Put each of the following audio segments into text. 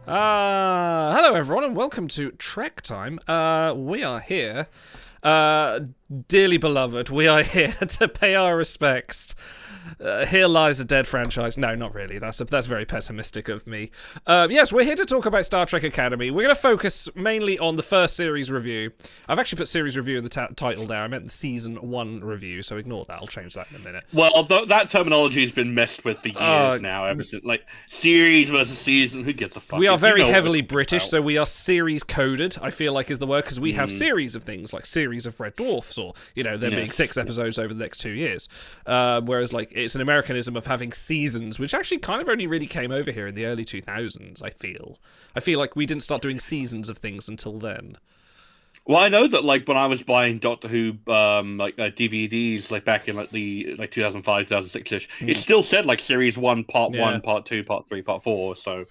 Hello everyone and welcome to Trek Time. We are here, dearly beloved, we are here to pay our respects. Here lies a dead franchise. No, not really. That's very pessimistic of me. Yes, we're here to talk about Star Trek Academy. We're going to focus mainly on the first series review. I've actually put series review in the title there. I meant the season 1 review, so ignore that. I'll change that in a minute. Well, that terminology has been messed with for years now. Ever since, like, series versus season, who gives a fuck? We are very heavily British, so we are series coded, I feel like is the word, because we have series of things, like series of Red Dwarfs, or, there being 6 episodes over the next 2 years. Whereas, like, it's an Americanism of having seasons, which actually kind of only really came over here in the early 2000s, I feel. I feel like we didn't start doing seasons of things until then. Well, I know that, like, when I was buying Doctor Who, DVDs, like, back in, like, the 2005, 2006-ish, it still said, like, Series 1, Part 1, Part 2, Part 3, Part 4, so...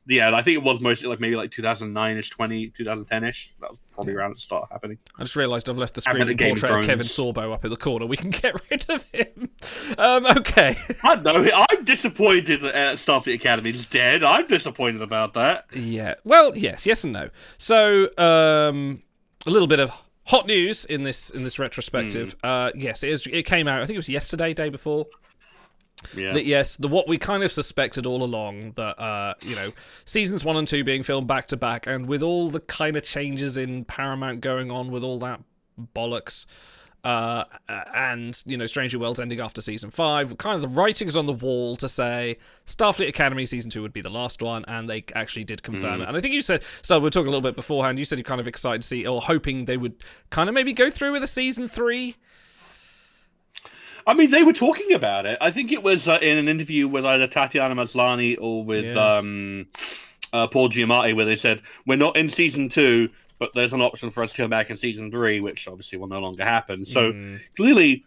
Yeah, I think it was mostly like maybe like 2009-ish, 2010-ish. That was probably around the start happening. I just realised I've left the screaming portrait of Kevin Sorbo up in the corner. We can get rid of him. Okay. I know. I'm disappointed that Starfleet Academy is dead. I'm disappointed about that. Yeah. Well, yes and no. So, a little bit of hot news in this retrospective. Yes, it came out. I think it was yesterday, day before. Yeah. That yes, what we kind of suspected all along, that seasons 1 and 2 being filmed back to back, and with all the kind of changes in Paramount going on with all that bollocks, and Stranger Worlds ending after season 5, kind of the writing's on the wall to say Starfleet Academy season 2 would be the last one, and they actually did confirm it. And I think you said, we were talking a little bit beforehand. You said you're kind of excited to see, or hoping they would kind of maybe go through with a season 3. I mean, they were talking about it. I think it was in an interview with either Tatiana Maslany or with Paul Giamatti, where they said, we're not in season 2, but there's an option for us to come back in season 3, which obviously will no longer happen. So clearly,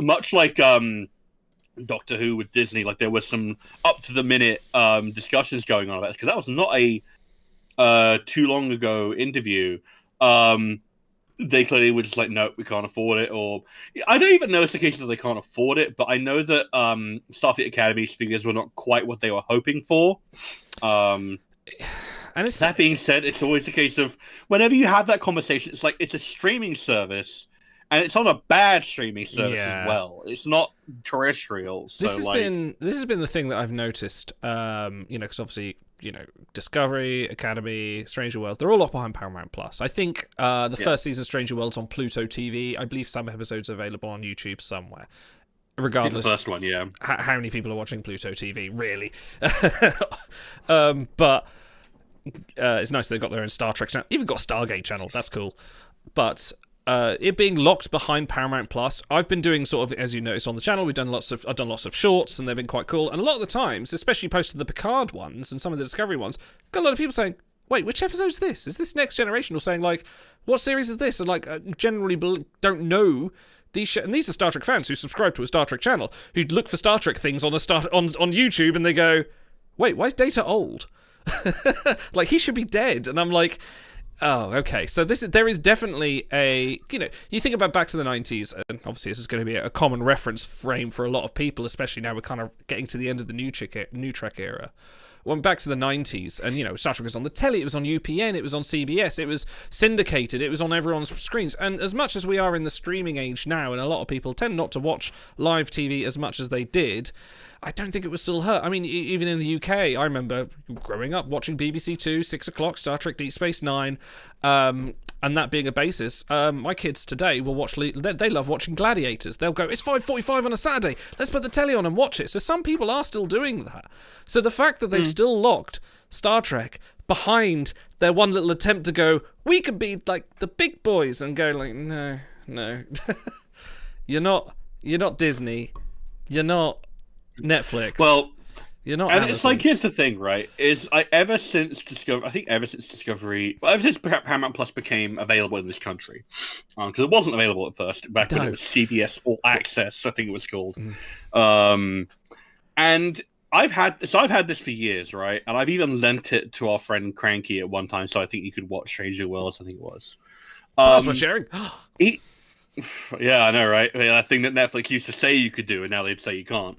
much like Doctor Who with Disney, like there was some up-to-the-minute discussions going on about this, because that was not a too long ago interview. They clearly were just like, no, we can't afford it. Or I don't even know it's the case that they can't afford it, but I know that Starfleet Academy's figures were not quite what they were hoping for. And that being said, it's always the case of whenever you have that conversation, it's like it's a streaming service, and it's on a bad streaming service as well. It's not terrestrial. So this has been the thing that I've noticed. Because obviously, Discovery, Academy, Stranger Worlds, they're all up behind Paramount Plus. I think the first season of Stranger Worlds on Pluto TV. I believe some episodes are available on YouTube somewhere. Regardless, the first one, how many people are watching Pluto TV, really? But it's nice they've got their own Star Trek channel. Even got a Stargate channel. That's cool. But it being locked behind Paramount Plus, I've been doing sort of, as you notice on the channel, I've done lots of shorts, and they've been quite cool. And a lot of the times, especially posted the Picard ones and some of the Discovery ones, got a lot of people saying, "Wait, which episode's this? Is this Next Generation?" Or saying like, "What series is this?" And like, generally don't know these. And these are Star Trek fans who subscribe to a Star Trek channel, who look for Star Trek things on YouTube, and they go, "Wait, why is Data old? Like he should be dead." And I'm like, oh, okay. So there is definitely a, you think about back to the 90s, and obviously this is going to be a common reference frame for a lot of people, especially now we're kind of getting to the end of the new Trek era. Went back to the 90s, and, Star Trek was on the telly, it was on UPN, it was on CBS, it was syndicated, it was on everyone's screens. And as much as we are in the streaming age now, and a lot of people tend not to watch live TV as much as they did, I don't think it was still hurt. I mean, even in the UK, I remember growing up watching BBC 2, 6 o'clock, Star Trek Deep Space Nine, and that being a basis. My kids today will watch, they love watching Gladiators. They'll go, it's 5:45 on a Saturday, let's put the telly on and watch it. So some people are still doing that. So the fact that they've still locked Star Trek behind their one little attempt to go, we could be like the big boys, and go like, no. You're not Disney. You're not Netflix. Well, you're not. And Amazon. it's like, here's the thing, right? Ever since Discovery, ever since Paramount Plus became available in this country, because it wasn't available at first back when it was CBS All Access, I think it was called. And I've had this for years, right? And I've even lent it to our friend Cranky at one time, so I think you could watch Stranger Worlds. I think it was. Password sharing. Yeah, I know, right? That thing that Netflix used to say you could do, and now they'd say you can't.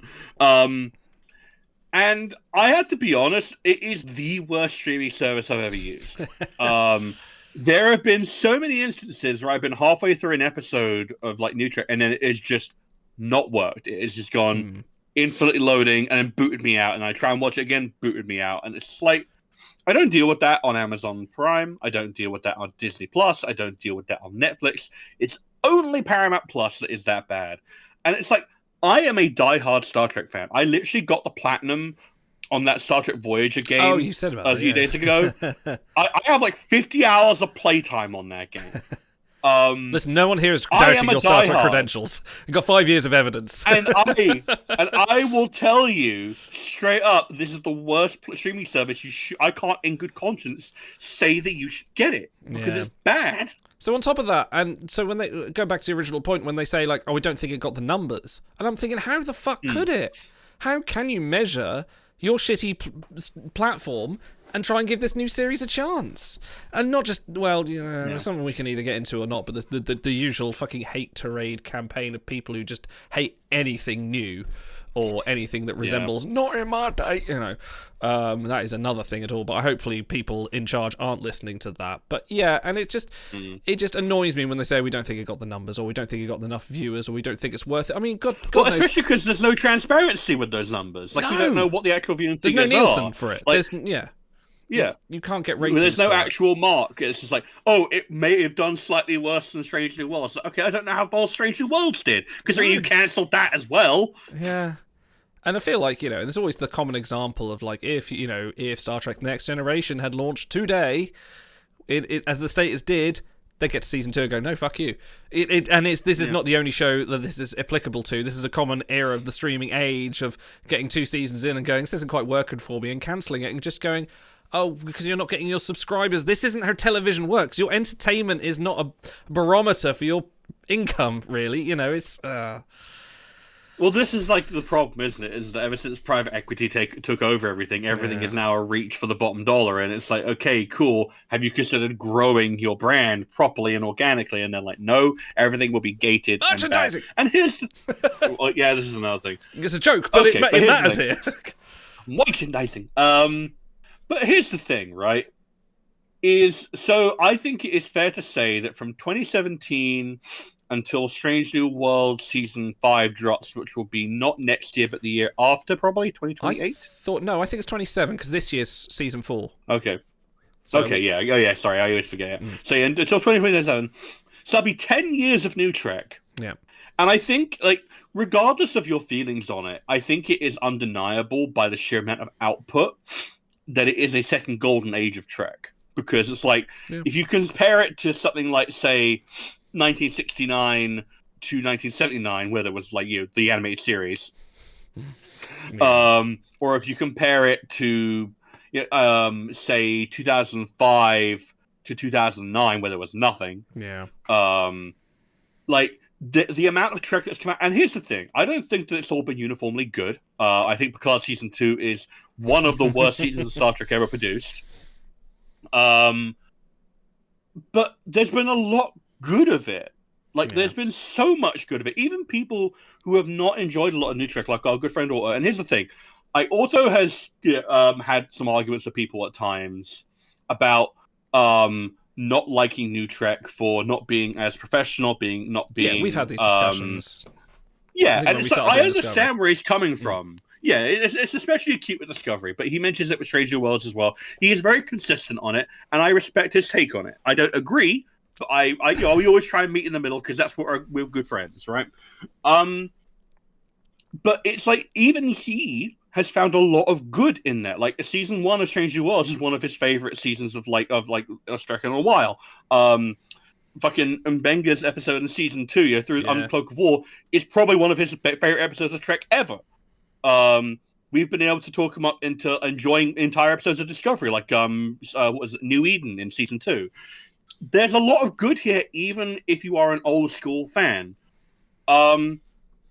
And I had to be honest, it is the worst streaming service I've ever used. There have been so many instances where I've been halfway through an episode of like New Trek, and then it has just not worked. It has just gone infinitely loading and then booted me out, and I try and watch it again, booted me out, and it's like I don't deal with that on Amazon Prime. I don't deal with that on Disney Plus. I don't deal with that on Netflix. It's only Paramount Plus that is that bad, and it's like I am a diehard Star Trek fan. I literally got the platinum on that Star Trek Voyager game. Oh, you said about a few days ago. I have like 50 hours of playtime on that game. Listen, no one here is doubting your Star Trek credentials. You've got 5 years of evidence. and I will tell you straight up, this is the worst streaming service. I can't, in good conscience, say that you should get it because it's bad. So on top of that, and so when they go back to the original point, when they say like, "Oh, we don't think it got the numbers," and I'm thinking, how the fuck could it? How can you measure your shitty platform and try and give this new series a chance? And not just, well, you know, there's something we can either get into or not, but the usual fucking hate tirade campaign of people who just hate anything new or anything that resembles not in my day, you know. That is another thing at all, but hopefully people in charge aren't listening to that. But yeah, and it just annoys me when they say we don't think it got the numbers, or we don't think it got enough viewers, or we don't think it's worth it. I mean, God knows. Especially because there's no transparency with those numbers. Like, we don't know what the actual viewing figures are. There's no Nielsen for it. Like, yeah. You can't get ratings. There's no actual mark. It's just like, oh, it may have done slightly worse than Strange New Worlds. Okay, I don't know how well Strange New Worlds did, because you cancelled that as well. Yeah. And I feel like, you know, there's always the common example of like, if Star Trek Next Generation had launched today, as the status did, they get to season 2 and go, no, fuck you. This is not the only show that this is applicable to. This is a common era of the streaming age of getting 2 seasons in and going, this isn't quite working for me, and cancelling it and just going, oh, because you're not getting your subscribers. This isn't how television works. Your entertainment is not a barometer for your income, really. You know, it's... Well, this is like the problem, isn't it? Is that ever since private equity took over everything is now a reach for the bottom dollar. And it's like, okay, cool. Have you considered growing your brand properly and organically? And they're like, no, everything will be gated. Merchandising. And here's well, yeah, this is another thing. It's a joke, but it matters here. Merchandising. But here's the thing, right? So I think it is fair to say that from 2017 until Strange New World Season 5 drops, which will be not next year, but the year after, probably, 2028? I think it's 27, because this year's Season 4. Okay. Yeah, sorry, I always forget. So yeah, until 2027. So that'll be 10 years of New Trek. Yeah. And I think, like, regardless of your feelings on it, I think it is undeniable by the sheer amount of output that it is a second golden age of Trek. Because it's like, if you compare it to something like, say, 1969 to 1979, where there was like the animated series, or if you compare it to say 2005 to 2009, where there was nothing. Like the amount of Trek that's come out. And here's the thing: I don't think that it's all been uniformly good. I think Picard season 2 is one of the worst seasons of Star Trek ever produced. But there's been a lot good of it. Like, there's been so much good of it. Even people who have not enjoyed a lot of New Trek, like our good friend Otto. And here's the thing. Otto has had some arguments with people at times about not liking New Trek for not being as professional, not being... Yeah, we've had these discussions. And I understand where he's coming from. Yeah, it's especially acute with Discovery, but he mentions it with Strange New Worlds as well. He is very consistent on it, and I respect his take on it. I don't agree, but we always try and meet in the middle because that's what we're good friends, right? But it's like even he has found a lot of good in that. Like season 1 of Strange New Worlds is one of his favorite seasons of Star Trek in a while. Fucking Mbenga's episode in season 2, through Uncloak of War, is probably one of his favorite episodes of Trek ever. We've been able to talk him up into enjoying entire episodes of Discovery, like what was it, New Eden in season 2. There's a lot of good here, even if you are an old school fan.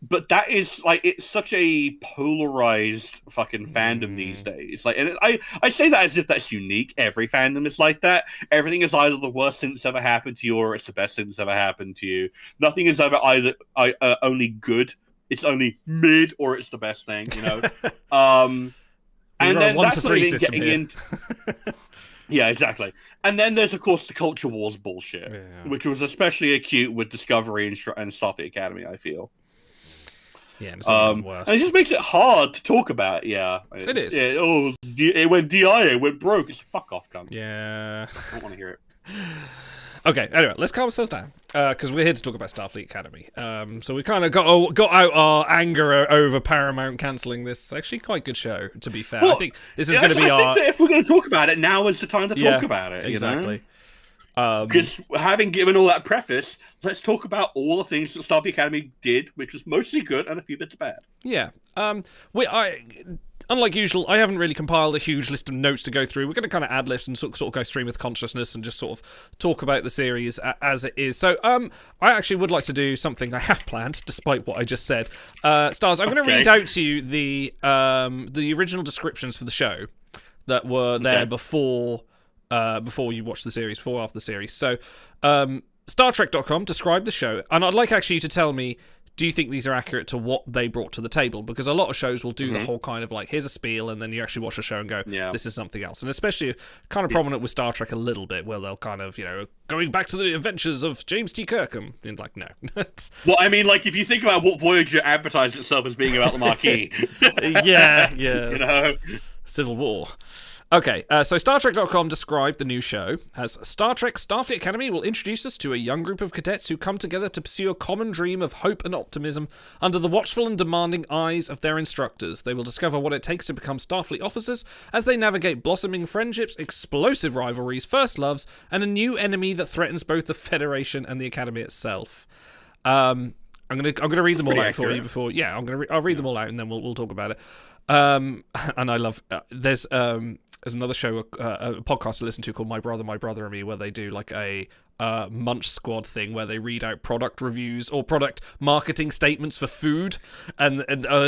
But that is like, it's such a polarized fucking fandom these days. Like, and I say that as if that's unique. Every fandom is like that. Everything is either the worst thing that's ever happened to you, or it's the best thing that's ever happened to you. Nothing is ever either only good. It's only mid, or it's the best thing, We And run a then 1 that's to when 3 they system getting here. into. Yeah, exactly. And then there's, of course, the Culture Wars bullshit, which was especially acute with Discovery and Starfleet Academy, I feel. Yeah, and it's only gotten worse. And it just makes it hard to talk about. Yeah, It is. It went DI, it went broke. It's fuck off, cunt. Yeah. I don't want to hear it. Okay, anyway, let's calm ourselves down, because we're here to talk about Starfleet Academy. So we kind of got out our anger over Paramount cancelling this actually quite good show, to be fair. Well, I think this is going to be I think that if we're going to talk about it, now is the time to talk about it. Exactly. Because having given all that preface, let's talk about all the things that Starfleet Academy did, which was mostly good and a few bits bad. Yeah. Unlike usual, I haven't really compiled a huge list of notes to go through. We're going to kind of add lists and sort of go stream with consciousness and just sort of talk about the series as it is. So, I actually would like to do something I have planned, despite what I just said. Stars, I'm going to read out to you the original descriptions for the show that were there before you watch the series, before or after the series. So, StarTrek.com described the show, and I'd like actually you to tell me, do you think these are accurate to what they brought to the table? Because a lot of shows will do the whole kind of like, here's a spiel, and then you actually watch the show and go, this is something else. And especially kind of prominent with Star Trek a little bit, where they'll kind of, going back to the adventures of James T. Kirkham. And like, no. Well, I mean, like, if you think about what Voyager advertised itself as being about the Marquis. yeah. Civil War. Okay, so StarTrek.com described the new show as Star Trek Starfleet Academy will introduce us to a young group of cadets who come together to pursue a common dream of hope and optimism under the watchful and demanding eyes of their instructors. They will discover what it takes to become Starfleet officers as they navigate blossoming friendships, explosive rivalries, first loves, and a new enemy that threatens both the Federation and the Academy itself. I'm gonna read them all out for you before. Yeah, I'll read them all out and then we'll talk about it. And I love there's another show, a podcast I listen to called My Brother and Me, where they do like a Munch Squad thing where they read out product reviews or product marketing statements for food, and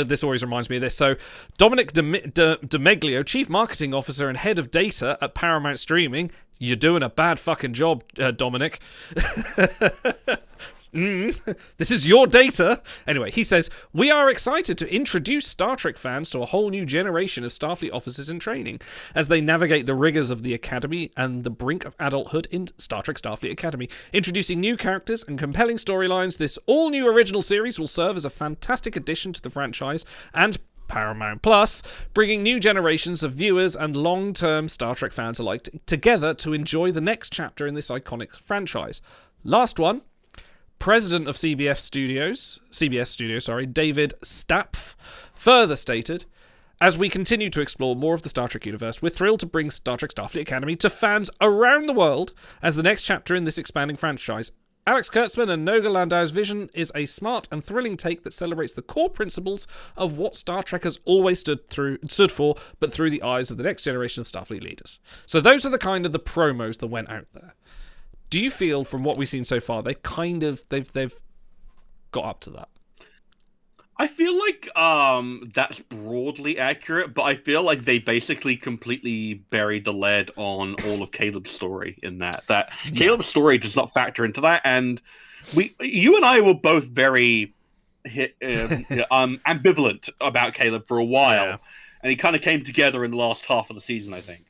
this always reminds me of this. So Dominic DeMeglio, Chief Marketing Officer and Head of Data at Paramount Streaming. You're doing a bad fucking job, Dominic. This is your data. Anyway, he says, we are excited to introduce Star Trek fans to a whole new generation of Starfleet officers in training as they navigate the rigors of the Academy and the brink of adulthood in Star Trek Starfleet Academy. Introducing new characters and compelling storylines, this all-new original series will serve as a fantastic addition to the franchise and Paramount Plus, bringing new generations of viewers and long-term Star Trek fans alike together to enjoy the next chapter in this iconic franchise. Last one. President of CBS Studios, David Stapf, further stated, as we continue to explore more of the Star Trek universe, we're thrilled to bring Star Trek Starfleet Academy to fans around the world as the next chapter in this expanding franchise. Alex Kurtzman and Noga Landau's vision is a smart and thrilling take that celebrates the core principles of what Star Trek has always stood for, but through the eyes of the next generation of Starfleet leaders. So those are the kind of the promos that went out there. Do you feel, from what we've seen so far, they've got up to that? I feel like that's broadly accurate, but I feel like they basically completely buried the lead on all of Caleb's story in that. Caleb's story does not factor into that, and you and I were both very ambivalent about Caleb for a while, and he kind of came together in the last half of the season, I think.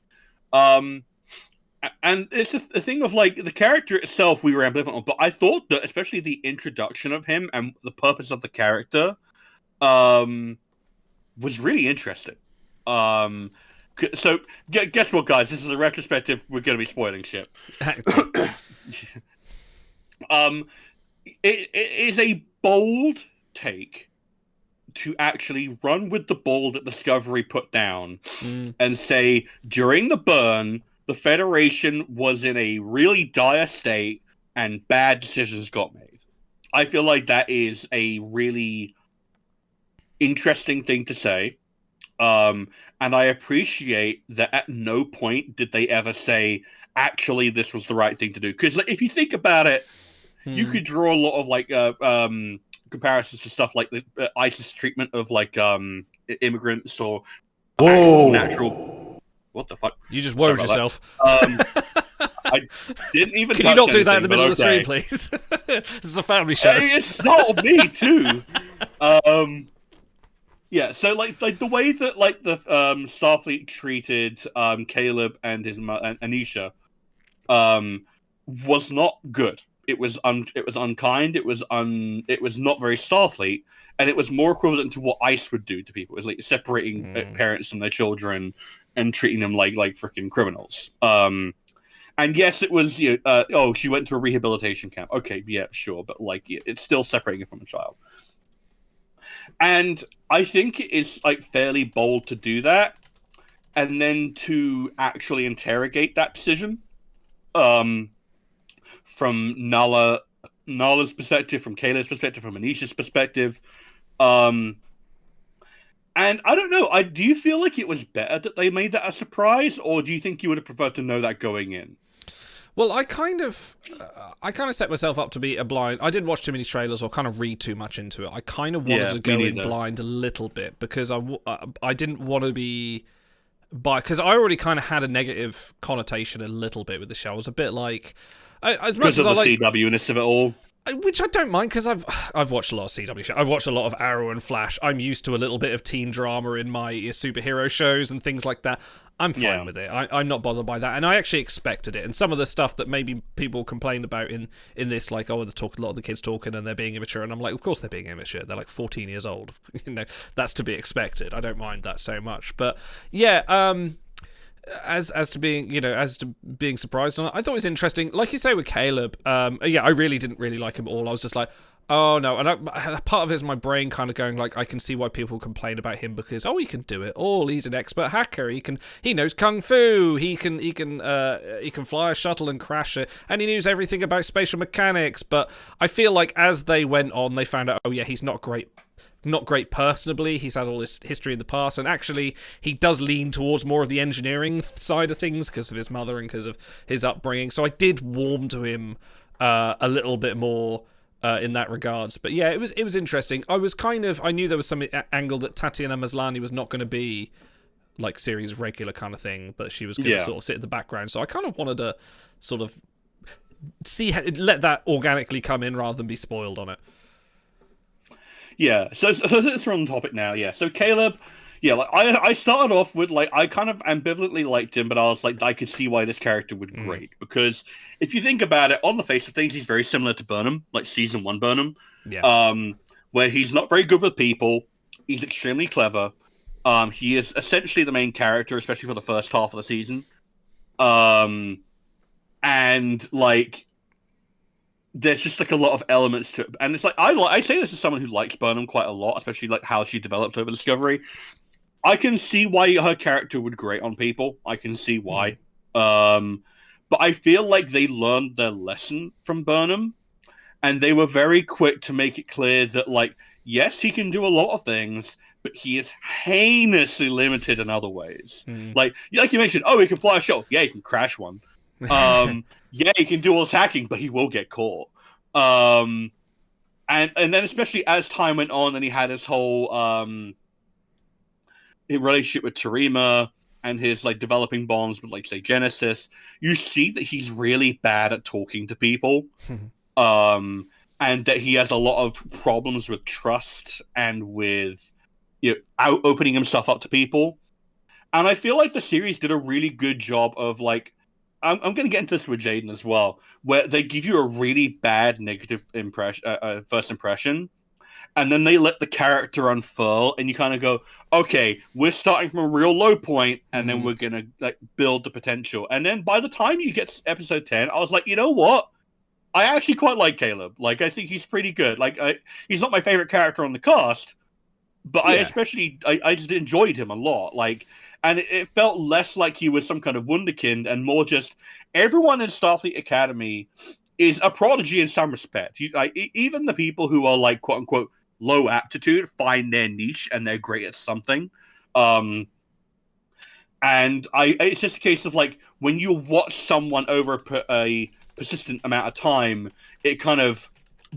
And it's a thing of, like, the character itself we were ambivalent on, but I thought that especially the introduction of him and the purpose of the character was really interesting. So, guess what, guys? This is a retrospective. We're going to be spoiling shit. It is a bold take to actually run with the ball that Discovery put down and say, during the burn, the Federation was in a really dire state and bad decisions got made. I feel like that is a really interesting thing to say. And I appreciate that at no point did they ever say, actually, this was the right thing to do. Because if you think about it, you could draw a lot of like comparisons to stuff like the ISIS treatment of like immigrants or natural... What the fuck? You just worried yourself. I didn't even. Can you not do that in the middle of the stream, please? This is a family show. It's not me too. Yeah, so like the way that like the Starfleet treated Caleb and his and Anisha um was not good. It was unkind. It was not very Starfleet, and it was more equivalent to what ICE would do to people. It was like separating parents from their children and treating them like freaking criminals. And yes, it was oh, she went to a rehabilitation camp. Okay, yeah, sure, but like it's still separating her from a child. And I think it's like fairly bold to do that, and then to actually interrogate that decision. Um, from Nala's perspective, from Kayla's perspective, from Anisha's perspective. Um, and I don't know. Do you feel like it was better that they made that a surprise, or do you think you would have preferred to know that going in? Well, I kind of set myself up to be a blind. I didn't watch too many trailers or kind of read too much into it. I kind of wanted to go in blind a little bit because I didn't want to be because I already kind of had a negative connotation a little bit with the show. I was a bit like, as much as I like the CW-ness of it all. Which I don't mind because I've watched a lot of CW shows. I've watched a lot of Arrow and Flash. I'm used to a little bit of teen drama in my superhero shows and things like that. I'm fine with it. I'm not bothered by that, and I actually expected it. And some of the stuff that maybe people complained about in this, like, oh, a lot of the kids talking and they're being immature, and I'm like, of course they're being immature. They're like 14 years old. That's to be expected. I don't mind that so much. But yeah, as to being surprised on it, I thought it was interesting. Like you say with Caleb, I really didn't really like him at all. I was just like, oh no, and part of it is my brain kind of going like, I can see why people complain about him because he can do it all. He's an expert hacker. He knows kung fu. He can fly a shuttle and crash it, and he knows everything about spatial mechanics. But I feel like as they went on, they found out, oh yeah, he's not great personably. He's had all this history in the past, and actually he does lean towards more of the engineering side of things because of his mother and because of his upbringing. So I did warm to him a little bit more in that regards. But yeah, it was interesting. I knew there was some angle that Tatiana Maslany was not going to be like series regular kind of thing, but she was going to sort of sit in the background. So I kind of wanted to sort of let that organically come in rather than be spoiled on it. Yeah, so since we're on the topic now, so Caleb, like I started off with like I kind of ambivalently liked him, but I was like I could see why this character would be great because if you think about it, on the face of things, he's very similar to Burnham, like season 1 Burnham, where he's not very good with people, he's extremely clever, he is essentially the main character, especially for the first half of the season, and like. There's just like a lot of elements to it, and it's like I say this as someone who likes Burnham quite a lot, especially like how she developed over Discovery. I can see why her character would grate on people. I can see why, but I feel like they learned their lesson from Burnham, and they were very quick to make it clear that like yes, he can do a lot of things, but he is heinously limited in other ways. Like you mentioned, he can fly a shuttle. Yeah, he can crash one. Yeah, he can do all this hacking, but he will get caught. And then especially as time went on, and he had his whole relationship with Tarima and his like developing bonds with like say Genesis, you see that he's really bad at talking to people, and that he has a lot of problems with trust and with opening himself up to people. And I feel like the series did a really good job of like. I'm going to get into this with Jaden as well, where they give you a really bad negative first impression, and then they let the character unfurl, and you kind of go, okay, we're starting from a real low point, and then we're going to like build the potential. And then by the time you get to episode 10, I was like, you know what? I actually quite like Caleb. Like, I think he's pretty good. Like, he's not my favorite character on the cast, but I just enjoyed him a lot. Like, and it felt less like he was some kind of wunderkind and more just everyone in Starfleet Academy is a prodigy in some respect. Even the people who are like quote unquote low aptitude find their niche and they're great at something. And it's just a case of like when you watch someone over a persistent amount of time, it kind of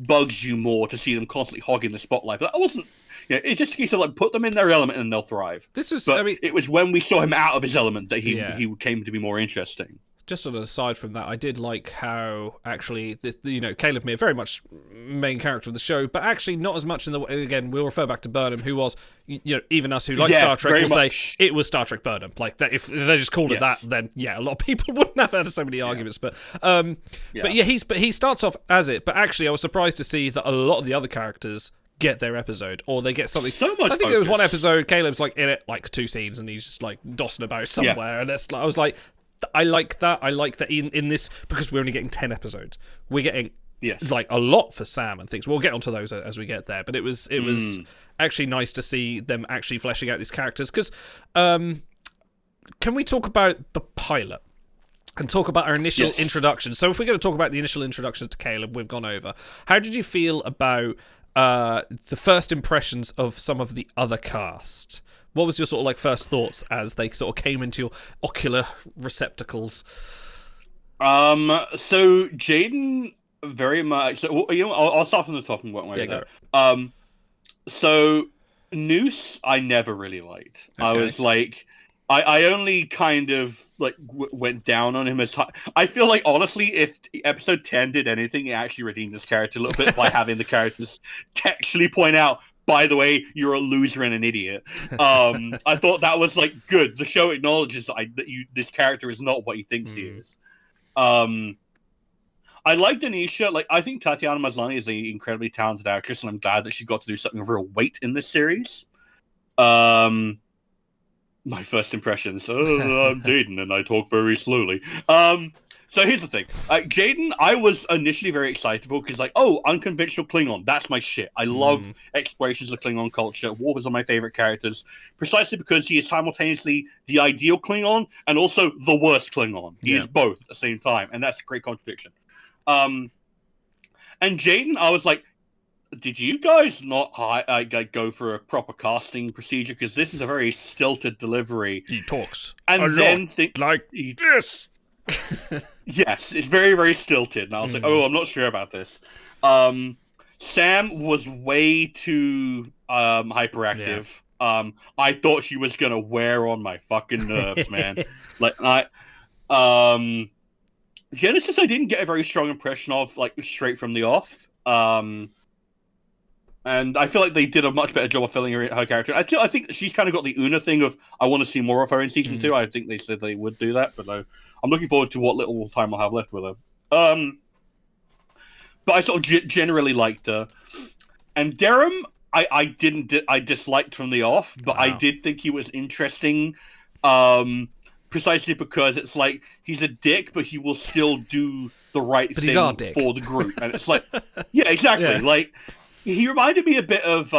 bugs you more to see them constantly hogging the spotlight. But I wasn't. It's just a case of like put them in their element and they'll thrive. It was when we saw him out of his element that he came to be more interesting. just on an aside from that, I did like how actually, Caleb Meare, very much main character of the show, but actually not as much in the way. Again, we'll refer back to Burnham, who was, even us who like Star Trek will say it was Star Trek Burnham. Like that, if they just called it that, then a lot of people wouldn't have had so many arguments. But he starts off as it. But actually, I was surprised to see that a lot of the other characters get their episode, or they get something. So much. I think there was one episode, Caleb's like in it, like 2 scenes, and he's just like dossing about somewhere, and it's like, I was like, I like that. I like that in this, because we're only getting 10 episodes. We're getting like a lot for Sam and things. We'll get onto those as we get there. But it was actually nice to see them actually fleshing out these characters. Because can we talk about the pilot and talk about our initial introduction? So if we're going to talk about the initial introductions to Caleb, we've gone over. How did you feel about the first impressions of some of the other cast? What was your sort of like first thoughts as they sort of came into your ocular receptacles? So Jaden very much. So I'll start from the top and work my way there. So Noose, I never really liked. Okay. I was like, I only kind of like went down on him as time. I feel like honestly, if episode 10 did anything, it actually redeemed this character a little bit by having the characters textually point out, by the way, you're a loser and an idiot. I thought that was like good. The show acknowledges that this character is not what he thinks he is. I like Denisha. Like, I think Tatiana Maslany is an incredibly talented actress, and I'm glad that she got to do something of real weight in this series. My first impressions. I'm Jaden, and I talk very slowly. So here's the thing. Jaden, I was initially very excited for, because unconventional Klingon, that's my shit. I love explorations of Klingon culture. Worf is one of my favorite characters, precisely because he is simultaneously the ideal Klingon and also the worst Klingon. He is both at the same time, and that's a great contradiction. And Jaden, I was like, did you guys not go for a proper casting procedure? Because this is a very stilted delivery. He talks and then like this. Yes, it's very, very stilted. And I was like, I'm not sure about this. Sam was way too hyperactive. Yeah. I thought she was going to wear on my fucking nerves, man. Genesis, I didn't get a very strong impression of, like, straight from the off. And I feel like they did a much better job of filling her character. I think she's kind of got the Una thing of, I want to see more of her in season 2. I think they said they would do that, but I'm looking forward to what little time I'll have left with her. But I sort of generally liked her. And Derham, I disliked from the off, but I did think he was interesting, precisely because it's like, he's a dick, but he will still do the right thing for the group. And it's like, yeah, exactly. Yeah. Like, he reminded me a bit of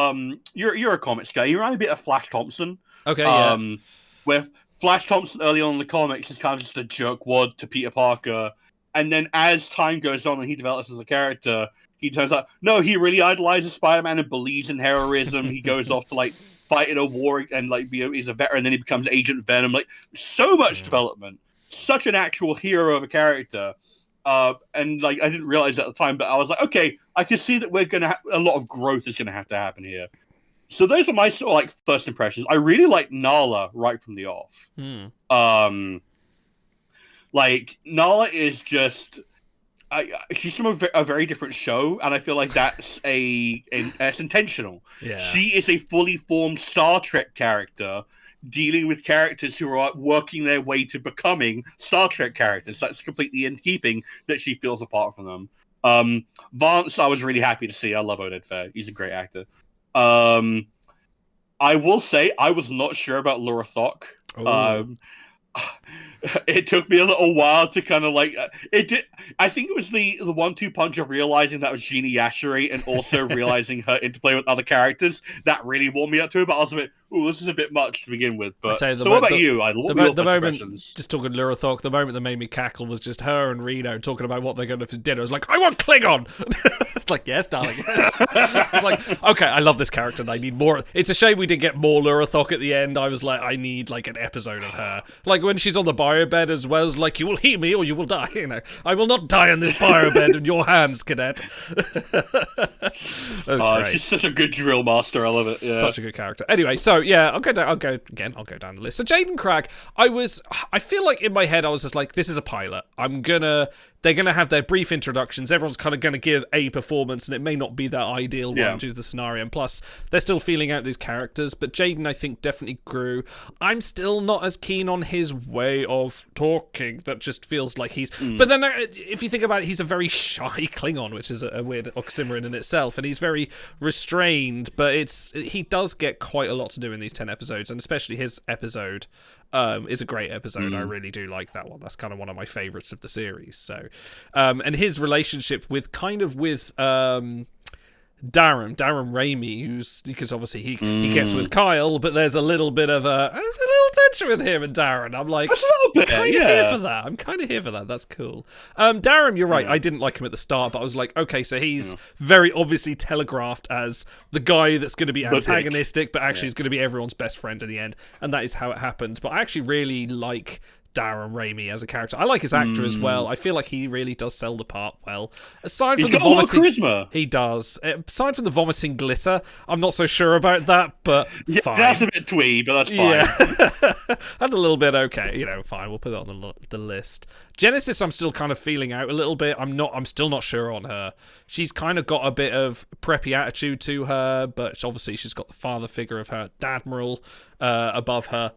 you're a comics guy. He reminded me a bit of Flash Thompson. Okay, where Flash Thompson early on in the comics is kind of just a jerkwad to Peter Parker, and then as time goes on and he develops as a character, he turns out no, he really idolizes Spider-Man and believes in heroism. He goes off to like fight in a war and like he's a veteran. Then he becomes Agent Venom. Like so much development, such an actual hero of a character. And like I didn't realize at the time, but I was like, okay, I can see that we're gonna a lot of growth is gonna have to happen here. So those are my sort of like first impressions. I really like Nala right from the off. Like Nala is just, she's from a very different show, and I feel like that's it's intentional. Yeah. She is a fully formed Star Trek character, dealing with characters who are working their way to becoming Star Trek characters. That's completely in keeping that she feels apart from them. Vance, I was really happy to see. I love Oded Fair. He's a great actor. I will say I was not sure about Laura Thok. It took me a little while to kind of like it did. I think it was the 1-2 punch of realizing that was Jeannie Yashari and also realizing her interplay with other characters that really warmed me up to it. But I was a bit, this is a bit much to begin with. But so what about you? The moment, just talking Laura Thok, the moment that made me cackle was just her and Reno talking about what they're going to for dinner. I was like, I want Klingon. It's like, yes, darling. Yes. It's like, okay, I love this character and I need more. It's a shame we didn't get more Laura Thok at the end. I was like, I need like an episode of her. Like when she's on the bio bed as well, as like, you will heal me or you will die. You know, I will not die in this bio bed in your hands, cadet. She's such a good drill master. I love it. Yeah. Such a good character. Anyway, so yeah, I'll go down the list. So Jaden Cragg, I feel like in my head I was just like, this is a pilot. They're gonna have their brief introductions. Everyone's kind of gonna give a performance, and it may not be that ideal one due to the scenario. And plus, they're still feeling out these characters. But Jaden, I think, definitely grew. I'm still not as keen on his way of talking. That just feels like he's. But then, if you think about it, he's a very shy Klingon, which is a weird oxymoron in itself, and he's very restrained. But he does get quite a lot to do in these 10 episodes, and especially his episode. Is a great episode. I really do like that one. That's kind of one of my favorites of the series. So, and his relationship with Darren Ramey, because obviously he gets with Kyle, but there's a little tension with him and Darren. I'm like, that's a little bit, here for that. I'm kind of here for that. That's cool. Darren, you're right. I didn't like him at the start, but I was like, okay, so he's very obviously telegraphed as the guy that's going to be antagonistic, but actually is going to be everyone's best friend in the end, and that is how it happened. But I actually really like Darren Ramey as a character. I like his actor as well. I feel like he really does sell the part well. Aside from the vomiting, charisma. He does. Aside from the vomiting glitter, I'm not so sure about that, but fine. That's a bit twee, but that's fine. Yeah. That's a little bit okay. Fine. We'll put it on the list. Genesis, I'm still kind of feeling out a little bit. I'm still not sure on her. She's kind of got a bit of preppy attitude to her, but obviously she's got the father figure of her Admiral above her.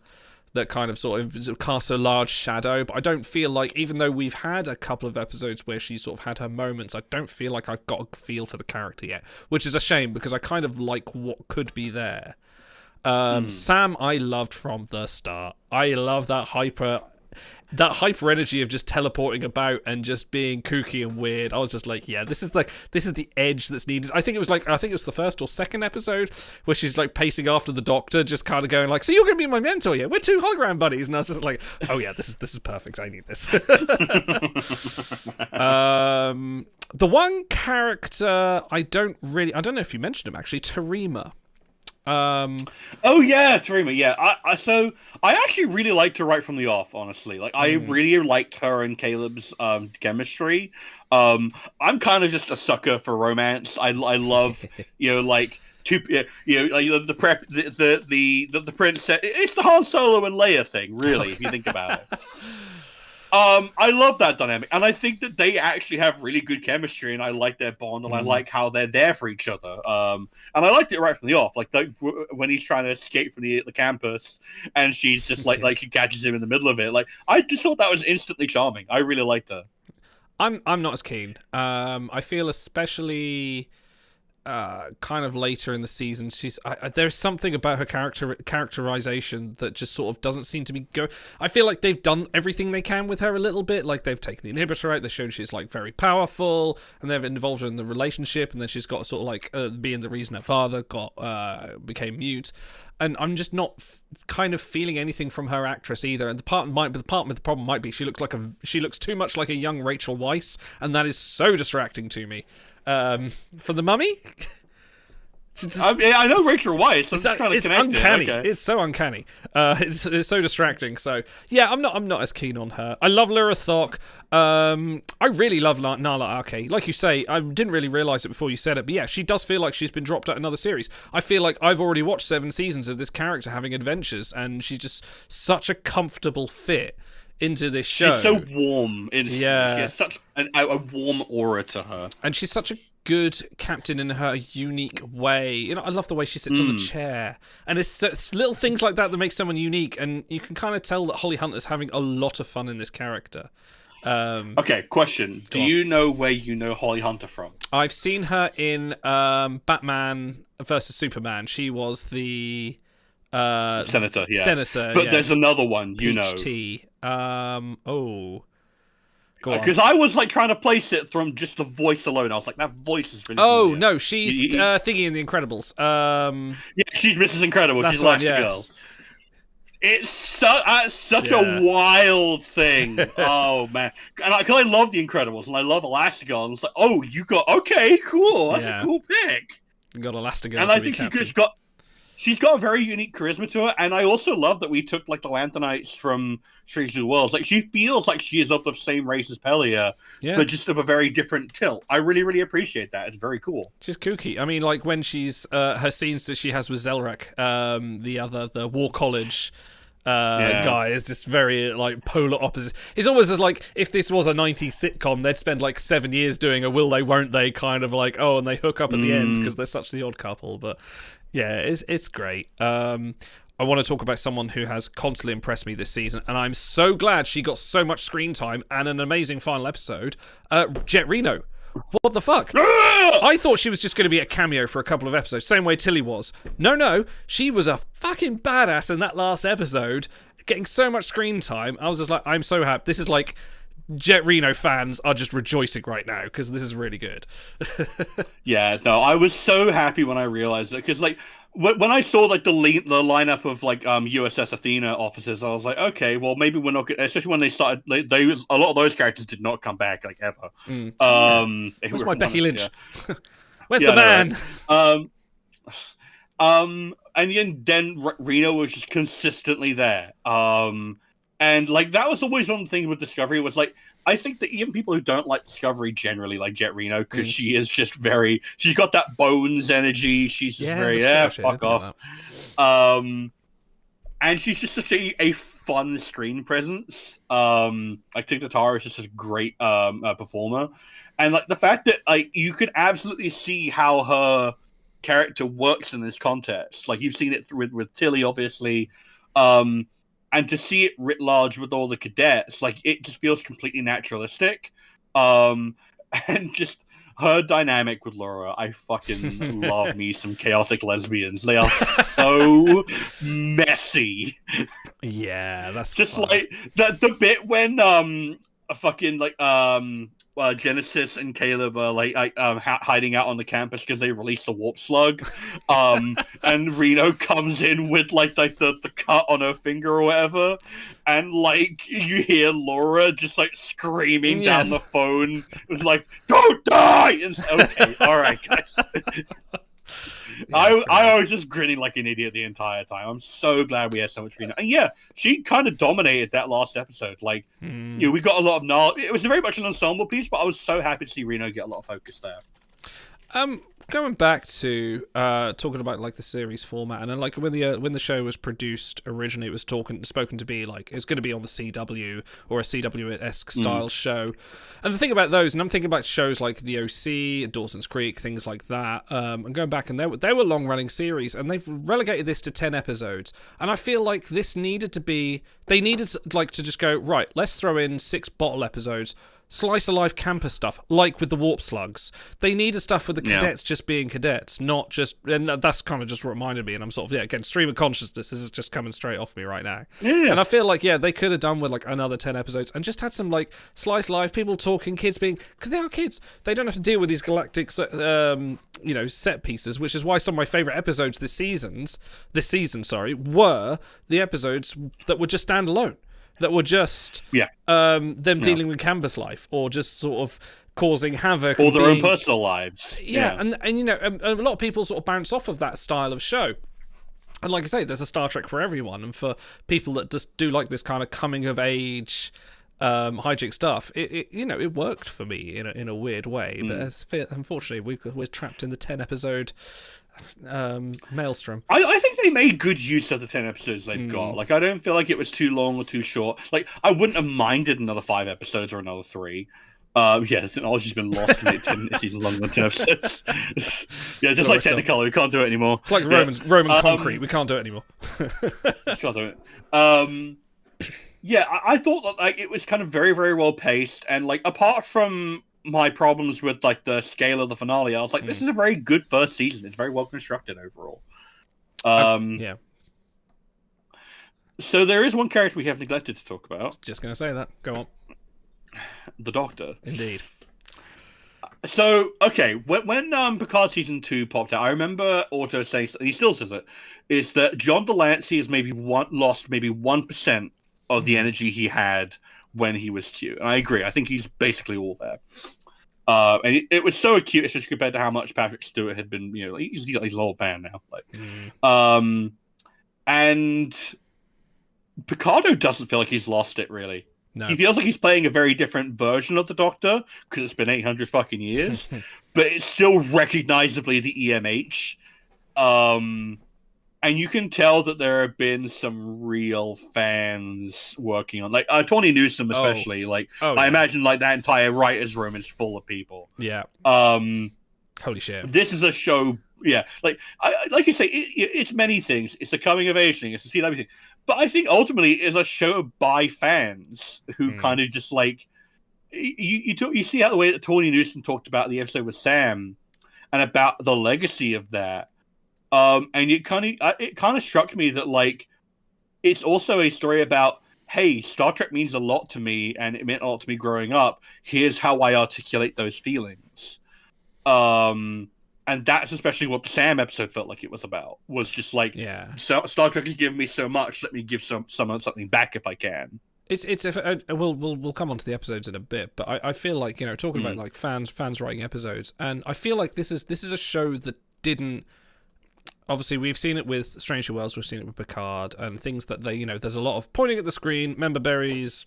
That kind of sort of casts a large shadow, but I don't feel like, even though we've had a couple of episodes where she sort of had her moments, I don't feel like I've got a feel for the character yet, which is a shame because I kind of like what could be there. Sam, I loved from the start. I love that hyper energy of just teleporting about and just being kooky and weird. I was just like, yeah, this is the edge that's needed. I think it was the first or second episode where she's like pacing after the Doctor, just kind of going like, so you're gonna be my mentor, yeah? We're two hologram buddies. And I was just like, oh yeah, this is perfect. I need this. The one character I don't know if you mentioned him actually, Terima. Oh yeah, Terima. Yeah, I actually really liked her right from the off. Honestly, like I really liked her and Caleb's chemistry. I'm kind of just a sucker for romance. I love like the prep the princess. It's the Han Solo and Leia thing, really, if you think about it. I love that dynamic, and I think that they actually have really good chemistry, and I like their bond, and I like how they're there for each other. And I liked it right from the off, like when he's trying to escape from the campus, and she's just like she catches him in the middle of it. Like I just thought that was instantly charming. I really liked her. I'm not as keen. I feel especially. Kind of later in the season, there's something about her characterization that just sort of doesn't seem to be go. I feel like they've done everything they can with her a little bit. Like they've taken the inhibitor out, they've shown she's like very powerful, and they've involved her in the relationship, and then she's got sort of like being the reason her father became mute. And I'm just not kind of feeling anything from her actress either. And the problem might be she looks too much like a young Rachel Weisz, and that is so distracting to me. From The Mummy? I know Rachel Weisz. I'm just trying to connect uncanny. Okay. It's so uncanny. It's so distracting. So yeah, I'm not as keen on her. I love Lyra Thok. I really love Nala Ake. Like you say, I didn't really realise it before you said it, but yeah, she does feel like she's been dropped out another series. I feel like I've already watched 7 seasons of this character having adventures, and she's just such a comfortable fit into this show. She's so warm. She has such a warm aura to her. And she's such a good captain in her unique way. I love the way she sits on the chair. And it's little things like that make someone unique. And you can kind of tell that Holly Hunter's having a lot of fun in this character. Okay, question. Do you know where you know Holly Hunter from? I've seen her in Batman versus Superman. She was the... Senator, yeah. Senator, but there's another one, PhD. Because I was like trying to place it from just the voice alone. I was like, that voice is really familiar. No, she's Thingy in The Incredibles. Yeah, she's Mrs. Incredible. She's Elastigirl. It's such a wild thing. Oh man, and I love The Incredibles and I love Elastigirl. And it's like, okay, cool. That's a cool pick. You got Elastigirl, and I think she's got. she's got a very unique charisma to her, and I also love that we took like the Lanthanites from Strange New Worlds. Like she feels like she is of the same race as Pelia, but just of a very different tilt. I really, really appreciate that. It's very cool. She's kooky. I mean, like when she's her scenes that she has with Zelrek, the War College guy is just very like polar opposite. It's almost as like if this was a 90s sitcom, they'd spend like 7 years doing a will they won't they kind of like, oh, and they hook up at the end because they're such the odd couple. But yeah, it's great. I want to talk about someone who has constantly impressed me this season, and I'm so glad she got so much screen time and an amazing final episode. Jet Reno. What the fuck? I thought she was just going to be a cameo for a couple of episodes, same way Tilly was. No, she was a fucking badass in that last episode, getting so much screen time. I was just like, I'm so happy. This is like, Jet Reno fans are just rejoicing right now, because this is really good. Yeah, no, I was so happy when I realized it, because like, when I saw like the lineup of like USS Athena officers, I was like, okay, well maybe we're not good. Especially when they started, a lot of those characters did not come back like ever. Where's my Becky Lynch? Yeah. Where's the man? And then Reno was just consistently there. And like that was always one thing with Discovery was like, I think that even people who don't like Discovery generally like Jet Reno because she is just she's got that Bones energy. She's just fuck off. And she's just such a fun screen presence. Like Tig Notaro is just a great performer. And like the fact that like you could absolutely see how her character works in this context. Like you've seen it with Tilly, obviously. And to see it writ large with all the cadets, like it just feels completely naturalistic. And just her dynamic with Laura, I fucking love me some chaotic lesbians. They are so messy. Yeah, that's just fun. like the bit when a fucking like Genesis and Caleb are like hiding out on the campus because they released the warp slug, and Reno comes in with like the cut on her finger or whatever, and like you hear Laura just like screaming down the phone. It was like, "Don't die!" And okay, all right, guys. I was just grinning like an idiot the entire time. I'm so glad we had so much Reno. And yeah, she kind of dominated that last episode. Like, you know, we got a lot of knowledge. It was very much an ensemble piece, but I was so happy to see Reno get a lot of focus there. Going back to talking about like the series format, and then like when the show was produced originally, it was spoken to be like it's going to be on the CW or a CW-esque style show. And the thing about those, and I'm thinking about shows like The OC, Dawson's Creek, things like that. And going back, and they were long running series, and they've relegated this to 10 episodes. And I feel like this needed to be, they needed like to just go right. Let's throw in 6 bottle episodes. Slice of life campus stuff, like with the warp slugs. They needed stuff with the cadets just being cadets, not just... And that's kind of just what reminded me, and I'm sort of, again, stream of consciousness, this is just coming straight off me right now. Yeah. And I feel like, they could have done with, like, another 10 episodes, and just had some, like, slice life, people talking, kids being... Because they are kids. They don't have to deal with these galactic, set pieces, which is why some of my favourite episodes this season, were the episodes that were just standalone. That were just them dealing with campus life, or just sort of causing havoc, or their own personal lives. And you know, a lot of people sort of bounce off of that style of show. And like I say, there's a Star Trek for everyone, and for people that just do like this kind of coming of age hijack stuff, it worked for me in a weird way. But unfortunately, we're trapped in the 10 episode maelstrom. I think they made good use of the 10 episodes they've got. Like, I don't feel like it was too long or too short. Like, I wouldn't have minded another 5 episodes or another 3. The technology's been lost in it. Seasons longer than 10 episodes. Just like Technicolor, we can't do it anymore. It's like Roman concrete, we can't do it anymore. Just can't do it. I thought that like it was kind of very, very well paced, and like apart from my problems with like the scale of the finale, I was like, this is a very good first season. It's very well constructed overall. So there is one character we have neglected to talk about. Just gonna say that. Go on. The Doctor. Indeed. So okay, when Picard season 2 popped out, I remember Otto saying, he still says it, is that John Delancey has lost maybe 1% of the energy he had when he was Q. And I agree. I think he's basically all there. And it was so acute, especially compared to how much Patrick Stewart had been. He's an old man now. And Picardo doesn't feel like he's lost it really. No. He feels like he's playing a very different version of the Doctor because it's been 800 fucking years, but it's still recognizably the EMH. And you can tell that there have been some real fans working on, like Tony Newsom especially. I imagine like that entire writers' room is full of people. Yeah. Holy shit! This is a show. Yeah, like you say, it's many things. It's a coming of age thing. It's a CW thing. But I think ultimately it's a show by fans who kind of just like you see how the way that Tony Newsom talked about the episode with Sam and about the legacy of that. And it kind of struck me that like it's also a story about, hey, Star Trek means a lot to me, and it meant a lot to me growing up. Here's how I articulate those feelings. And that's especially what the Sam episode felt like it was about. Was just like, so Star Trek has given me so much. Let me give someone something back if I can. We'll come on to the episodes in a bit, but I feel like talking about like fans writing episodes, and I feel like this is a show that didn't. Obviously, we've seen it with Stranger Worlds, we've seen it with Picard, and things that they, there's a lot of pointing at the screen, member berries,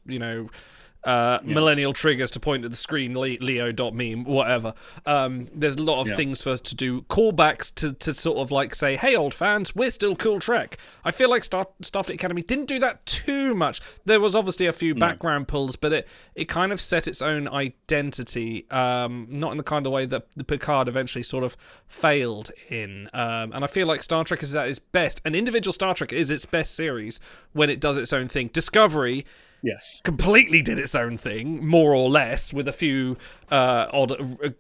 millennial triggers to point at the screen, Leo.meme, whatever. There's a lot of things for us to do, callbacks to sort of like say, hey, old fans, we're still cool Trek. I feel like Starfleet Academy didn't do that too much. There was obviously a few background pulls, but it kind of set its own identity, not in the kind of way that the Picard eventually sort of failed in. And I feel like Star Trek is at its best, and individual Star Trek is its best series when it does its own thing. Discovery completely did its own thing, more or less, with a few odd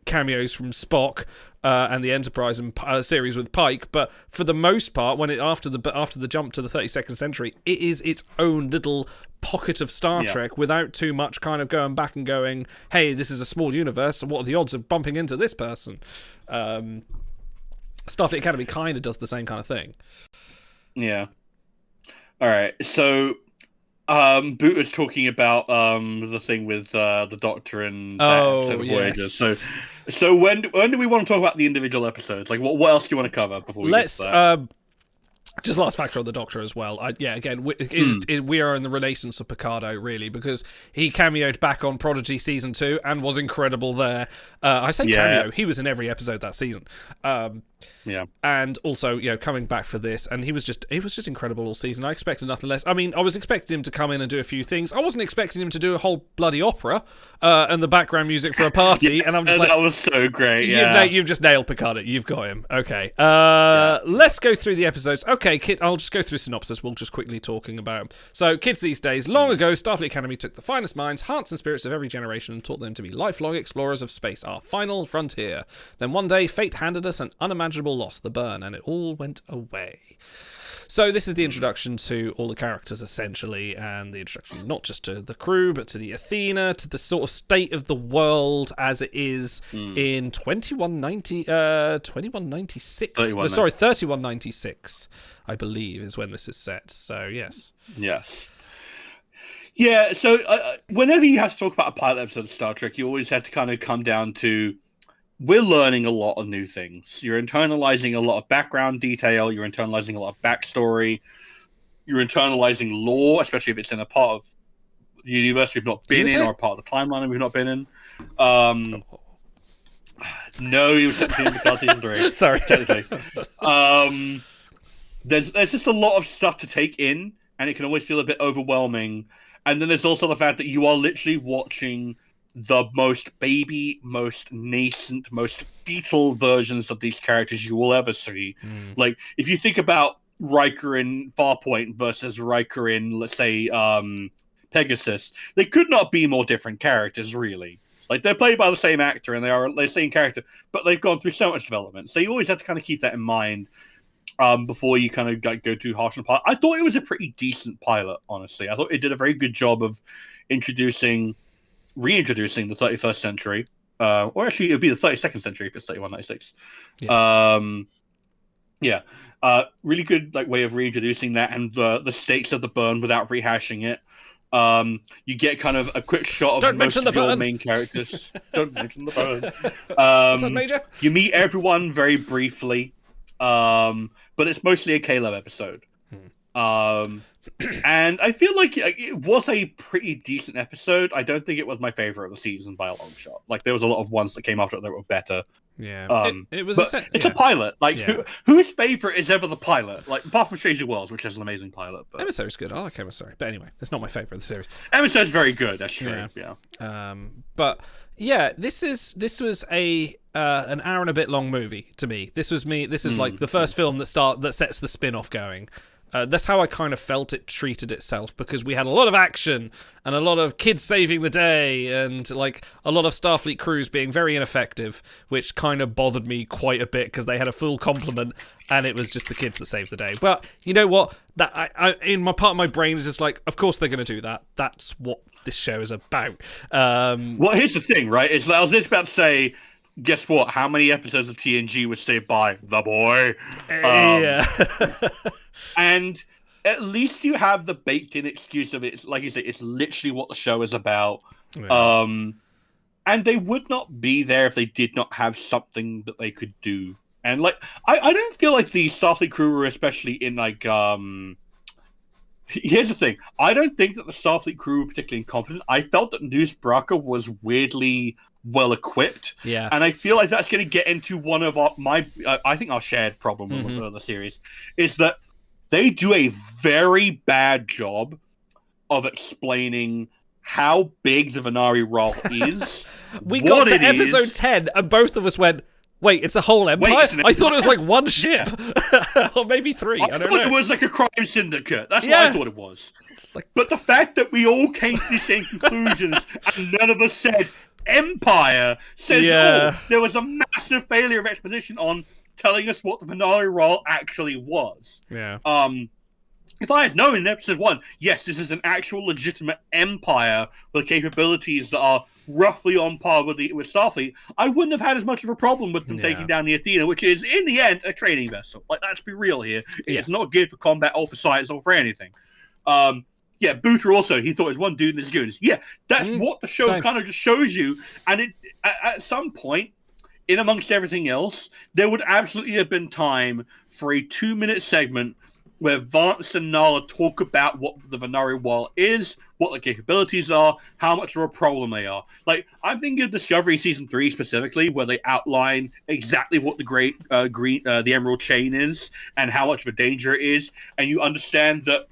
cameos from Spock and the Enterprise and series with Pike. But for the most part, when after the jump to the 32nd century, it is its own little pocket of Star Trek without too much kind of going back and going, hey, this is a small universe, so what are the odds of bumping into this person? Starfleet Academy kind of does the same kind of thing. Yeah. All right, so Boot was talking about the thing with the Doctor and that episode of Voyager. So when do we want to talk about the individual episodes? Like, what else do you want to cover before we get to that? Just last factor on the Doctor as well. We are in the renaissance of Picardo, really, because he cameoed back on Prodigy Season 2 and was incredible there. I say cameo, he was in every episode that season. And also, coming back for this, and he was just incredible all season. I expected nothing less. I mean, I was expecting him to come in and do a few things. I wasn't expecting him to do a whole bloody opera and the background music for a party. And I'm just like, that was so great. You've just nailed Picardo. You've got him. Okay. Let's go through the episodes. Okay, Kid. I'll just go through synopsis. We'll just quickly talking about them. So, kids these days. Long ago, Starfleet Academy took the finest minds, hearts, and spirits of every generation and taught them to be lifelong explorers of space, our final frontier. Then one day, fate handed us an unimaginable loss, the burn, and it all went away. So this is the introduction to all the characters, essentially, and the introduction not just to the crew, but to the Athena, to the sort of state of the world as it is in 2196. 3196, I believe, is when this is set. So, yes. Yes. Yeah, so whenever you have to talk about a pilot episode of Star Trek, you always have to kind of come down to, we're learning a lot of new things. You're internalizing a lot of background detail. You're internalizing a lot of backstory. You're internalizing lore, especially if it's in a part of the universe we've not been in or a part of the timeline we've not been in. No, you were technically in Picard Season 3. Sorry. Technically. There's just a lot of stuff to take in, and it can always feel a bit overwhelming. And then there's also the fact that you are literally watching the most baby, most nascent, most fetal versions of these characters you will ever see. Like, if you think about Riker in Farpoint versus Riker in, let's say, Pegasus, they could not be more different characters, really. Like, they're played by the same actor and they are the same character, but they've gone through so much development. So you always have to kind of keep that in mind before you kind of go too harsh on the pilot. I thought it was a pretty decent pilot, honestly. I thought it did a very good job of reintroducing the 31st century, or actually it would be the 32nd century if it's 3196. Yes. Really good way of reintroducing that and the stakes of the burn without rehashing it. You get kind of a quick shot of Don't most mention of the your button. main characters. Don't mention the button. What's that, Major? You meet everyone very briefly, but it's mostly a Caleb episode. And I feel like it was a pretty decent episode. I don't think it was my favorite of the season by a long shot. Like, there was a lot of ones that came after it that were better. Yeah, it was. But it's a pilot. Like, whose favorite is ever the pilot? Like, apart from Strange New Worlds, which has an amazing pilot. But Emissary's good. I like Emissary, but anyway, it's not my favorite of the series. Emissary's very good. That's true. Yeah. But yeah, this was a an hour and a bit long movie to me. This is like the first film that sets the spin-off going. That's how I kind of felt it treated itself, because we had a lot of action and a lot of kids saving the day and like a lot of Starfleet crews being very ineffective, which kind of bothered me quite a bit because they had a full complement and it was just the kids that saved the day. But you know what? That I in my part of my brain is just like, of course they're going to do that. That's what this show is about. Well, here's the thing, right? It's like, I was just about to say, guess what? How many episodes of TNG was saved by the boy? Yeah. And at least you have the baked-in excuse of it. It's, like you say, it's literally what the show is about. Yeah. And they would not be there if they did not have something that they could do. And like, I don't feel like the Starfleet crew were especially in like. Here's the thing: I don't think that the Starfleet crew were particularly incompetent. I felt that Noose Baraka was weirdly well equipped. Yeah. And I feel like that's going to get into one of I think our shared problem with the series is that they do a very bad job of explaining how big the Venari role is. We got to episode 10 and both of us went, wait, it's a whole empire? I thought it was like one ship. Or maybe three. I don't know. It was like a crime syndicate. That's what I thought it was. But the fact that we all came to the same conclusions and none of us said Empire says, there was a massive failure of exposition on telling us what the Venari role actually was. Yeah. If I had known in episode 1, yes, this is an actual legitimate empire with capabilities that are roughly on par with Starfleet, I wouldn't have had as much of a problem with them taking down the Athena, which is, in the end, a training vessel. Like, let's be real here. It's not good for combat or for science or for anything. Booter also, he thought it was one dude and his goons. Yeah, that's what the show kind of just shows you. And it at some point, in amongst everything else, there would absolutely have been time for a 2-minute segment where Vance and Nala talk about what the Venari Wall is, what the capabilities are, how much of a problem they are. Like, I'm thinking of Discovery Season 3 specifically, where they outline exactly what the Emerald Chain is and how much of a danger it is, and you understand that,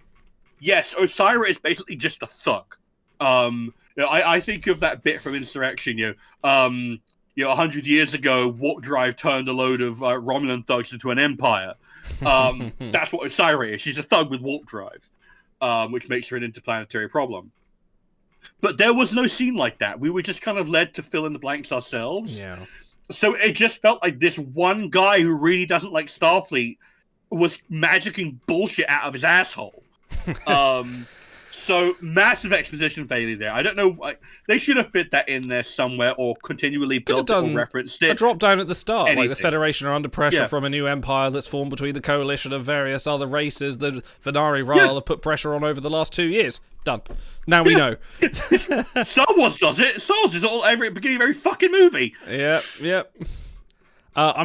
yes, Osira is basically just a thug. I think of that bit from Insurrection, 100 years ago, Warp Drive turned a load of Romulan thugs into an empire. That's what Osira is. She's a thug with warp drive, which makes her an interplanetary problem. But there was no scene like that. We were just kind of led to fill in the blanks ourselves. Yeah. So it just felt like this one guy who really doesn't like Starfleet was magicking bullshit out of his asshole. So massive exposition failure there. I don't know. They should have fit that in there somewhere, or continually built it or referenced it. A drop down at the start, Anything. like the Federation are under pressure from a new empire that's formed between the coalition of various other races that Venari Ryle have put pressure on over the last 2 years. Done. Now we know. Star Wars does it. Star Wars is all every beginning of every fucking movie. Yep. I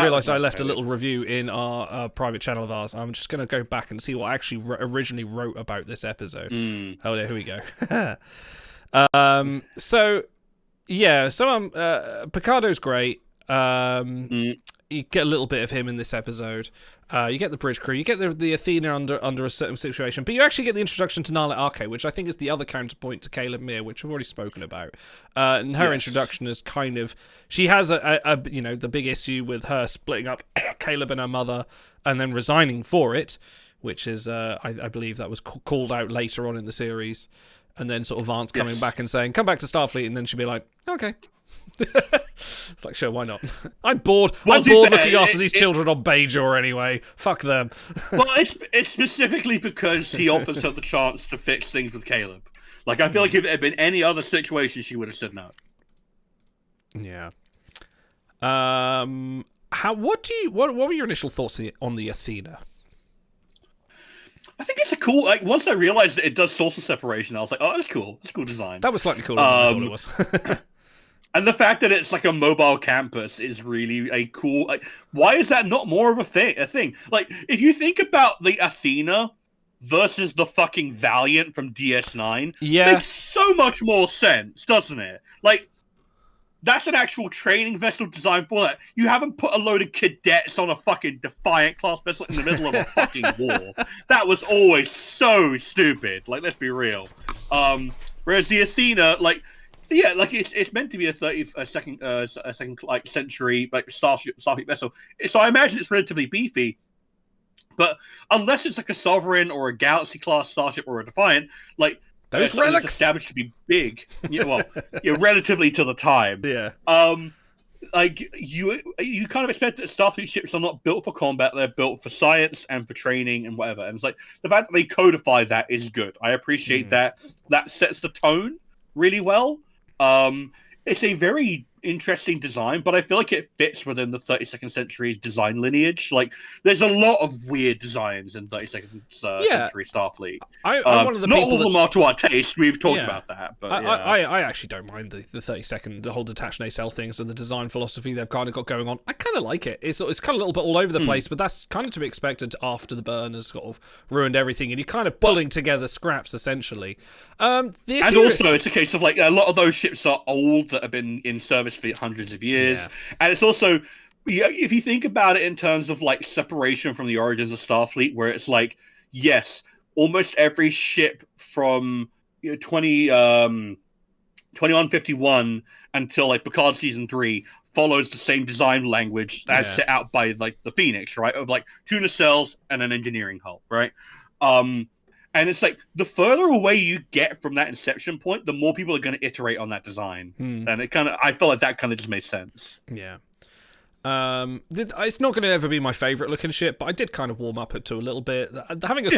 realised I left a little review in our private channel of ours. I'm just going to go back and see what I actually originally wrote about this episode. Oh, there, here we go. Picardo's great. You get a little bit of him in this episode. You get the bridge crew. You get the Athena under a certain situation, but you actually get the introduction to Nala Arke, which I think is the other counterpoint to Caleb Mir, which we've already spoken about. And her introduction is kind of, she has the big issue with her splitting up Caleb and her mother, and then resigning for it, which is I believe that was called out later on in the series, and then sort of Vance coming back and saying, "Come back to Starfleet," and then she'd be like, "Okay." It's like, sure, why not? I'm bored. I'm bored looking after these children on Bajor anyway. Fuck them. Well, it's specifically because he offers her the chance to fix things with Caleb. Like, I feel like if it had been any other situation, she would have said no. Yeah. What were your initial thoughts on the Athena? I think it's a cool. Like once I realized that it does saucer separation, I was like, oh, that's cool. That's a cool design. That was slightly cooler than I thought it was. And the fact that it's like a mobile campus is really a cool. Like, why is that not more of a thing? Like, if you think about the Athena versus the fucking Valiant from DS9, makes so much more sense, doesn't it? Like, that's an actual training vessel designed for that. You haven't put a load of cadets on a fucking Defiant class vessel in the middle of a fucking war. That was always so stupid. Like, let's be real. Whereas the Athena, like. Yeah, like it's meant to be a second like century like Starfleet vessel, so I imagine it's relatively beefy. But unless it's like a Sovereign or a Galaxy class starship or a Defiant, like those relics established to be big, relatively to the time. Yeah. Like you kind of expect that Starfleet ships are not built for combat; they're built for science and for training and whatever. And it's like the fact that they codify that is good. I appreciate that. That sets the tone really well. It's a very interesting design, but I feel like it fits within the 32nd century's design lineage. Like, there's a lot of weird designs in 32nd century Starfleet. I'm one of the not people all of them are to our taste. We've talked about that, but I actually don't mind the 32nd, the whole detached nacelle things and the design philosophy they've kind of got going on. I kind of like it. It's kind of a little bit all over the place, but that's kind of to be expected after the burn has sort of ruined everything, and you're kind of pulling together scraps essentially. And also, it's a case of like a lot of those ships are old that have been in service for hundreds of years, and it's also, if you think about it in terms of like separation from the origins of Starfleet, where it's like, yes, almost every ship from 2151 until like Picard season 3 follows the same design language as set out by like the Phoenix, right? Of like 2 nacelles and an engineering hull, right? And it's like, the further away you get from that inception point, the more people are going to iterate on that design. And I felt like that kind of just made sense. Yeah. It's not going to ever be my favourite looking ship, but I did kind of warm up to a little bit. Having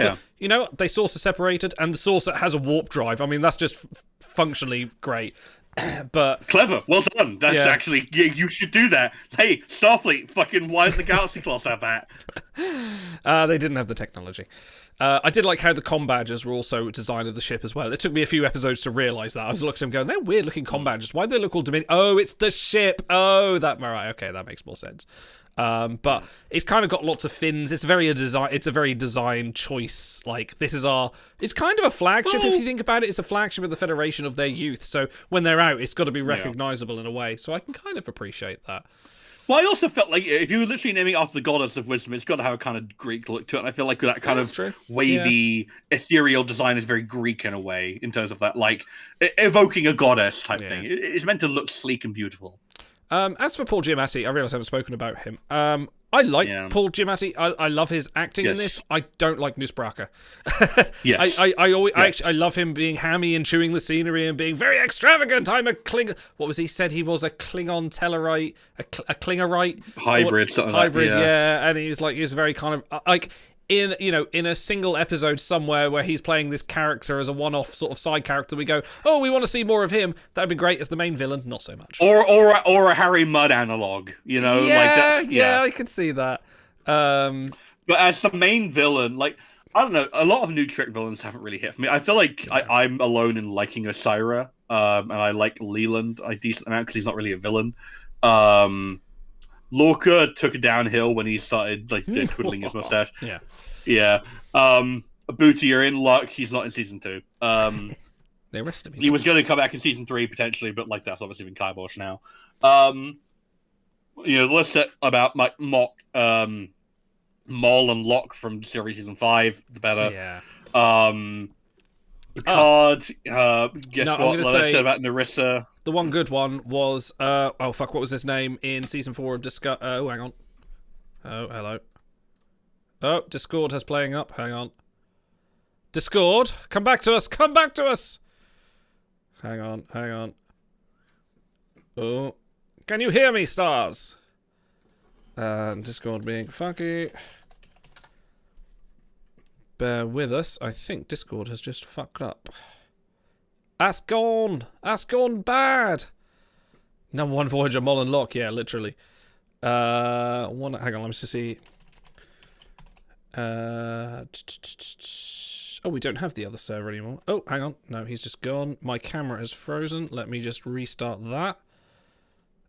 they saucer separated, and the saucer has a warp drive. I mean, that's just functionally great. But clever, well done. That's actually, you should do that. Hey, Starfleet, fucking, why does the Galaxy class have that? They didn't have the technology. I did like how the comm badges were also design of the ship as well. It took me a few episodes to realise that. I was looking at them going, they're weird looking comm badges. Why do they look all diminished? Oh, it's the ship. Oh, right, okay, that makes more sense. But it's kind of got lots of fins. It's a very design choice. Like, it's kind of a flagship if you think about it. It's a flagship of the Federation of their youth. So when they're out, it's got to be recognisable in a way. So I can kind of appreciate that. Well, I also felt like if you were literally naming after the goddess of wisdom, it's got to have a kind of Greek look to it. And I feel like that kind of wavy, ethereal design is very Greek in a way, in terms of that, like, evoking a goddess type thing. It's meant to look sleek and beautiful. As for Paul Giamatti, I realise I haven't spoken about him. I like Paul Giamatti. I love his acting in this. I don't like Nusbraka. Yes. I love him being hammy and chewing the scenery and being very extravagant. I'm a Klingon. What was he said? He was a Klingon Tellarite, a Klingerite hybrid, something hybrid. Like that, yeah. And he was very kind of like. In a single episode somewhere where he's playing this character as a one-off sort of side character, we go, oh, we want to see more of him. That'd be great as the main villain. Not so much. Or a Harry Mudd analog, I could see that. But as the main villain, like, I don't know, a lot of new Trek villains haven't really hit for me. I feel like I'm alone in liking Osira, and I like Leland a decent amount because he's not really a villain. Lorca took it downhill when he started like twiddling his mustache. Yeah. Booty, you're in luck. He's not in season 2. They arrested me. He was going to come back in season 3 potentially, but like that's obviously been kiboshed now. The less said about like Moll and Locke from series season 5, the better. Yeah. Picard. Guess what? Less said about Narissa. The one good one was what was his name in season 4 of Discord? Oh, hang on. Oh, hello. Oh, Discord has playing up. Hang on. Discord, come back to us. Come back to us. Hang on. Oh, can you hear me, stars? Discord being funky. Bear with us. I think Discord has just fucked up. That's gone bad. Number 1 Voyager, Moll and Locke. Yeah, literally. Hang on, let me just see. Oh, we don't have the other server anymore. Oh, hang on. No, he's just gone. My camera is frozen. Let me just restart that.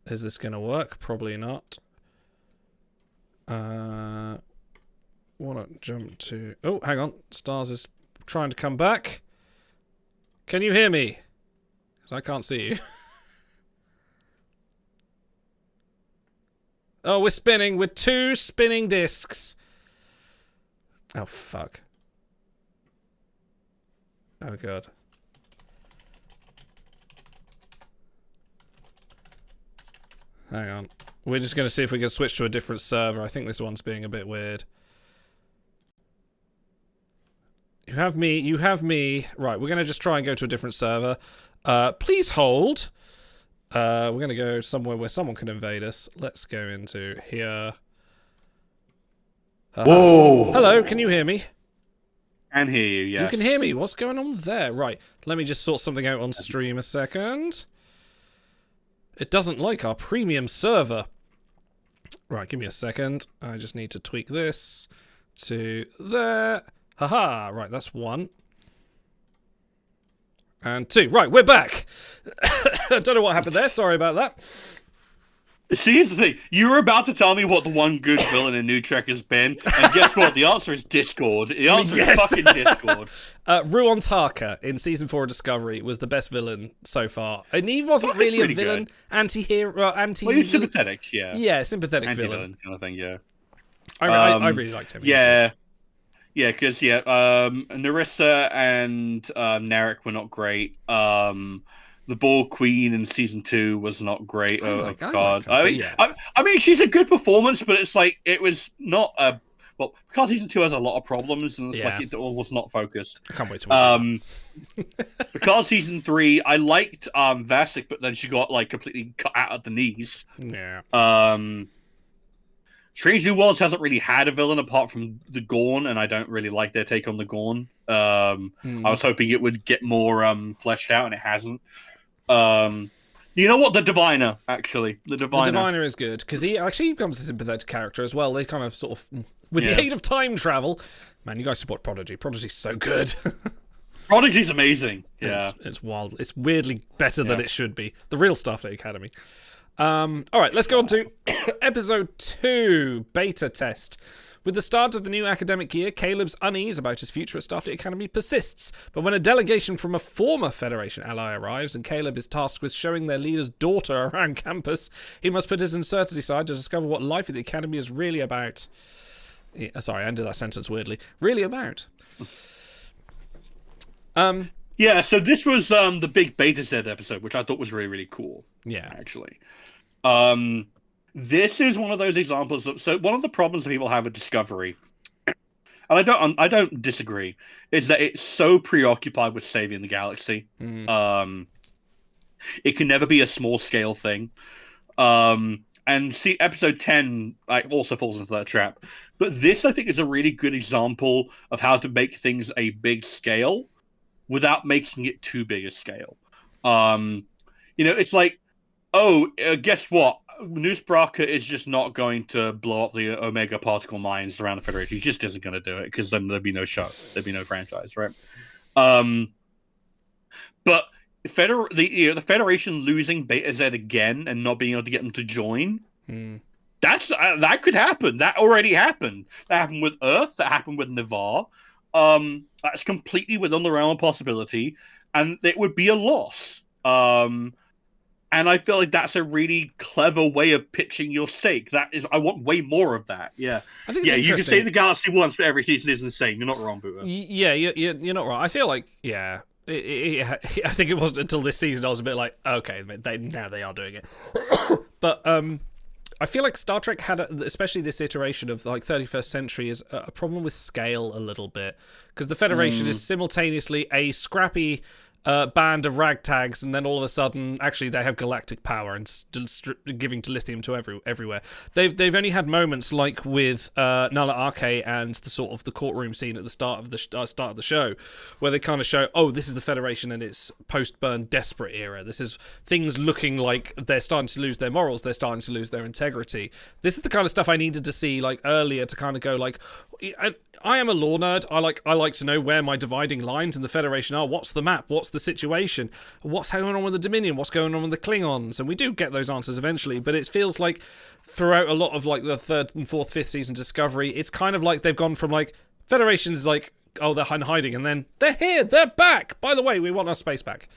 Is this going to work? Probably not. Want to jump to... Oh, hang on. Stars is trying to come back. Can you hear me? Because I can't see you. Oh, we're spinning with 2 spinning discs. Oh, fuck. Oh, God. Hang on. We're just going to see if we can switch to a different server. I think this one's being a bit weird. You have me. You have me. Right, we're going to just try and go to a different server. Please hold. We're going to go somewhere where someone can invade us. Let's go into here. Whoa! Hello, can you hear me? Can hear you, yes. You can hear me. What's going on there? Right, let me just sort something out on stream a second. It doesn't like our premium server. Right, give me a second. I just need to tweak this to there. Haha, right, that's 1. And 2. Right, we're back. I don't know what happened there. Sorry about that. See, here's the thing. You were about to tell me what the one good villain in New Trek has been, and guess what? The answer is Discord. The answer is fucking Discord. Ruon Tarka in Season 4 of Discovery was the best villain so far. And he wasn't really a villain. Good. Anti-hero, Well, he's sympathetic, yeah. Yeah, sympathetic villain kind of thing, yeah. I really liked him. Yeah. Yeah, because, Narissa and Narek were not great. The Borg Queen in Season 2 was not great. I mean, she's a good performance, but it's like, it was not a... Well, because Season 2 has a lot of problems, and it's like it was not focused. I can't wait to because Season 3, I liked Vasek, but then she got, like, completely cut out at the knees. Yeah. Strange New Worlds hasn't really had a villain apart from the Gorn, and I don't really like their take on the Gorn. I was hoping it would get more fleshed out, and it hasn't. You know what? The Diviner, actually. The Diviner is good, because he actually becomes a sympathetic character as well. They kind of sort of, with the aid of time travel... Man, you guys support Prodigy. Prodigy's so good. Prodigy's amazing. Yeah. It's wild. It's weirdly better than it should be. The real Starfleet Academy. Alright, let's go on to episode 2, beta test. With the start of the new academic year, Caleb's unease about his future at Starfleet Academy persists. But when a delegation from a former Federation ally arrives and Caleb is tasked with showing their leader's daughter around campus, he must put his uncertainty aside to discover what life at the Academy is really about. Yeah, sorry, I ended that sentence weirdly. Really about. Yeah, so this was the big beta set episode, which I thought was really, really cool. Yeah. Actually. This is one of those examples of... So one of the problems that people have with Discovery, and I don't disagree, is that it's so preoccupied with saving the galaxy. It can never be a small-scale thing. And see, episode 10 also falls into that trap. But this, I think, is a really good example of how to make things a big scale without making it too big a scale. It's like, guess what? Newsbraker is just not going to blow up the Omega particle mines around the Federation. He just isn't going to do it, because then there'd be no show. There'd be no franchise, right? But the Federation losing Beta Z again and not being able to get them to join, that could happen. That already happened. That happened with Earth. That happened with Navarre. That's completely within the realm of possibility, and it would be a loss. And I feel like that's a really clever way of pitching your stake. I want way more of that. Yeah, I think you can save the galaxy once, but every season is insane. You're not wrong, Booter. Yeah, you're not wrong. I feel like, I think it wasn't until this season I was a bit like, okay, now they are doing it. But I feel like Star Trek had, especially this iteration of like 31st century, is a problem with scale a little bit, because the Federation is simultaneously a scrappy band of ragtags, and then all of a sudden, actually, they have galactic power and giving dilithium to everywhere. They've only had moments like with Nala Arke and the sort of the courtroom scene at the start of the show, where they kind of show, oh, this is the Federation and its post-burn desperate era. This is things looking like they're starting to lose their morals, they're starting to lose their integrity. This is the kind of stuff I needed to see like earlier to kind of go like, I am a lore nerd. I like to know where my dividing lines in the Federation are. What's the map? What's the situation? What's going on with the Dominion? What's going on with the Klingons? And we do get those answers eventually, but it feels like throughout a lot of like the 3rd and 4th, 5th season Discovery, it's kind of like they've gone from like Federation's like, oh, they're hiding, and then they're here, they're back. By the way, we want our space back.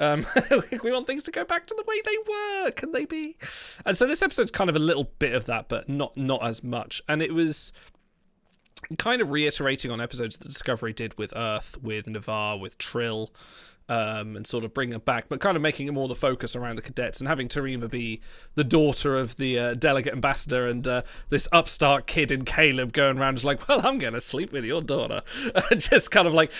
We want things to go back to the way they were. Can they be? And so this episode's kind of a little bit of that, but not as much. And it was kind of reiterating on episodes that Discovery did with Earth, with Navarre, with Trill, and sort of bring it back, but kind of making it more the focus around the cadets and having Tarima be the daughter of the delegate ambassador, and this upstart kid in Caleb going around is like, well, I'm going to sleep with your daughter. Just kind of like,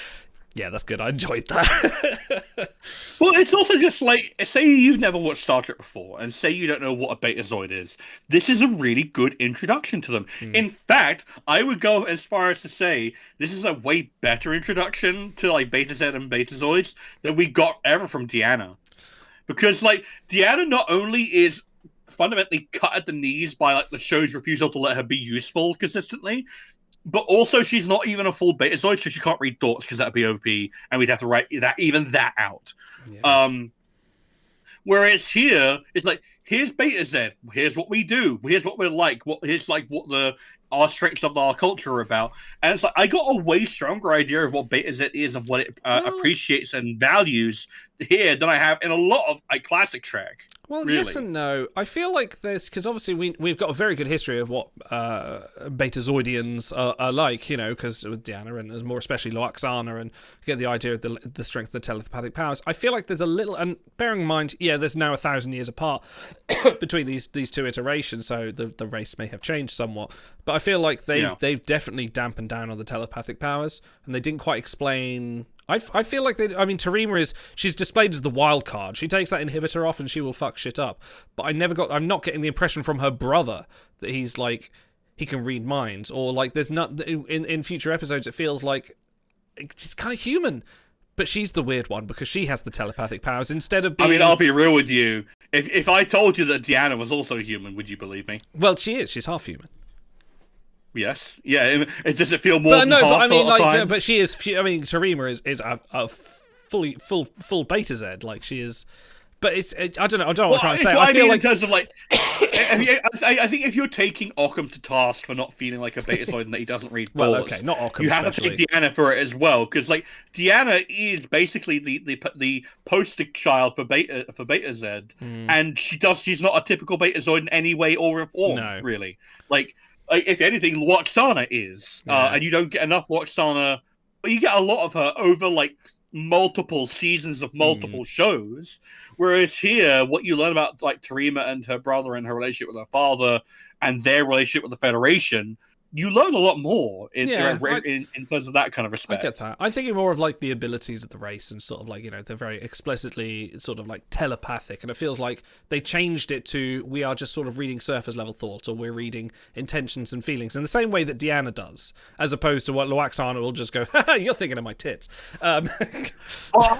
yeah, that's good. I enjoyed that. Well, it's also just like, say you've never watched Star Trek before, and say you don't know what a Betazoid is. This is a really good introduction to them. In fact, I would go as far as to say this is a way better introduction to like Beta Z and Betazoids than we got ever from Deanna. Because like Deanna not only is fundamentally cut at the knees by like the show's refusal to let her be useful consistently, but also she's not even a full Betazoid, so she can't read thoughts because that'd be OP, and we'd have to write that out. Yeah. Whereas here it's like, here's Beta Z, here's what we do, here's what we're like, here's like what our strengths of our culture are about, and it's like I got a way stronger idea of what Beta Z is and what it appreciates and values here than I have in a lot of like classic Trek. Well, really. Yes and no. I feel like there's, because obviously we've got a very good history of what Betazoidians are like, you know, because with Deanna and more especially Loaxana, and you get the idea of the strength of the telepathic powers. I feel like there's a little, and bearing in mind, yeah, there's now 1,000 years apart between these two iterations, so the race may have changed somewhat. But I feel like they've definitely dampened down on the telepathic powers, and they didn't quite explain. I feel like Tarima she's displayed as the wild card. She takes that inhibitor off and she will fuck shit up. But I'm not getting the impression from her brother that he's like, he can read minds, or like there's not, in future episodes it feels like she's kind of human. But she's the weird one because she has the telepathic powers instead of being... I mean, I'll be real with you. If I told you that Deanna was also human, would you believe me? Well, she is. She's half human. Yes, yeah. It does it feel more than half? But I mean, like, yeah, but she is. I mean, Tarima is a full Beta Z. Like she is, but it's. I don't know. I don't know what I'm trying to say. I feel like in terms of like, I think if you're taking Occam to task for not feeling like a Betazoid and that he doesn't read thoughts, well, okay, not Occam. You have to take Deanna for it as well, because like Deanna is basically the poster child for Beta Z, and she's not a typical Betazoid in any way or form. No. Really, like. If anything, Loaxana is, and you don't get enough Loaxana, but you get a lot of her over like multiple seasons of multiple shows. Whereas here, what you learn about like Tarima and her brother and her relationship with her father and their relationship with the Federation, you learn a lot more in terms of that kind of respect. I get that. I'm thinking more of like the abilities of the race and sort of like, you know, they're very explicitly sort of like telepathic, and it feels like they changed it to, we are just sort of reading surface level thoughts, or we're reading intentions and feelings in the same way that Deanna does, as opposed to what Loaxana will just go, haha, you're thinking of my tits. I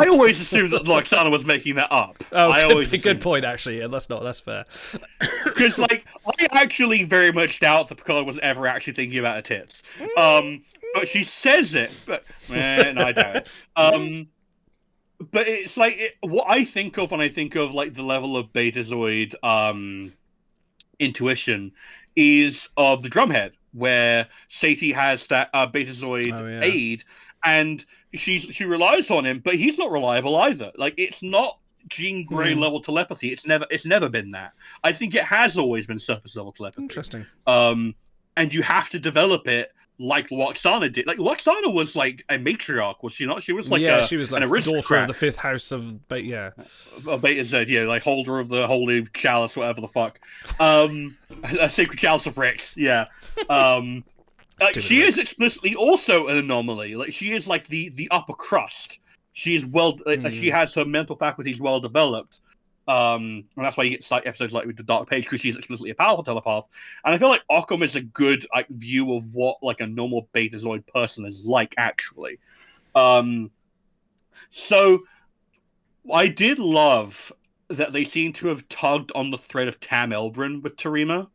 always assumed that Loaxana was making that up. Oh, good point, actually. Yeah, that's fair. Because like, I actually very much doubt that Picard was ever actually thinking about her tits. But she says it, but no, I doubt it. But it's like what I think of when I think of like the level of Betazoid intuition is of the Drumhead, where Satie has that Betazoid aid, and she relies on him, but he's not reliable either. Like, it's not Jean Grey level telepathy. It's never been that. I think it has always been surface level telepathy. Interesting. And you have to develop it like Loaxana did. Like, Loaxana was like a matriarch, was she not? She was like she was like an daughter of the fifth house of Beta Z, like holder of the holy chalice, whatever the fuck. A sacred chalice of Rex, yeah. Like, she is explicitly also an anomaly. Like, she is like the upper crust. She's she has her mental faculties well developed. And that's why you get episodes like with the Dark Page, because she's explicitly a powerful telepath. And I feel like Occam is a good view of what like a normal Betazoid person is like, actually. So I did love that they seem to have tugged on the thread of Tam Elbrin with Terima.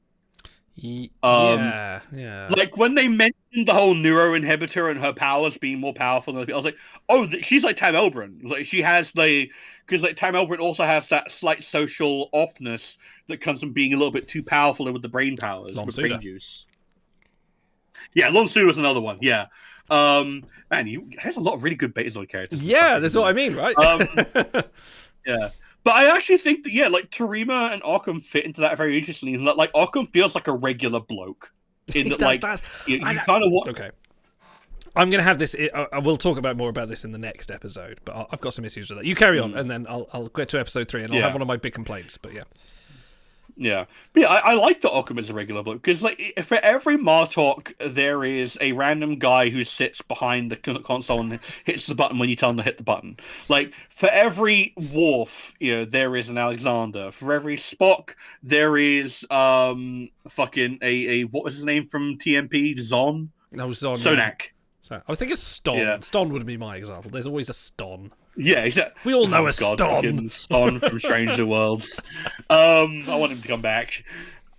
Yeah. Like when they mentioned the whole neuroinhibitor and her powers being more powerful than other people, I was like, oh, she's like Tam Elbrin. Like she has because like Tam Elbrin also has that slight social offness that comes from being a little bit too powerful with the brain powers, with brain juice. Yeah, Lon Su was another one. Yeah. Man, there's a lot of really good Betazoid characters. Yeah, that's what I mean, right? Yeah. But I actually think that, yeah, like, Terima and Occam fit into that very interestingly. Like, Occam feels like a regular bloke. In that, like, you kind of want... Okay. I'm going to have this... I will talk about more about this in the next episode, but I've got some issues with that. You carry on, and then I'll get to episode 3, and I'll have one of my big complaints, but yeah. Yeah. But yeah, I like that Occam is a regular bloke, because, like, for every Martok, there is a random guy who sits behind the console and hits the button when you tell him to hit the button. Like, for every Worf, there is an Alexander. For every Spock, there is fucking what was his name from TMP? Zon? No, Zon. Sonak. Yeah. I was thinking Ston. Yeah. Ston would be my example. There's always a Ston. Yeah, exactly. We all know a Ston. Ston from Stranger Worlds. I want him to come back.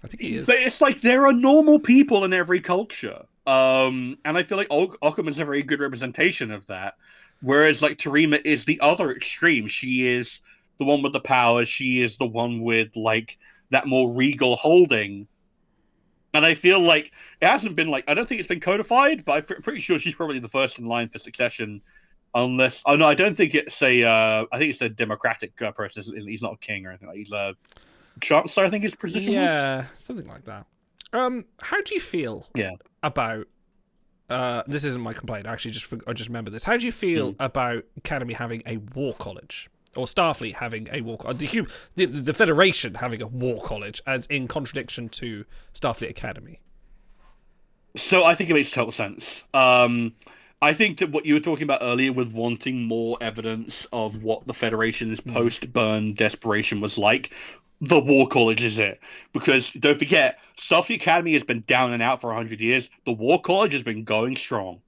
I think he is. But it's like there are normal people in every culture. And I feel like Occam is a very good representation of that. Whereas like Terima is the other extreme. She is the one with the power. She is the one with like that more regal holding. And I feel like it hasn't been I don't think it's been codified, but I'm pretty sure she's probably the first in line for succession. Unless, I don't think it's I think it's a democratic process. He's not a king or anything. He's a chancellor, I think his position was. Yeah, something like that. How do you feel about, this isn't my complaint, I just remember this. How do you feel about Academy having a war college? Or Starfleet having a war college? The Federation having a war college, as in contradiction to Starfleet Academy? So I think it makes total sense. I think that what you were talking about earlier with wanting more evidence of what the Federation's post-burn desperation was like, the War College is it. Because, don't forget, Starfleet Academy has been down and out for 100 years. The War College has been going strong.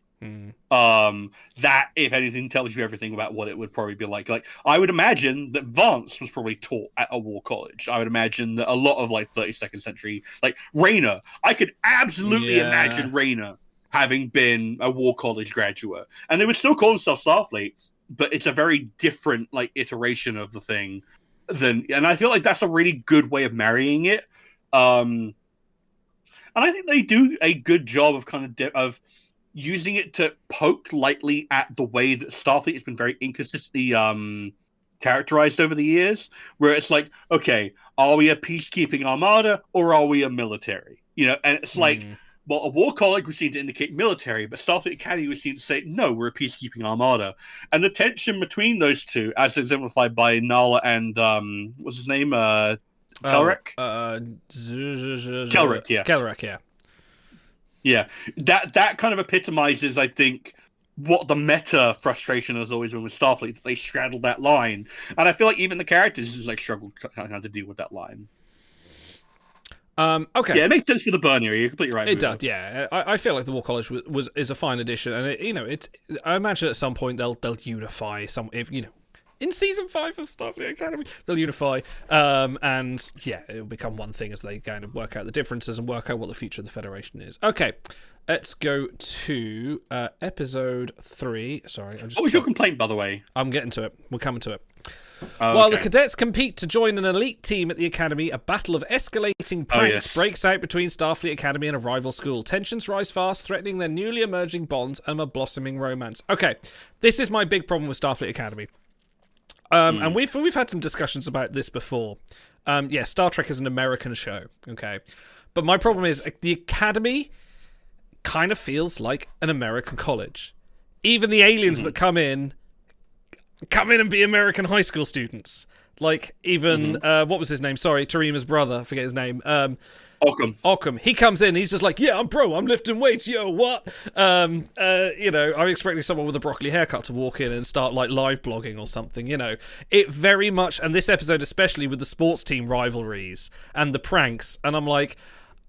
That, if anything, tells you everything about what it would probably be like. Like, I would imagine that Vance was probably taught at a war college. I would imagine that a lot of, 32nd century... Like, Rayna. I could absolutely imagine Rayna having been a war college graduate. And they would still call themselves Starfleet, but it's a very different, iteration of the thing. And I feel like that's a really good way of marrying it. And I think they do a good job of of using it to poke lightly at the way that Starfleet has been very inconsistently characterized over the years, where it's like, okay, are we a peacekeeping armada or are we a military? And it's like, well, a war college would seem to indicate military, but Starfleet Academy would seem to say, no, we're a peacekeeping armada. And the tension between those two, as exemplified by Nala and, what's his name? Kelrick? Kelrick, yeah. Kelrick, yeah. Yeah, that kind of epitomizes, I think, what the meta frustration has always been with Starfleet, that they straddled that line. And I feel like even the characters struggle to deal with that line. Okay. Yeah, it makes sense for the burn area. You're completely right. It does, yeah. I feel like the War College is a fine addition, and I imagine at some point they'll unify in season 5 of Starfleet Academy they'll unify, and yeah, it'll become one thing as they kind of work out the differences and work out what the future of the Federation is. Okay, let's go to episode 3. Sorry, what was your complaint, by the way? I'm getting to it. We're coming to it. While the cadets compete to join an elite team at the Academy, a battle of escalating pranks breaks out between Starfleet Academy and a rival school. Tensions rise fast, threatening their newly emerging bonds and a blossoming romance. Okay, this is my big problem with Starfleet Academy. And we've had some discussions about this before. Star Trek is an American show, okay? But my problem is the Academy kind of feels like an American college. Even the aliens that come in and be American high school students. Like, even, what was his name? Sorry, Tarima's brother, I forget his name. Ockham. He comes in. He's just like, yeah, I'm pro. I'm lifting weights. Yo, what? You know, I'm expecting someone with a broccoli haircut to walk in and start like live blogging or something. You know, it very much, and this episode especially with the sports team rivalries and the pranks. And I'm like,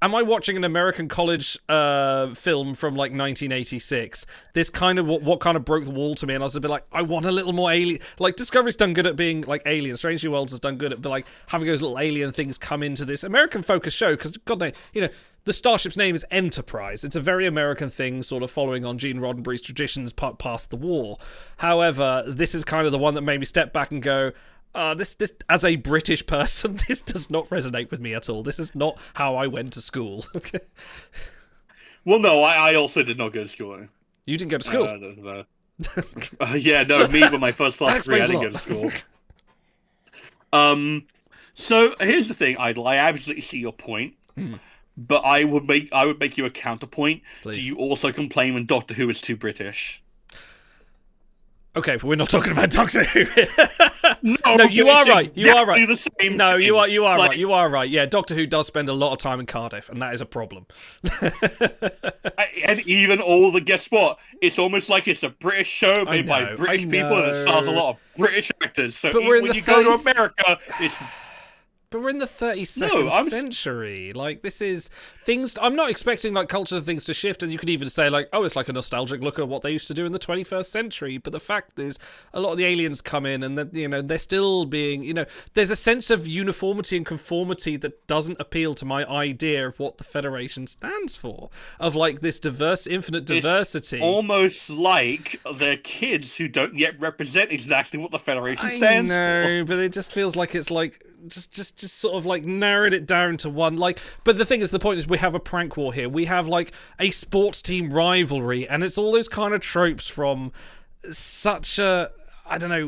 am I watching an American college film from like 1986? This kind of what kind of broke the wall to me, and I was a bit like, I want a little more alien. Like Discovery's done good at being like alien. Strange New Worlds has done good at like having those little alien things come into this American focused show. Because God knows, you know, the starship's name is Enterprise. It's a very American thing, sort of following on Gene Roddenberry's traditions past the war. However, this is kind of the one that made me step back and go, this as a British person, this does not resonate with me at all. This is not how I went to school. Okay. Well, no, I also did not go to school. You didn't go to school? Yeah, no, me with my first class degree, I didn't go to school. So here's the thing, Idle. I absolutely see your point, but I would make you a counterpoint. Please. Do you also complain when Doctor Who is too British? Okay, but we're not talking about Doctor Who. No, you are right. You are right. The same no, thing. you are Like, right. You are right. Yeah, Doctor Who does spend a lot of time in Cardiff, and that is a problem. And even all the guess what? It's almost like it's a British show made by British people, and it stars a lot of British actors. So but when you go to America, it's. But we're in the 32nd century. Like, this is things. I'm not expecting like cultural things to shift, and you could even say like, oh, it's like a nostalgic look at what they used to do in the 21st century. But the fact is, a lot of the aliens come in, and that, you know, they're still being, you know, there's a sense of uniformity and conformity that doesn't appeal to my idea of what the Federation stands for. Of like this infinite diversity. It's almost like they're kids who don't yet represent exactly what the Federation stands for. I know, but it just feels like it's like. Just sort of like narrowed it down to one. Like, but the thing is, the point is, we have a prank war here. We have like a sports team rivalry, and it's all those kind of tropes from such a, I don't know,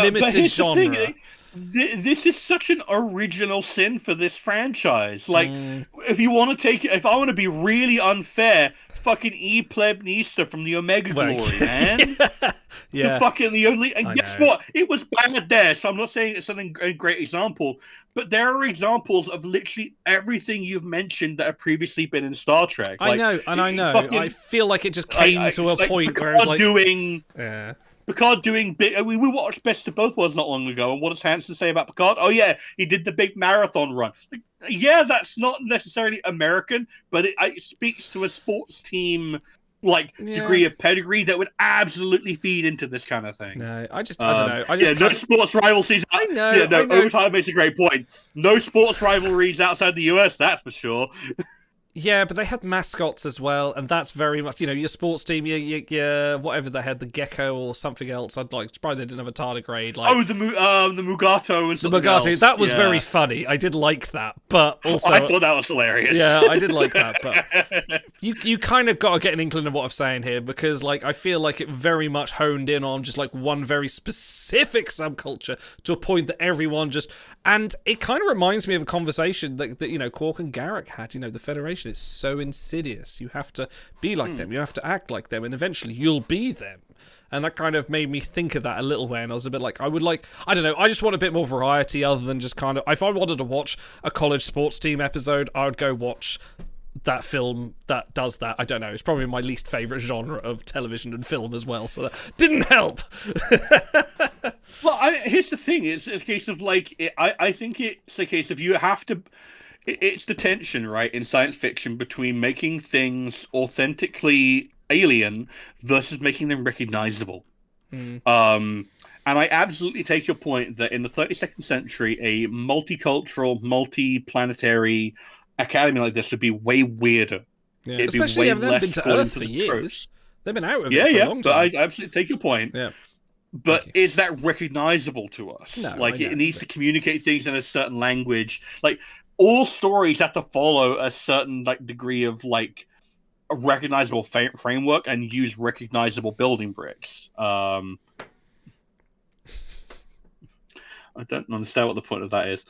limited genre. This is such an original sin for this franchise. Like, if you want to if I want to be really unfair, fucking E Pleb Nista from the Omega Glory, man. Yeah. The only, and guess what? It was bad there. So I'm not saying it's a great example, but there are examples of literally everything you've mentioned that have previously been in Star Trek. I know. I feel like it just came to a point where it's like doing. Yeah. Picard doing big. We watched Best of Both Worlds not long ago, and what does Hansen say about Picard? Oh yeah, he did the big marathon run. Like, yeah, that's not necessarily American, but it speaks to a sports team degree of pedigree that would absolutely feed into this kind of thing. No, I don't know. No sports rivalries. I know. Yeah, no, I know. Overtime makes a great point. No sports rivalries outside the US, that's for sure. Yeah, but they had mascots as well, and that's very much, you know, your sports team, your whatever they had, the Gecko or something else. I'd like, probably they didn't have a tardigrade. Like, the Mugato and something the Mugato. Else. That was very funny. I did like that, but also I thought that was hilarious. Yeah, I did like that, but you kind of got to get an inkling of what I'm saying here, because like I feel like it very much honed in on just like one very specific subculture to a point that everyone just, and it kind of reminds me of a conversation that you know Quark and Garak had. You know, the Federation. It's so insidious. You have to be like them. You have to act like them, and eventually you'll be them. And that kind of made me think of that a little way. And I was a bit like, I don't know. I just want a bit more variety other than just kind of. If I wanted to watch a college sports team episode, I would go watch that film that does that. I don't know. It's probably my least favorite genre of television and film as well. So that didn't help. Well, here's the thing. It's a case of like, I think it's a case of you have to. It's the tension, right, in science fiction between making things authentically alien versus making them recognizable. And I absolutely take your point that in the 32nd century, a multicultural, multi-planetary academy like this would be way weirder. Yeah. It'd Especially if be way they've less been to Earth for years. Tropes. They've been out of it for a long time. But I absolutely take your point. Yeah. But is that recognizable to us? No, like, it needs to communicate things in a certain language. Like, all stories have to follow a certain like degree of like a recognizable framework and use recognizable building bricks. I don't understand what the point of that is.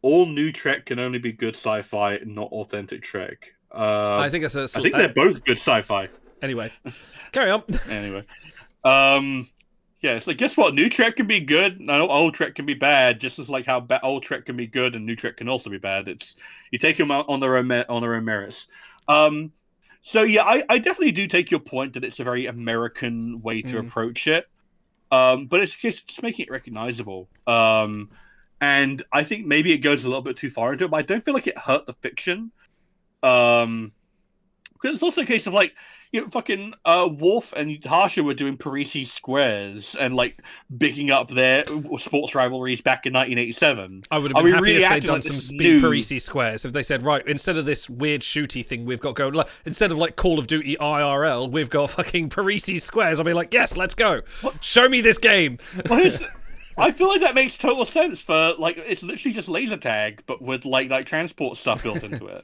All new Trek can only be good sci-fi, not authentic Trek. I think it's I think they're both good sci-fi. Anyway, carry on. Anyway, Yeah, it's like, guess what? New Trek can be good. No, old Trek can be bad. Just as like how old Trek can be good and new Trek can also be bad. It's you take them out on their own merits. So yeah, I definitely do take your point that it's a very American way to approach it. But it's a case of just making it recognizable. And I think maybe it goes a little bit too far into it, but I don't feel like it hurt the fiction. Because it's also a case of like, fucking Worf and Harsha were doing Parisi squares and like bigging up their sports rivalries back in 1987. I would have been happy if they'd done some speed Parisi squares. If they said, right, instead of this weird shooty thing we've got going, like, instead of like Call of Duty IRL, we've got fucking Parisi squares. I'll be like, yes, let's go. What? Show me this game. I feel like that makes total sense for like it's literally just laser tag, but with like transport stuff built into it.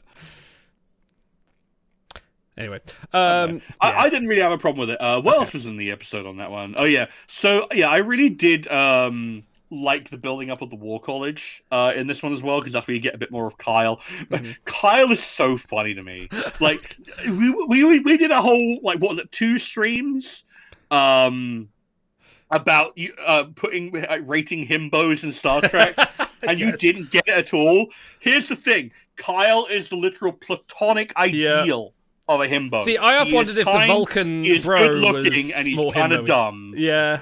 Anyway, I didn't really have a problem with it. What else was in the episode on that one? Oh yeah, so yeah, I really did like the building up of the War College in this one as well, because that's where you get a bit more of Kyle. But Kyle is so funny to me. Like we did a whole like what was it 2 streams about you rating himbos in Star Trek, and you didn't get it at all. Here's the thing: Kyle is the literal platonic ideal. Of a himbo. See, I have wondered if the Vulcan bro was and he's kind of dumb. Yeah.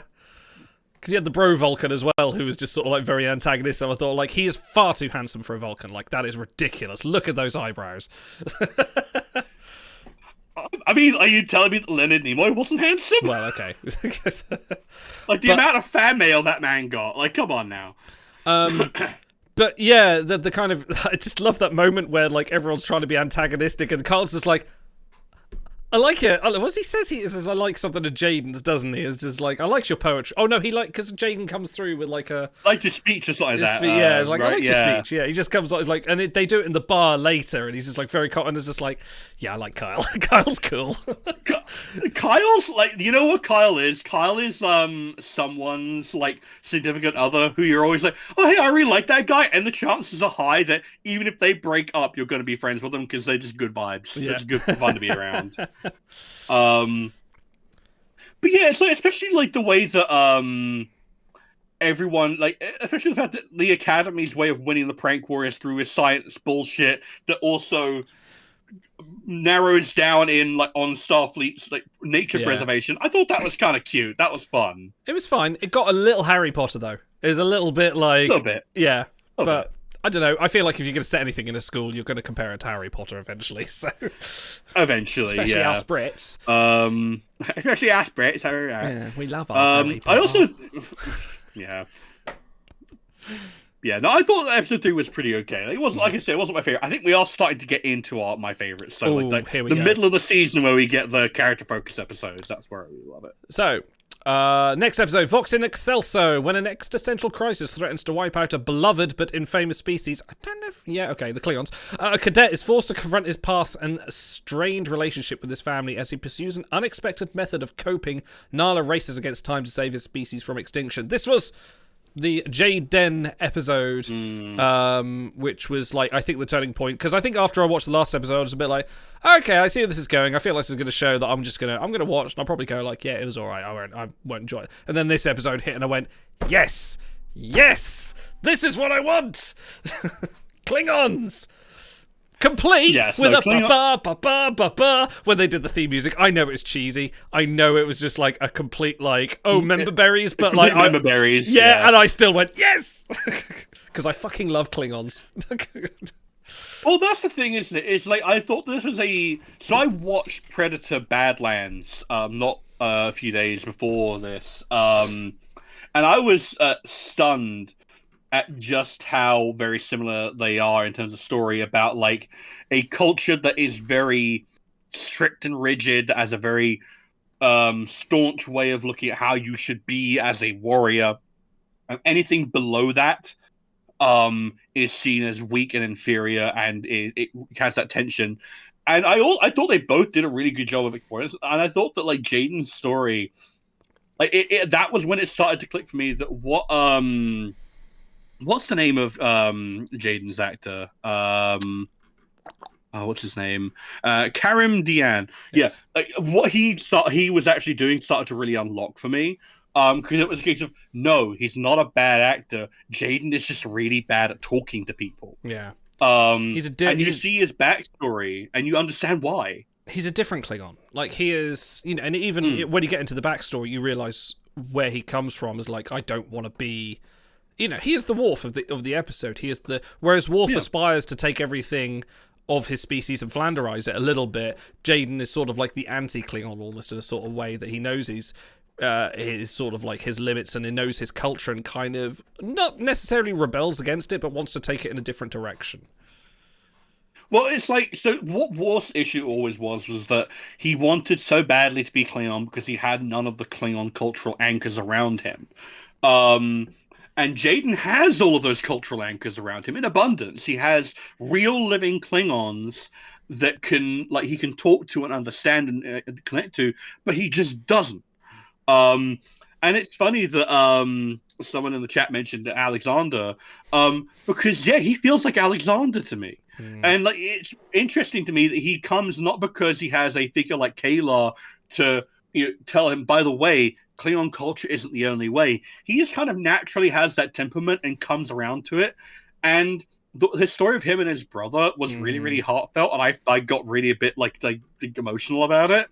Because he had the bro Vulcan as well, who was just sort of like very antagonistic. So I thought, like, he is far too handsome for a Vulcan. Like, that is ridiculous. Look at those eyebrows. I mean, are you telling me that Leonard Nimoy wasn't handsome? Well, okay. Like, the amount of fan mail that man got. Like, come on now. But yeah, the kind of... I just love that moment where, like, everyone's trying to be antagonistic and Carl's just like... I like it. What he says? He says, I like something of Jaden's, doesn't he? It's just like, I like your poetry. Oh, no, because Jaden comes through with like a... Like your speech or something like that. Yeah, it's like, right, I like your speech. Yeah, he just comes like, and they do it in the bar later, and he's just like very... And it's just like, yeah, I like Kyle. Kyle's cool. Kyle's like, you know what Kyle is? Kyle is someone's like significant other who you're always like, oh, hey, I really like that guy. And the chances are high that even if they break up, you're going to be friends with them because they're just good vibes. Yeah. It's good fun to be around. But yeah, it's like especially like the way that everyone like especially the fact that the Academy's way of winning the prank war is through his science bullshit that also narrows down in like on Starfleet's like nature preservation. I thought that was kind of cute. That was fun. It was fine. It got a little Harry Potter though. It was a little bit like a little bit. Yeah. But I don't know. I feel like if you're going to set anything in a school, you're going to compare it to Harry Potter eventually. So, especially our Brits. Especially us Brits. Yeah, we love our Harry Potter. I also, no, I thought episode 3 was pretty okay. It wasn't, like I said, it wasn't my favorite. I think we are starting to get into my favorites. So, like the middle of the season where we get the character focus episodes. That's where I really love it. So. Next episode, Vox in Excelso. When an existential crisis threatens to wipe out a beloved but infamous species, I don't know if... Yeah, okay, the Klingons. A cadet is forced to confront his past and strained relationship with his family as he pursues an unexpected method of coping. Nala races against time to save his species from extinction. This was the Jaden episode, which was like, I think the turning point, because I think after I watched the last episode, I was a bit like, okay, I see where this is going. I feel like this is going to show that I'm going to watch, and I'll probably go like, yeah, it was all right. I won't enjoy it. And then this episode hit, and I went, yes, this is what I want. Klingons. Complete with a ba-ba-ba-ba-ba when they did the theme music. I know it was cheesy. I know it was just like a complete like, member berries, but like member berries. Yeah, and I still went yes because I fucking love Klingons. Well, that's the thing, isn't it? It's like I thought this was so I watched Predator Badlands not a few days before this, and I was stunned at just how very similar they are in terms of story about like a culture that is very strict and rigid, as a very staunch way of looking at how you should be as a warrior. And anything below that is seen as weak and inferior, and it has that tension. And I thought they both did a really good job of exploring this. And I thought that like Jaden's story, like that was when it started to click for me that what's the name of Jaden's actor? What's his name? Karim Dian. Yes. Yeah, like what he was actually doing started to really unlock for me. Because it was a case of, no, he's not a bad actor. Jaden is just really bad at talking to people. Yeah. And you see his backstory, and you understand why. He's a different Klingon. Like, he is, and even when you get into the backstory, you realize where he comes from is like, I don't want to be, he is the Worf of the episode. He is whereas Worf aspires to take everything of his species and Flanderize it a little bit. Jaden is sort of like the anti-Klingon, almost, in a sort of way that he knows his sort of like his limits, and he knows his culture, and kind of not necessarily rebels against it, but wants to take it in a different direction. Well, it's like, so what Worf's issue always was that he wanted so badly to be Klingon because he had none of the Klingon cultural anchors around him. And Jaden has all of those cultural anchors around him in abundance. He has real living Klingons that he can talk to and understand and connect to, but he just doesn't. And it's funny that someone in the chat mentioned Alexander, because he feels like Alexander to me. And like, it's interesting to me that he comes not because he has a figure like Kayla to tell him, by the way, Klingon culture isn't the only way. He just kind of naturally has that temperament and comes around to it. And his story of him and his brother was really, really heartfelt, and I got really a bit like emotional about it.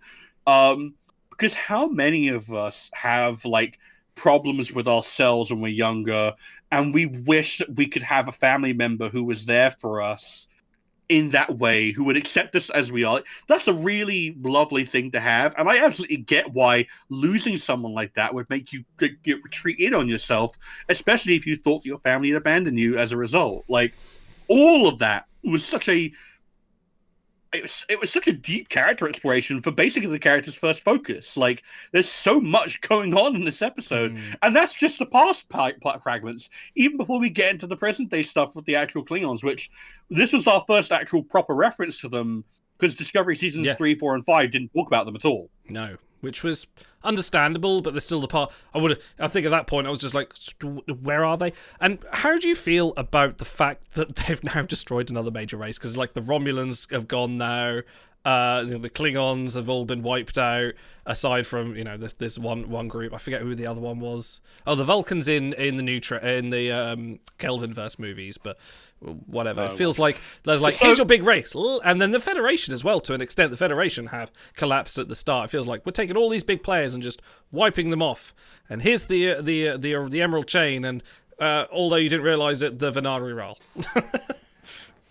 Because how many of us have like problems with ourselves when we're younger, and we wish that we could have a family member who was there for us in that way, who would accept us as we are. That's a really lovely thing to have, and I absolutely get why losing someone like that would make you retreat in on yourself, especially if you thought your family had abandoned you as a result. Like, all of that was such a it was such a deep character exploration for basically the character's first focus. Like, there's so much going on in this episode, and that's just the past fragments, even before we get into the present day stuff with the actual Klingons, which this was our first actual proper reference to them, because Discovery seasons 3, 4, and 5 didn't talk about them at all. No, which was understandable, but there's still the part I think at that point I was just like, where are they? And how do you feel about the fact that they've now destroyed another major race? Because like the Romulans have gone now, the Klingons have all been wiped out, aside from this one group. I forget who the other one was. Oh, the Vulcans in the in the Kelvinverse movies, but whatever. It feels like there's like, here's your big race, and then the Federation as well. To an extent, the Federation have collapsed at the start. It feels like we're taking all these big players and just wiping them off. And here's the Emerald Chain, and although you didn't realize it, the Venari Ral.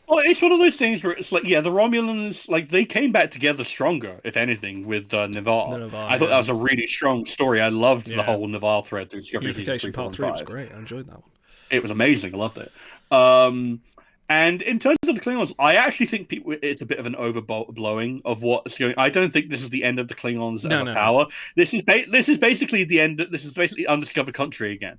Well, it's one of those things where it's like, the Romulans, like, they came back together stronger, if anything, with Navarre. I thought that was a really strong story. I loved the whole Navarre thread through Discovery Season 3, Part 3 was great. I enjoyed that one. It was amazing. I loved it. And in terms of the Klingons, I actually think it's a bit of an overblowing of what's going. I don't think this is the end of the Klingons as a power. This is basically the end. This is basically undiscovered country again.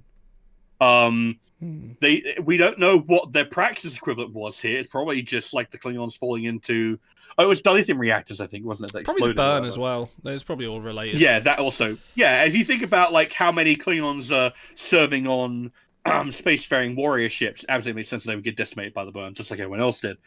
We don't know what their praxis equivalent was here. It's probably just like the Klingons falling into. Oh, it was dilithium reactors, I think, wasn't it? That probably the burn as well. It's probably all related. Yeah, that also. Yeah, if you think about like how many Klingons are serving on spacefaring warrior ships, absolutely makes sense that they would get decimated by the burn, just like everyone else did.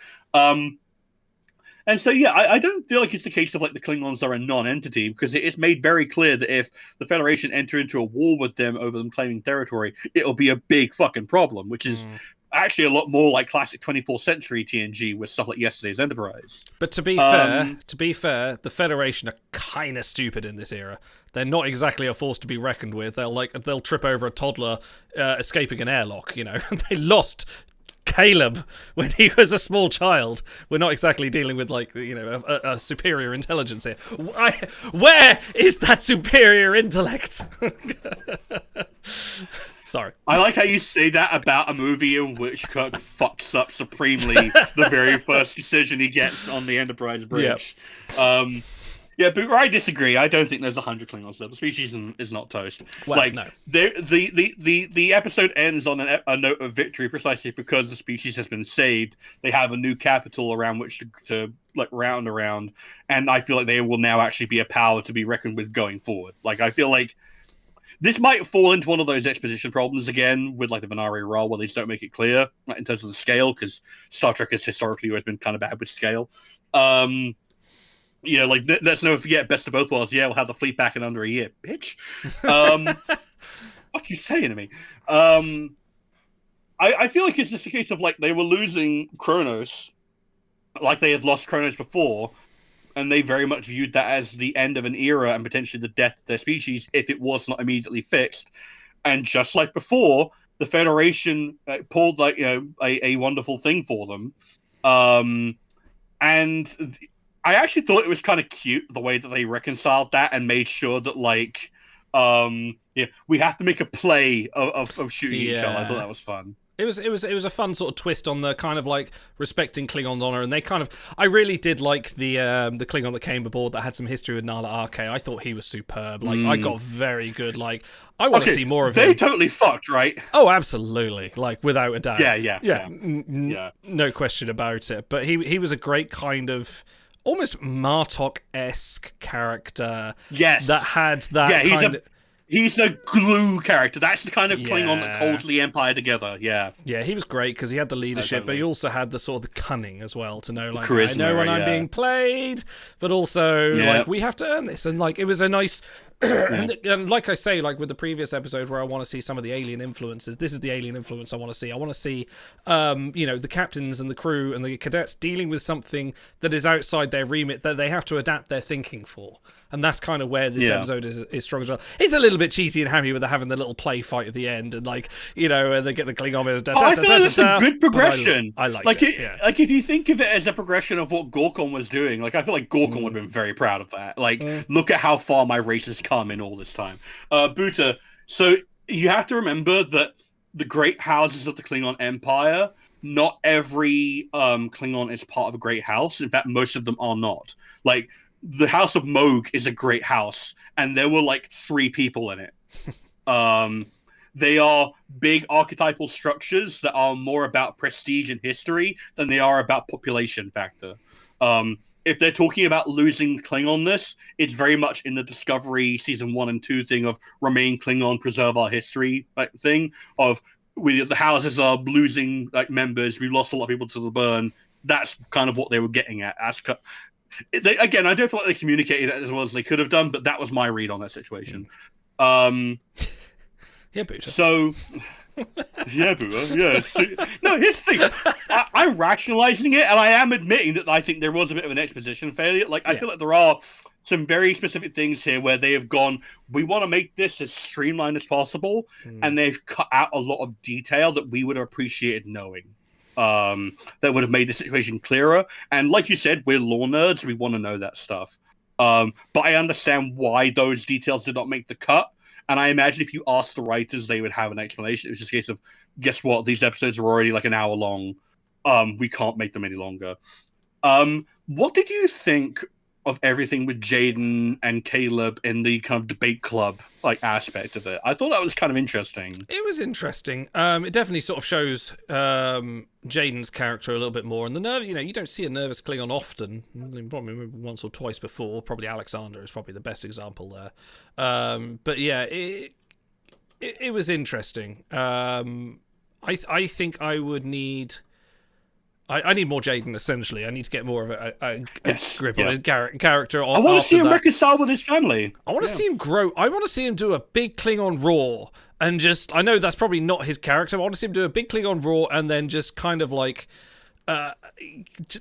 And so, I don't feel like it's the case of like the Klingons are a non-entity, because it is made very clear that if the Federation enter into a war with them over them claiming territory, it'll be a big fucking problem, which is actually a lot more like classic 24th century TNG with stuff like yesterday's Enterprise. But to be fair, the Federation are kind of stupid in this era. They're not exactly a force to be reckoned with. They'll trip over a toddler escaping an airlock. They lost Caleb when he was a small child. We're not exactly dealing with a superior intelligence here. Where is that superior intellect? Sorry. I like how you say that about a movie in which Kirk fucks up supremely the very first decision he gets on the Enterprise bridge. Yep. But I disagree. I don't think there's 100 Klingons there. The species is not toast. Well, no. The episode ends on a note of victory precisely because the species has been saved. They have a new capital around which to like round around, and I feel like they will now actually be a power to be reckoned with going forward. Like, I feel like this might fall into one of those exposition problems again with like the Venari Ral, where they just don't make it clear in terms of the scale, because Star Trek has historically always been kind of bad with scale. Yeah, like let's never forget best of both worlds. Yeah, we'll have the fleet back in under a year, bitch. What you saying to me? I feel like it's just a case of like they were losing Kronos, like they had lost Kronos before, and they very much viewed that as the end of an era and potentially the death of their species if it was not immediately fixed. And just like before, the Federation pulled like a wonderful thing for them, and I actually thought it was kind of cute the way that they reconciled that and made sure that like we have to make a play of shooting each other. I thought that was fun. It was a fun sort of twist on the kind of like respecting Klingon honor, and they kind of I really did like the Klingon that came aboard that had some history with Nala Arke. I thought he was superb. Like I got very good. Like I want to see more of him. They totally fucked, right? Oh, absolutely. Like without a doubt. Yeah. No question about it. But he was a great kind of almost Martok-esque character. Yes. That had that He's a glue character. That's the kind of Klingon that holds the Empire together. Yeah. Yeah, he was great because he had the leadership, but he also had the sort of the cunning as well to know, like, charisma, I know when I'm being played, but also, like, we have to earn this. And, like, it was a nice... and like I say, like with the previous episode where I want to see some of the alien influences, this is the alien influence I want to see. I want to see, the captains and the crew and the cadets dealing with something that is outside their remit that they have to adapt their thinking for. And that's kind of where this episode is strong as well. It's a little bit cheesy and hammy with having the little play fight at the end, and like and they get the Klingon. I feel like that's a good progression. I like it. Like if you think of it as a progression of what Gorkon was doing, like I feel like Gorkon would have been very proud of that. Like, look at how far my race has come in all this time. Buta, so you have to remember that the great houses of the Klingon Empire, not every Klingon is part of a great house. In fact, most of them are not. Like, the House of Moog is a great house, and there were like 3 people in it. They are big archetypal structures that are more about prestige and history than they are about population factor. If they're talking about losing Klingonness, it's very much in the Discovery season 1 and 2 thing of remain Klingon, preserve our history thing of the houses are losing like members. We lost a lot of people to the burn. That's kind of what they were getting at. Again, I don't feel like they communicated it as well as they could have done, but that was my read on that situation. Yeah, Buta. So, yeah, Buta. Yeah. So, no, here's the thing. I'm rationalizing it, and I am admitting that I think there was a bit of an exposition failure. Like, I feel like there are some very specific things here where they have gone, we want to make this as streamlined as possible, and they've cut out a lot of detail that we would have appreciated knowing. That would have made the situation clearer. And like you said, we're lore nerds. We want to know that stuff. But I understand why those details did not make the cut. And I imagine if you asked the writers, they would have an explanation. It was just a case of, guess what? These episodes are already like an hour long. We can't make them any longer. What did you think of everything with Jaden and Caleb in the kind of debate club like aspect of it? I thought that was kind of interesting. It was interesting. It definitely sort of shows Jaden's character a little bit more. And the nerve, you don't see a nervous Klingon often. Probably once or twice before. Probably Alexander is probably the best example there. But yeah, it was interesting. I think I would need. I need more Jaden, essentially. I need to get more of a grip on his character. I want to see him reconcile with his family. I want to see him grow. I want to see him do a big Klingon roar and just... I know that's probably not his character. But I want to see him do a big Klingon roar and then just kind of like...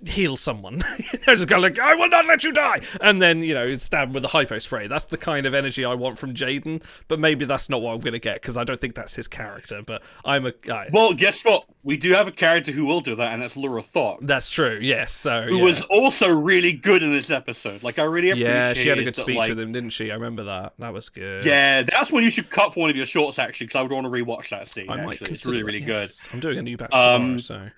heal someone. Just go like, I will not let you die, and then stab him with a hypo spray. That's the kind of energy I want from Jaden, but maybe that's not what I'm going to get because I don't think that's his character. But I'm a guy. Well, guess what? We do have a character who will do that, and that's Laura Thought. That's true. Yes. So who was also really good in this episode. Like I really appreciate. Yeah, she had a good speech with him, didn't she? I remember that. That was good. Yeah, that's when you should cut for one of your shorts actually, because I would want to rewatch that scene. I might. It's really, really good. I'm doing a new batch tomorrow, so.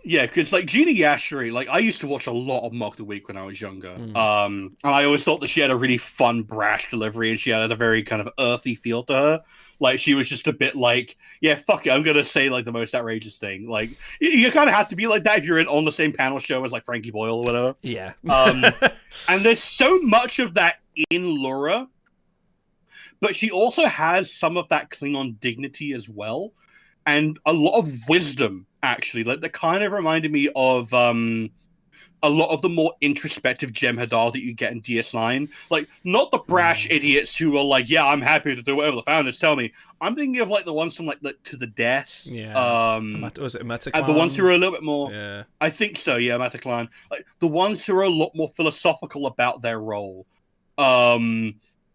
Yeah, because like Gina Yashri, like I used to watch a lot of Mock the Week when I was younger. And I always thought that she had a really fun, brash delivery, and she had a very kind of earthy feel to her. Like she was just a bit like, yeah, fuck it, I'm gonna say like the most outrageous thing. Like you kind of have to be like that if you're on the same panel show as like Frankie Boyle or whatever. Yeah. And there's so much of that in Laura, but she also has some of that Klingon dignity as well, and a lot of wisdom. Actually, like that kind of reminded me of a lot of the more introspective Jem'Hadar that you get in DS9. Like, not the brash idiots who are like, yeah, I'm happy to do whatever the founders tell me. I'm thinking of like the ones from like To the Death. Yeah. Was it And Metaclan? the ones who are a little bit more. Yeah. I think so, yeah, Metaclan. Like the ones who are a lot more philosophical about their role.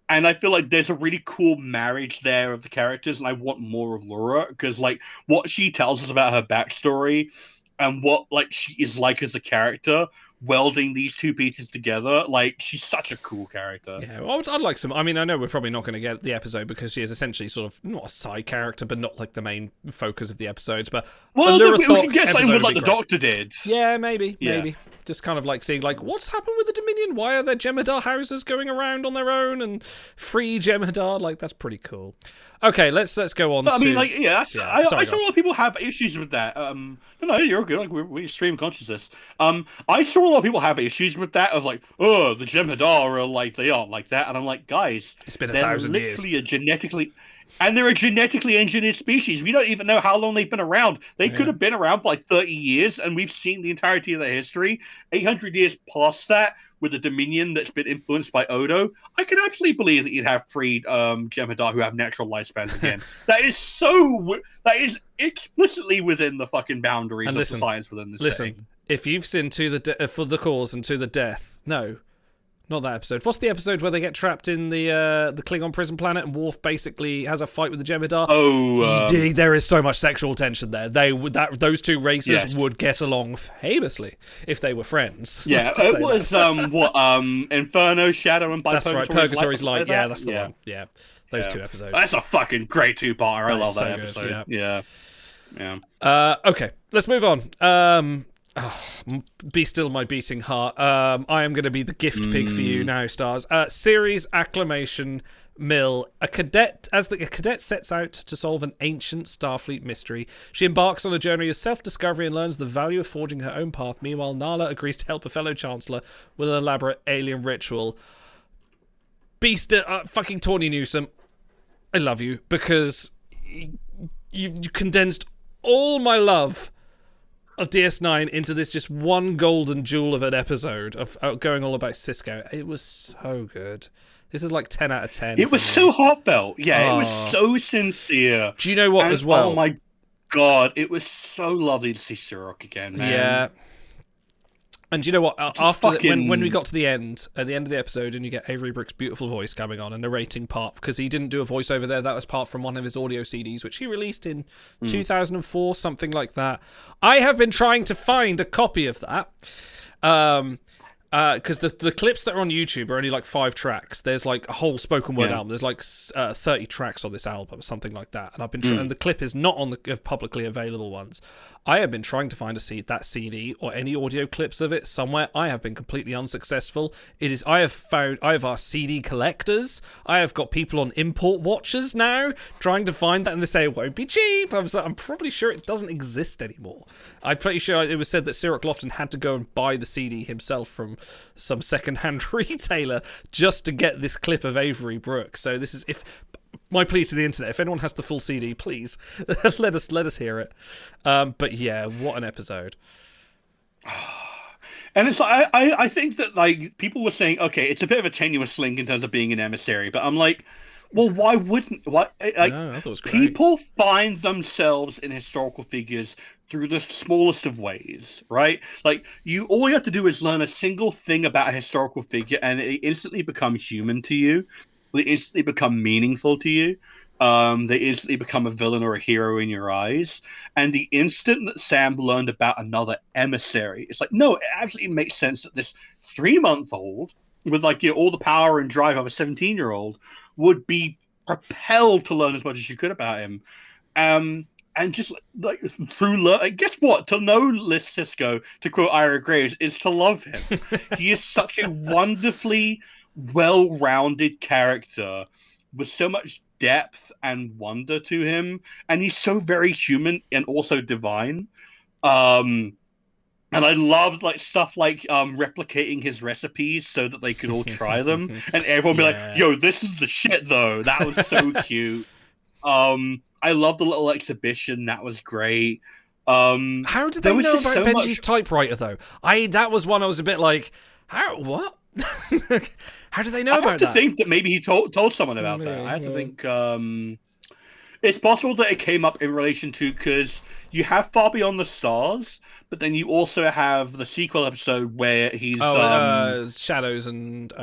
And I feel like there's a really cool marriage there of the characters, and I want more of Laura because, like, what she tells us about her backstory and what like she is like as a character, welding these two pieces together, like she's such a cool character. Yeah, well, I'd like some. I mean, I know we're probably not going to get the episode because she is essentially sort of not a side character, but not like the main focus of the episodes. But well, we can get something with like the Doctor did. Yeah, maybe. Just kind of like seeing like what's happened with the Dominion. Why are there Jem'Hadar houses going around on their own and free Jem'Hadar? Like that's pretty cool. Okay, let's go on. I mean, like, I saw a lot of people have issues with that. No, you're good. Like, we stream consciousness. I saw a lot of people have issues with that. Of like, oh, the Jem'Hadar are like they aren't like that, and I'm like, guys, it's been 1,000 years. They're a genetically engineered species. We don't even know how long they've been around. They could have been around for like 30 years, and we've seen the entirety of their history. 800 years past that, with a Dominion that's been influenced by Odo, I can absolutely believe that you'd have freed Jem'Hadar who have natural lifespans again. That is explicitly within the fucking boundaries of the science within this setting. If you've seen For the Cause and To the Death, no. Not that episode. What's the episode where they get trapped in the Klingon prison planet and Worf basically has a fight with the Jem'Hadar? There is so much sexual tension there. Those two races would get along famously if they were friends. Yeah, it was Inferno, Shadow, and That's right, Purgatory's Light. Yeah, that's the one. Yeah, those two episodes. That's a fucking great two-parter. I love that episode. Yeah. Okay, let's move on. Be still my beating heart. I am going to be the gift pig for you now, Stars. Series acclamation mill. A cadet sets out to solve an ancient Starfleet mystery. She embarks on a journey of self-discovery and learns the value of forging her own path. Meanwhile, Nala agrees to help a fellow Chancellor with an elaborate alien ritual. Be still, fucking Tawny Newsome. I love you because you condensed all my love of DS9 into this just one golden jewel of an episode of going all about Sisko. It was so good. This is like 10 out of 10. It was so heartfelt. Yeah, it was so sincere. Do you know what as well? Oh my god, it was so lovely to see Surak again, man. Yeah. And do you know what? When we got to the end, at the end of the episode, and you get Avery Brooks' beautiful voice coming on, a narrating part, because he didn't do a voiceover there. That was part from one of his audio CDs, which he released in 2004, something like that. I have been trying to find a copy of that. Because the clips that are on YouTube are only like 5 tracks. There's like a whole spoken word album. There's like 30 tracks on this album, something like that. And I've been and the clip is not on the publicly available ones. I have been trying to find that CD or any audio clips of it somewhere. I have been completely unsuccessful. I have our CD collectors. I have got people on import watches now trying to find that, and they say it won't be cheap. I'm probably sure it doesn't exist anymore. I'm pretty sure it was said that Cyril Lofton had to go and buy the CD himself from some second-hand retailer just to get this clip of Avery Brooks. So this is my plea to the internet: if anyone has the full CD, please let us hear it. But yeah, what an episode! And it's like I think that like people were saying, okay, it's a bit of a tenuous link in terms of being an emissary, but I'm like, well, why wouldn't I thought it was great. People find themselves in historical figures through the smallest of ways, right? Like all you have to do is learn a single thing about a historical figure, and it instantly becomes human to you. They instantly become meaningful to you. They instantly become a villain or a hero in your eyes. And the instant that Sam learned about another emissary, it's like, no, it absolutely makes sense that this 3-month-old with like all the power and drive of a 17-year-old would be propelled to learn as much as you could about him. And just like guess what? To know Liz Sisko, to quote Ira Graves, is to love him. He is such a wonderfully well-rounded character with so much depth and wonder to him, and he's so very human and also divine. And I loved like stuff like replicating his recipes so that they could all try them, and everyone be like, "Yo, this is the shit!" Though that was so cute. I love the little exhibition. That was great. How did they know about Benji's typewriter, though? That was one I was a bit like, what? How did they know about that? I have to think that maybe he told someone about that. I have to think. It's possible that it came up in relation to, because you have Far Beyond the Stars, but then you also have the sequel episode where he's Shadows and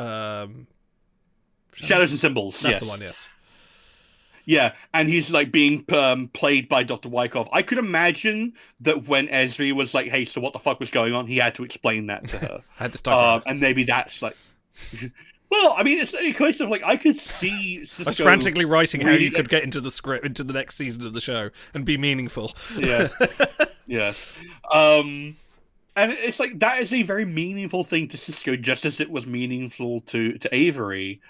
Shadows and Symbols. That's yes. The one. Yes. Yeah, and he's like being played by Dr. Wyckoff. I could imagine that when Esri was like, "Hey, so what the fuck was going on?" He had to explain that to her. I had to start. And maybe that's like. Well, I mean, it's a case of like I could see Sisko I was frantically writing how you could get into the script, into the next season of the show, and be meaningful. Yes, yes. And it's like that is a very meaningful thing to Sisko, just as it was meaningful to Avery.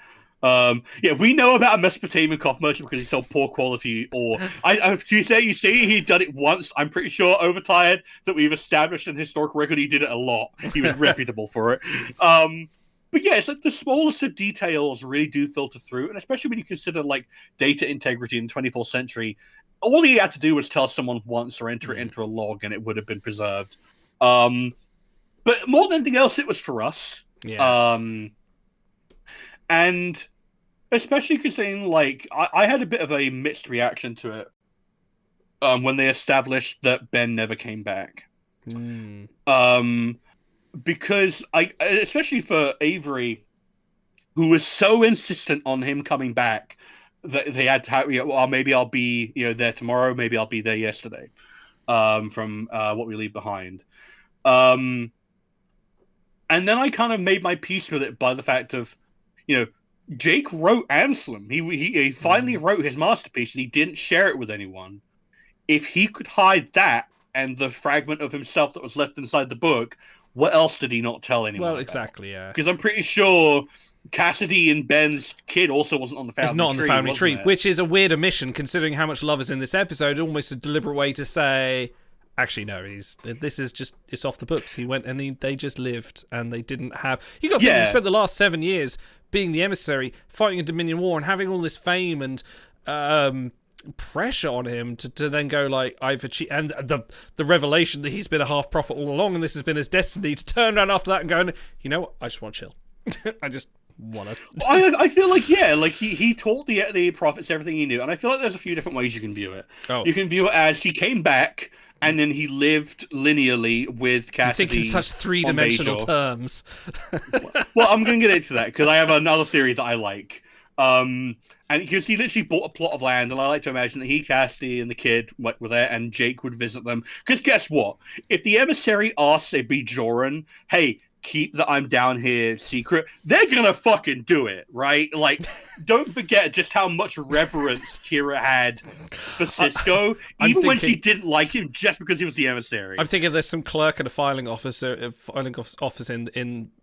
Yeah, we know about a Mesopotamian cough merchant because he sold poor quality ore. You see, he'd done it once. I'm pretty sure overtired that we've established in historic record he did it a lot. He was reputable for it. But yeah, it's like the smallest of details really do filter through, and especially when you consider like data integrity in the 24th century, all he had to do was tell someone once or enter it into a log, and it would have been preserved. But more than anything else, it was for us. Yeah. And especially considering, like, I had a bit of a mixed reaction to it when they established that Ben never came back. Because especially for Avery, who was so insistent on him coming back, that they had to have, well, maybe I'll be there tomorrow, maybe I'll be there yesterday, from What We Leave Behind. And then I kind of made my peace with it by the fact of, Jake wrote Anselm. He finally wrote his masterpiece, and he didn't share it with anyone. If he could hide that and the fragment of himself that was left inside the book, what else did he not tell anyone? Well, about? exactly, yeah. Because I'm pretty sure Cassidy and Ben's kid also wasn't on the family tree. It's not on the family tree, which is a weird omission considering how much love is in this episode. Almost a deliberate way to say, actually, no, it's off the books. He went and they just lived, and they didn't have. You got to think, he spent the last 7 years being the emissary, fighting a Dominion war, and having all this fame and pressure on him to then go like, I've achieved, and the revelation that he's been a half prophet all along, and this has been his destiny, to turn around after that and go, I just want to chill. I just want to. I feel like he taught the prophets everything he knew, and I feel like there's a few different ways you can view it. You can view it as he came back and then he lived linearly with Cassidy. You think in such three-dimensional terms. Well, I'm going to get into that because I have another theory that I like. And because he literally bought a plot of land, and I like to imagine that he, Cassidy, and the kid were there, and Jake would visit them. Because guess what? If the emissary asks a Bajoran, hey, keep that I'm down here secret, they're gonna fucking do it, right? Like, don't forget just how much reverence Kira had for Sisko, even when she didn't like him just because he was the emissary. I'm thinking there's some clerk at a filing office in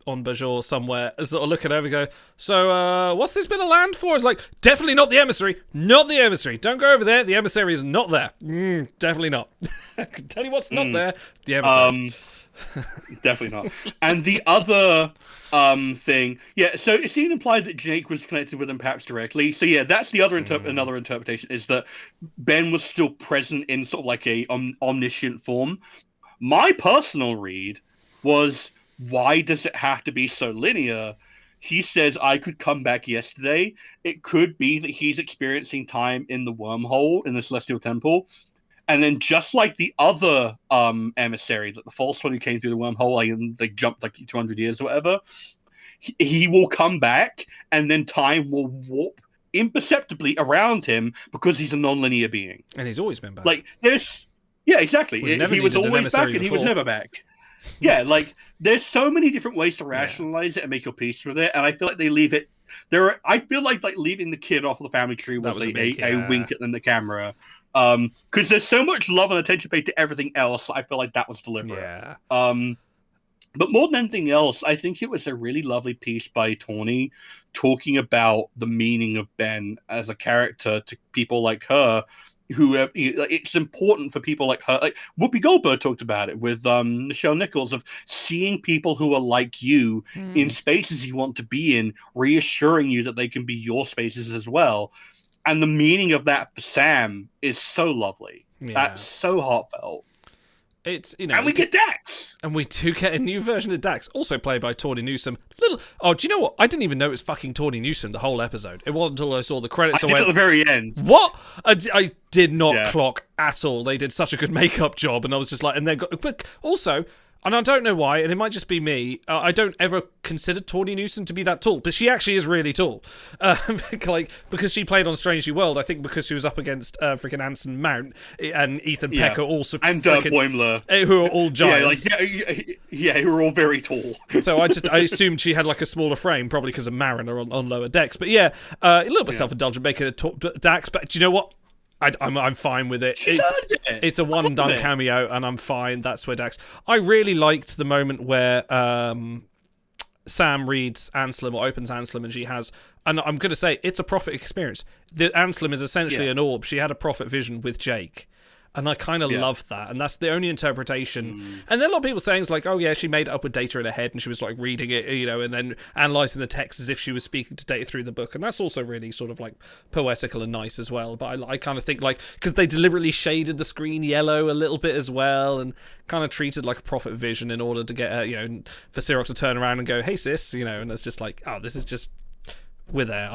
on Bajor somewhere, sort of looking over and go, so what's this bit of land for? It's like, definitely not the emissary. Not the emissary. Don't go over there. The emissary is not there. Definitely not. I can tell you what's not there. The emissary. Definitely not. And the other thing, so it seemed implied that Jake was connected with them perhaps directly. So yeah, that's the other another interpretation, is that Ben was still present in sort of like a omniscient form. My personal read was, why does it have to be so linear? He says, I could come back yesterday. It could be that he's experiencing time in the wormhole in the Celestial Temple. And then just like the other emissary, that the false one who came through the wormhole, and they jumped like 200 years or whatever, he will come back, and then time will warp imperceptibly around him because he's a non-linear being. And he's always been back. Like, yeah, exactly. He was always back, and he was never back. Yeah, like, there's so many different ways to rationalize it and make your peace with it, and I feel like they leave it. I feel like leaving the kid off of the family tree was a wink at the camera. Because there's so much love and attention paid to everything else, I feel like that was deliberate. Yeah. But more than anything else, I think it was a really lovely piece by Tawny talking about the meaning of Ben as a character to people like her, who it's important for people like her. Like Whoopi Goldberg talked about it with Michelle Nichols, of seeing people who are like you in spaces you want to be in, reassuring you that they can be your spaces as well. And the meaning of that for Sam is so lovely. Yeah. That's so heartfelt. It's, and we get Dax. And we do get a new version of Dax, also played by Tawny Newsome. Do you know what? I didn't even know it was fucking Tawny Newsome the whole episode. It wasn't until I saw the credits I did at the very end. What? I did not clock at all. They did such a good makeup job, and I was just like, and they got. But also, and I don't know why, and it might just be me. I don't ever consider Tawny Newsome to be that tall, but she actually is really tall. Because she played on Strangely World, I think because she was up against freaking Anson Mount and Ethan Peck, also and Boimler, who are all giants. Who are all very tall. So I assumed she had like a smaller frame, probably because of Mariner on lower decks. But yeah, a little bit self-indulgent making a Dax. But do you know what? I'm fine with it. It's a one-and-done cameo, and I'm fine. That's where Dax. I really liked the moment where Sam reads Anselm or opens Anselm, and she has. And I'm going to say it's a prophet experience. The Anselm is essentially an orb. She had a prophet vision with Jake. And I kind of love that. And that's the only interpretation. And then a lot of people saying it's like, oh yeah, she made it up with Data in her head and she was like reading it, and then analysing the text as if she was speaking to Data through the book. And that's also really sort of like poetical and nice as well. But I kind of think like, because they deliberately shaded the screen yellow a little bit as well and kind of treated like a prophet vision in order to get, for Sirach to turn around and go, hey sis, and it's just like, oh, this is just... We're there.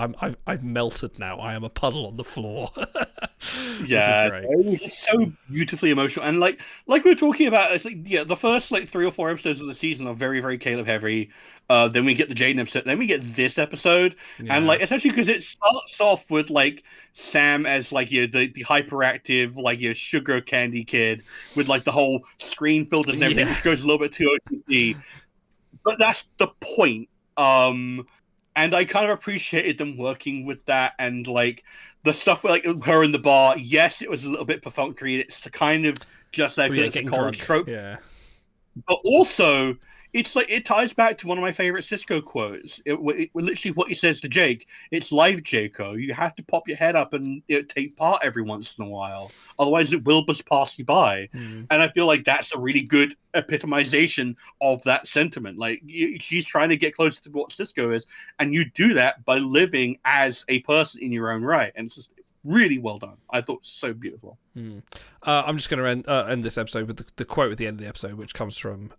I've melted now. I am a puddle on the floor. It was just so beautifully emotional, and like we were talking about, it's like the first like 3 or 4 episodes of the season are very, very Caleb heavy. Then we get the Jaden episode, then we get this episode, and like especially because it starts off with like Sam as like the hyperactive like sugar candy kid with like the whole screen filters and everything, which goes a little bit too OTT. But that's the point. And I kind of appreciated them working with that, and like the stuff with like her in the bar. Yes, it was a little bit perfunctory. It's kind of just like it's a college trope. Yeah, but also it's like it ties back to one of my favorite Cisco quotes. It literally what he says to Jake. It's live, Jaco. You have to pop your head up and take part every once in a while. Otherwise, it will just pass you by. And I feel like that's a really good epitomization of that sentiment. Like she's trying to get closer to what Cisco is, and you do that by living as a person in your own right. And it's just really well done. I thought it was so beautiful. I'm just going to end this episode with the quote at the end of the episode, which comes from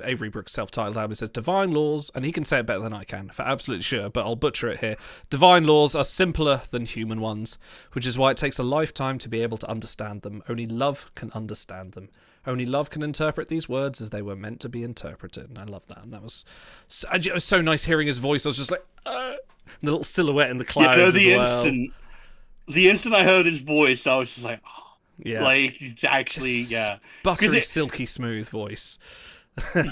Avery Brooks' self-titled album. It says, divine laws, and he can say it better than I can, for absolutely sure, but I'll butcher it here. Divine laws are simpler than human ones, which is why it takes a lifetime to be able to understand them. Only love can understand them. Only love can interpret these words as they were meant to be interpreted. And I love that. And that was so nice hearing his voice. I was just like, the little silhouette in the clouds as well. The instant I heard his voice, I was just like, oh. Yeah, like actually, buttery, silky smooth voice. And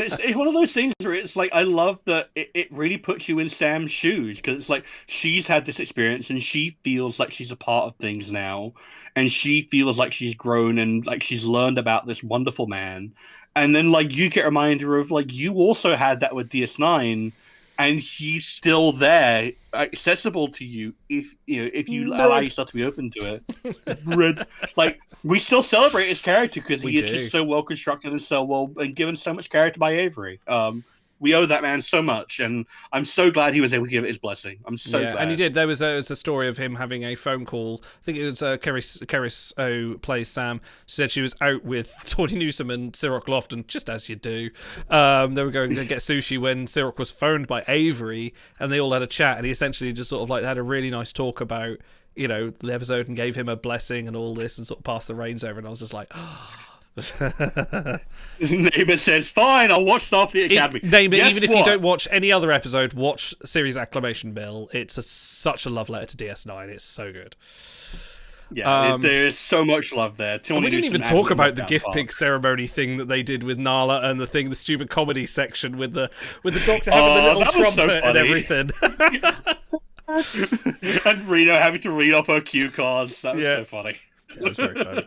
it's one of those things where it's like I love that it really puts you in Sam's shoes, because it's like she's had this experience and she feels like she's a part of things now, and she feels like she's grown and like she's learned about this wonderful man, and then like you get a reminder of like you also had that with DS9. And he's still there, accessible to you if you allow yourself to be open to it. Like we still celebrate his character because he is just so well constructed and so well and given so much character by Avery. We owe that man so much, and I'm so glad he was able to give it his blessing. I'm so glad. And he did. There was a story of him having a phone call. I think it was Keris O plays Sam. She said she was out with Tawny Newsome and Sirach Lofton, just as you do. They were going to get sushi when Sirach was phoned by Avery, and they all had a chat, and he essentially just sort of like had a really nice talk about, the episode and gave him a blessing and all this and sort of passed the reins over, and I was just like, oh. Neighbour says, fine, I'll watch Starfleet Academy. Even if you don't watch any other episode, watch Series Acclamation Bill. It's such a love letter to DS9. It's so good. There's so much love there. And we didn't even talk about the gift pig ceremony thing that they did with Nala, and the stupid comedy section with the Doctor having the little trumpet and everything. And Reno having to read off her cue cards. That was so funny. That was very funny.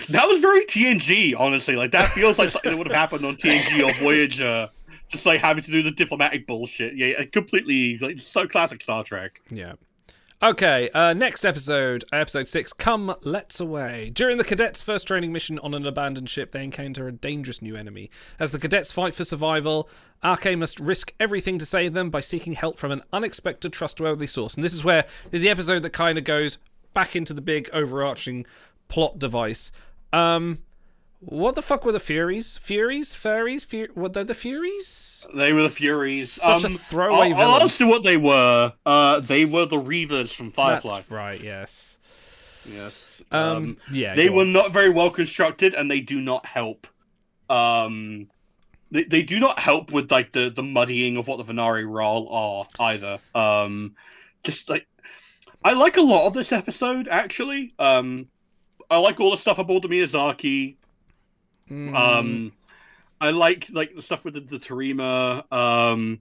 That was very TNG, honestly. Like, that feels like something that would have happened on TNG or Voyager. Just, like, having to do the diplomatic bullshit. Yeah, completely, like, so classic Star Trek. Yeah. Okay, next episode 6, Come, Let's Away. During the cadets' first training mission on an abandoned ship, they encounter a dangerous new enemy. As the cadets fight for survival, Arke must risk everything to save them by seeking help from an unexpected, trustworthy source. And this is the episode that kind of goes back into the big overarching plot device What the fuck were the Furies? Furries? Were they the Furies? They were the Furies. Such a throwaway villain. I'll answer what they were. They were the Reavers from Firefly. That's right, yes. Yes. Yeah. They were not very well constructed, and they do not help. They do not help with like the muddying of what the Venari role are either. Just like I like a lot of this episode actually. I like all the stuff aboard the Miyazaki. I like the stuff with the Terima,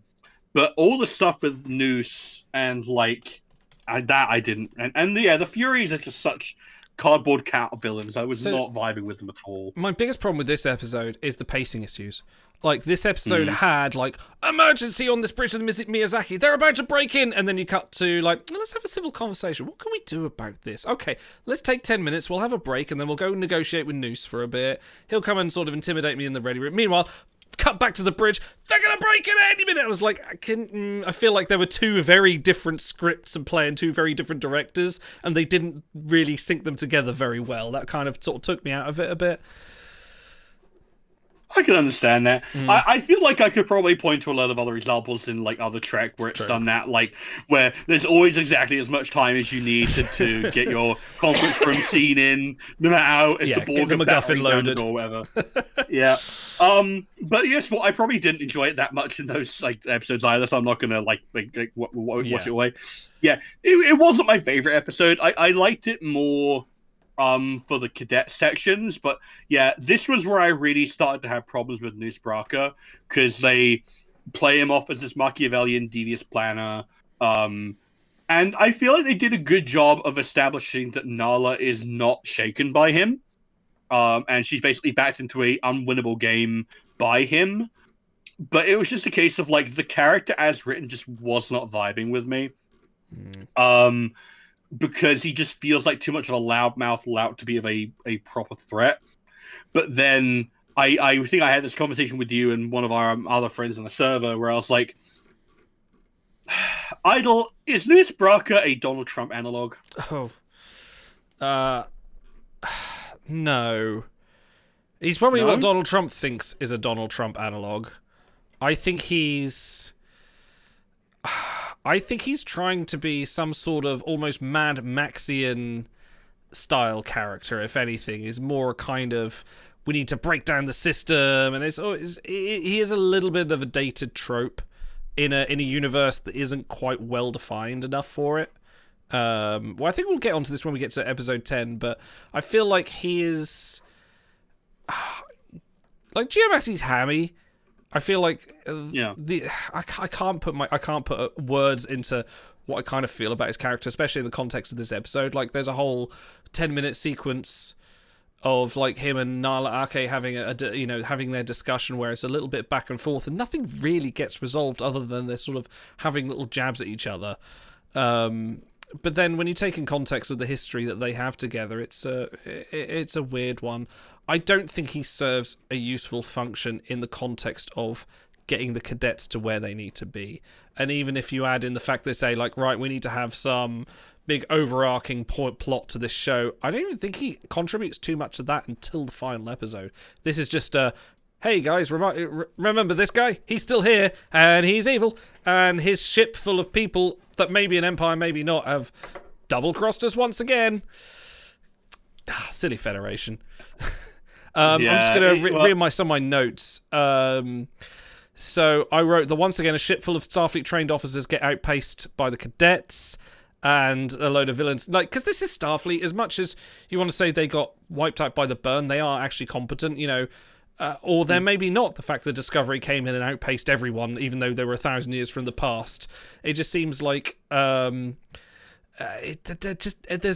but all the stuff with Noose and I didn't. And the Furies are just such cardboard cat villains. I was not vibing with them at all. My biggest problem with this episode is the pacing issues. Like, this episode had, like, emergency on this bridge of the Miyazaki. They're about to break in. And then you cut to, like, let's have a civil conversation. What can we do about this? Okay, let's take 10 minutes. We'll have a break. And then we'll go negotiate with Noose for a bit. He'll come and sort of intimidate me in the ready room. Meanwhile, cut back to the bridge. They're going to break in any minute. I was like, I feel like there were two very different scripts and playing two very different directors. And they didn't really sync them together very well. That kind of sort of took me out of it a bit. I can understand that. I feel like I could probably point to a lot of other examples in like other Trek where it's done that, like where there's always exactly as much time as you need to get your conference room scene in, no matter how if the Borg are battering down the door or whatever. Yeah. But yes, well, I probably didn't enjoy it that much in those like episodes either, so I'm not gonna watch it away. Yeah, it wasn't my favorite episode. I liked it more for the cadet sections, but yeah, this was where I really started to have problems with Noose Braka, because they play him off as this Machiavellian devious planner, and I feel like they did a good job of establishing that Nala is not shaken by him, and she's basically backed into a unwinnable game by him, but it was just a case of like the character as written just was not vibing with me. Because he just feels like too much of a loudmouth lout to be of a proper threat. But then I think I had this conversation with you and one of our other friends on the server where I was like, Idol, is Noose Braka a Donald Trump analog? No. He's probably what Donald Trump thinks is a Donald Trump analog. I think he's trying to be some sort of almost Mad Maxian style character, if anything. Is more kind of, we need to break down the system, and he is a little bit of a dated trope in a universe that isn't quite well defined enough for it. Well, I think we'll get onto this when we get to episode 10, but I feel like he is like Giamatti's hammy. I feel like I can't put words into what I kind of feel about his character, especially in the context of this episode. Like, there's a whole 10-minute sequence of like him and Nala Ake having having their discussion where it's a little bit back and forth, and nothing really gets resolved other than they're sort of having little jabs at each other. But then when you take in context of the history that they have together, it's a weird one. I don't think he serves a useful function in the context of getting the cadets to where they need to be. And even if you add in the fact they say, like, right, we need to have some big overarching plot to this show, I don't even think he contributes too much to that until the final episode. This is just hey guys, remember this guy? He's still here, and he's evil, and his ship full of people that maybe an Empire, maybe not, have double-crossed us once again. Silly Federation. I'm just going to read some of my notes. So I wrote that once again a ship full of Starfleet trained officers get outpaced by the cadets and a load of villains. Like, because this is Starfleet, as much as you want to say they got wiped out by the burn, they are actually competent, or they're maybe not. The fact that Discovery came in and outpaced everyone, even though they were 1,000 years from the past. It just seems like there's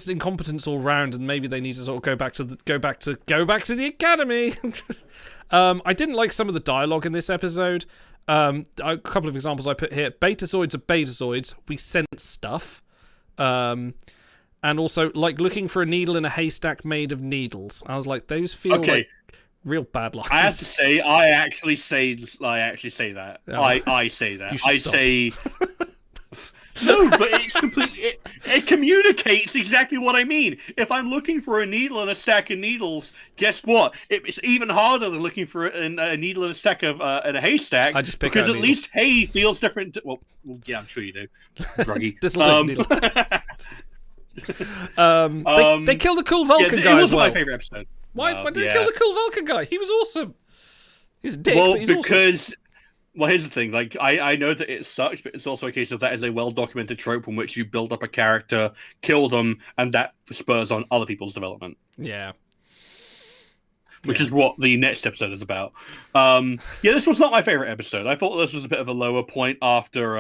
incompetence all around, and maybe they need to sort of go back to the Academy. I didn't like some of the dialogue in this episode. A couple of examples I put here: Betazoids are Betazoids. We sense stuff, and also like looking for a needle in a haystack made of needles. I was like, those feel like real bad lines. I have to say, I actually say that. Oh. I say that. I say. No, but it's completely. It communicates exactly what I mean. If I'm looking for a needle in a stack of needles, guess what? It's even harder than looking for a needle in a stack of in a haystack. I just pick because out a at needle. least hay feels different. Well, yeah, I'm sure you do. Groggy. This'll do, needle. They killed the cool Vulcan guy it as wasn't well. my favorite episode. Why did they kill the cool Vulcan guy? He was awesome. He's a dick, Well, but he's because awesome. well, here's the thing. Like, I know that it sucks, but it's also a case of that is a well-documented trope in which you build up a character, kill them, and that spurs on other people's development. Yeah. Which is what the next episode is about. This was not my favorite episode. I thought this was a bit of a lower point after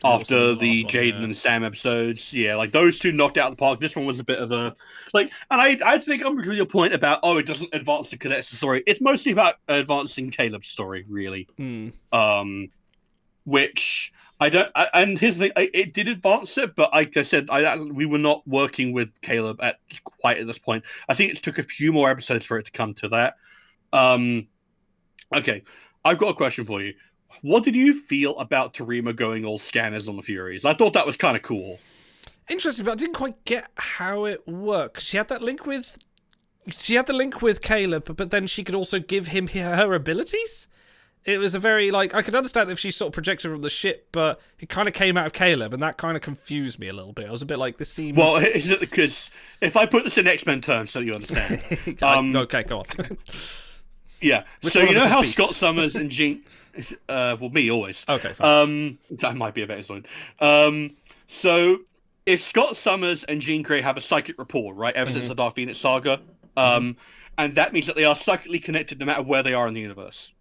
the Jaden and Sam episodes. Yeah, like those two knocked out the park. This one was a bit of a and I think I'm with your point about it doesn't advance the cadets' story. It's mostly about advancing Caleb's story, really. Which I don't. And here's the thing: it did advance it, but like I said, we were not working with Caleb at this point. I think it took a few more episodes for it to come to that. Okay, I've got a question for you. What did you feel about Tarima going all scanners on the Furies? I thought that was kind of cool. Interesting, but I didn't quite get how it worked. She had that link with Caleb, but then she could also give him her abilities. It was a very, I could understand if she sort of projected from the ship, but it kind of came out of Caleb, and that kind of confused me a little bit. I was a bit like, this seems... Well, is it because if I put this in X-Men terms so you understand... okay, go on. Yeah, so you know how Scott Summers and Jean... me, always. Okay, fine. That might be a better line. So, if Scott Summers and Jean Grey have a psychic rapport, right, ever since the Dark Phoenix saga, and that means that they are psychically connected no matter where they are in the universe.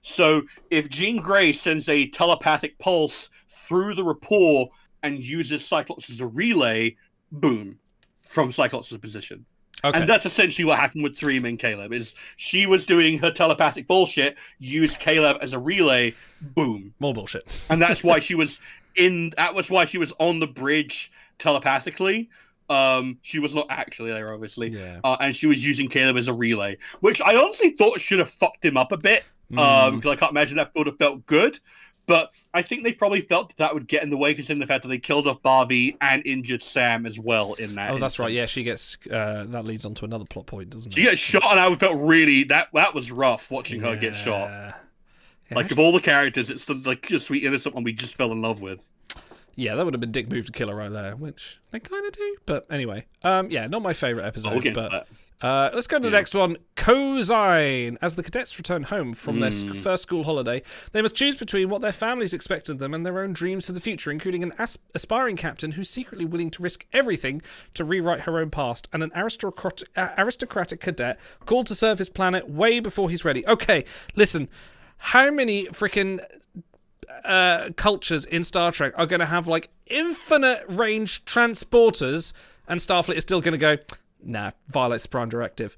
So if Jean Grey sends a telepathic pulse through the rapport and uses Cyclops as a relay, boom, from Cyclops' position. Okay. And that's essentially what happened with Tarima and Caleb, is she was doing her telepathic bullshit, used Caleb as a relay, boom. More bullshit. And that's why she was on the bridge telepathically. She was not actually there, obviously. Yeah. And she was using Caleb as a relay, which I honestly thought should have fucked him up a bit. Because I can't imagine that would have felt good. But I think they probably felt that would get in the way, considering the fact that they killed off Barbie and injured Sam as well in that. Oh, that's right. Yeah, she gets. That leads on to another plot point, doesn't it? She gets shot, and I felt really that was rough watching her get shot. Yeah, of all the characters, it's the sweet innocent one we just fell in love with. Yeah, that would have been a dick move to kill her right there, which they kind of do. But anyway, not my favourite episode. We'll get into that. Let's go to the next one. Cosine. As the cadets return home from their first school holiday, they must choose between what their families expect of them and their own dreams for the future, including an aspiring captain who's secretly willing to risk everything to rewrite her own past, and an aristocratic cadet called to serve his planet way before he's ready. Okay, listen. How many freaking cultures in Star Trek are going to have infinite range transporters, and Starfleet is still going to go, nah, violates the Prime Directive.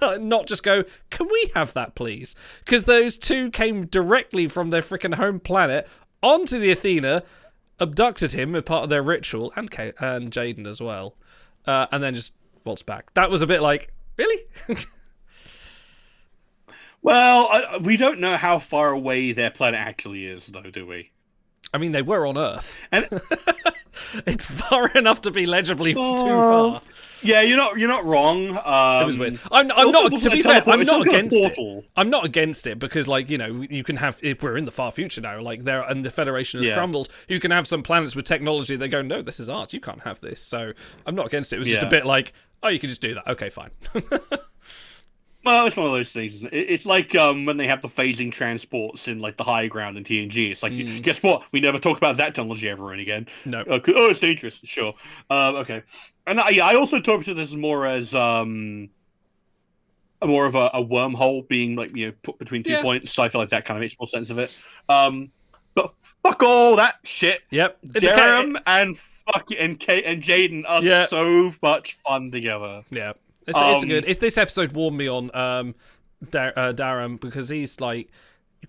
Not just go, can we have that, please? Because those two came directly from their freaking home planet onto the Athena, abducted him as part of their ritual, and Jaden as well, and then just waltzed back. That was a bit like, really? Well, we don't know how far away their planet actually is, though, do we? I mean, they were on Earth. And it's far enough to be legibly too far. Yeah, you're not wrong. It was weird. I'm not. To be fair, I'm not against it. I'm not against it because, you can have. If we're in the far future now, there and the Federation has crumbled. You can have some planets with technology that go, no, this is art. You can't have this. So I'm not against it. It was just a bit oh, you can just do that. Okay, fine. Well, it's one of those things, isn't it? It's like when they have the phasing transports in the high ground in TNG. It's like, guess what? We never talk about that technology ever again. No. It's dangerous. Sure. Okay. And I also talk to this more as more of a wormhole being put between 2 points. So I feel like that kind of makes more sense of it. But fuck all that shit. Yep. Darum and Jaden are so much fun together. Yeah. It's good. This episode warmed me on Darum because he's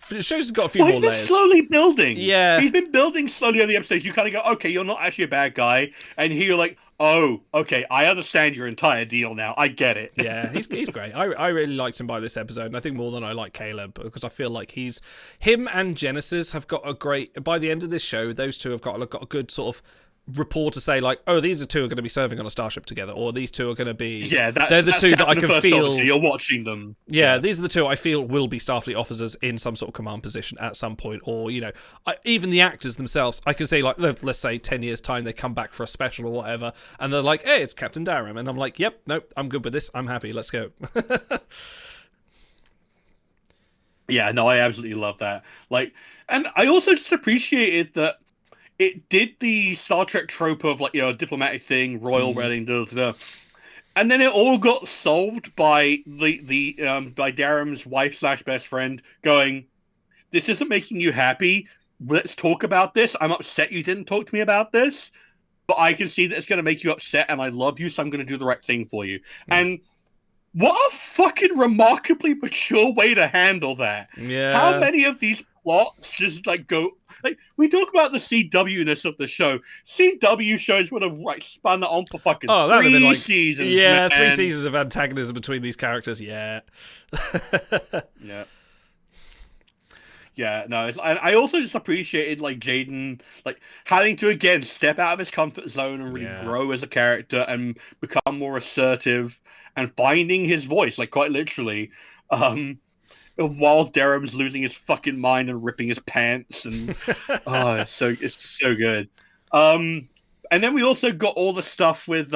The show's got a few Well, more he's been layers. slowly building. Yeah. He's been building slowly on the episodes. You kind of go, okay, you're not actually a bad guy. And here you're like, oh, okay, I understand your entire deal now. I get it. Yeah, he's great. I really liked him by this episode, and I think more than I like Caleb, because I feel like him and Genesis have got a great, by the end of this show, those two have got a good sort of rapport to say, like, oh, these are two are going to be serving on a starship together, or these two are going to be, Yeah, they're the two that I can feel. You're watching them. Yeah, these are the two I feel will be Starfleet officers in some sort of command position at some point, or, you know, even the actors themselves, I can say, like, let's say 10 years' time, they come back for a special or whatever, and they're like, hey, it's Captain Daram, and I'm like, yep, nope, I'm good with this, I'm happy, let's go. Yeah, no, I absolutely love that. Like, and I also just appreciated that it did the Star Trek trope of, like, you know, a diplomatic thing, royal wedding, and then it all got solved by by Daram's wife / best friend going, "This isn't making you happy. Let's talk about this. I'm upset you didn't talk to me about this, but I can see that it's going to make you upset, and I love you, so I'm going to do the right thing for you." And what a fucking remarkably mature way to handle that. Yeah. How many of these plots just like go, like, we talk about the CW-ness of the show. CW shows would have like spun it on for fucking that would have been like seasons. Yeah, man. 3 seasons of antagonism between these characters. Yeah. Yeah. Yeah, no, I also just appreciated, like, Jaden, like, having to, again, step out of his comfort zone and really grow as a character and become more assertive and finding his voice, like, quite literally, while Daram's losing his fucking mind and ripping his pants, and, it's so good. And then we also got all the stuff with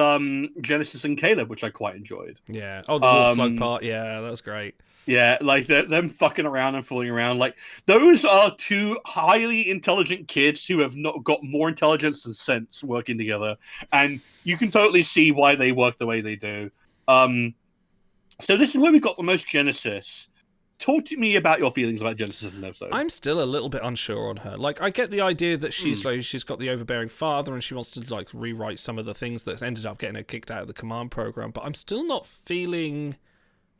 Genesis and Caleb, which I quite enjoyed. Yeah. Oh, the warp slug part. Yeah, that's great. Yeah, like them fucking around and fooling around. Like, those are two highly intelligent kids who have not got more intelligence than sense working together, and you can totally see why they work the way they do. So this is where we got the most Genesis. Talk to me about your feelings about Genesis in the episode. I'm still a little bit unsure on her. Like, I get the idea that she's like, she's got the overbearing father and she wants to, like, rewrite some of the things that ended up getting her kicked out of the command program, but I'm still not feeling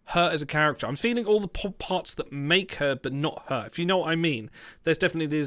her as a character. I'm feeling all the parts that make her, but not her, if you know what I mean. There's definitely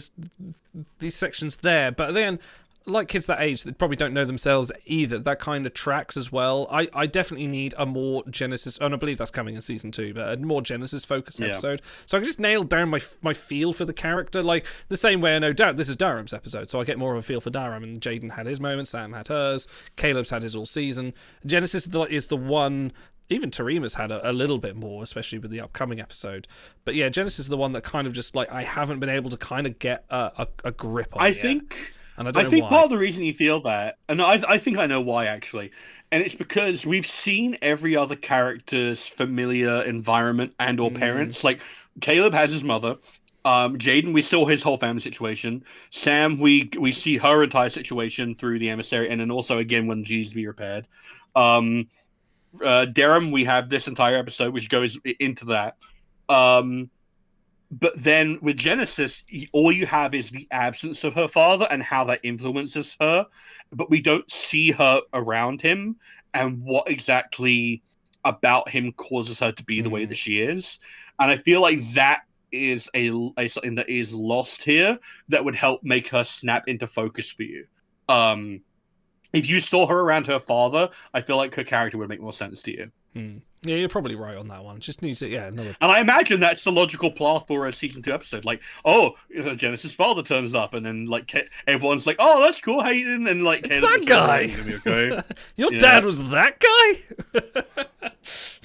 these sections there, but then, like kids that age that probably don't know themselves either, that kind of tracks as well. I definitely need a more Genesis, and I believe that's coming in season 2, but a more Genesis focused episode, so I can just nail down my feel for the character, like the same way I know this is Daram's episode, so I get more of a feel for Daram, and Jaden had his moments, Sam had hers, Caleb's had his all season. Genesis is the one. Even Tarima's had a little bit more, especially with the upcoming episode. But yeah, Genesis is the one that kind of just, like, I haven't been able to kind of get a grip on. I think part of the reason you feel that, and I think I know why, actually, and it's because we've seen every other character's familiar environment and or parents. Like, Caleb has his mother. Jaden, we saw his whole family situation. Sam, we see her entire situation through the emissary, and then also again when she needs to be repaired. Daram, we have this entire episode which goes into that. But then with Genesis, all you have is the absence of her father and how that influences her, but we don't see her around him and what exactly about him causes her to be the way that she is. And I feel like that is a something that is lost here that would help make her snap into focus for you. If you saw her around her father, I feel like her character would make more sense to you. Yeah, you're probably right on that one. Just needs it, another. And I imagine that's the logical plot for a season 2 episode. Like, Genesis' father turns up, and then like everyone's like, "Oh, that's cool, Hayden," and like, it's that guy. Okay. Your dad was that guy.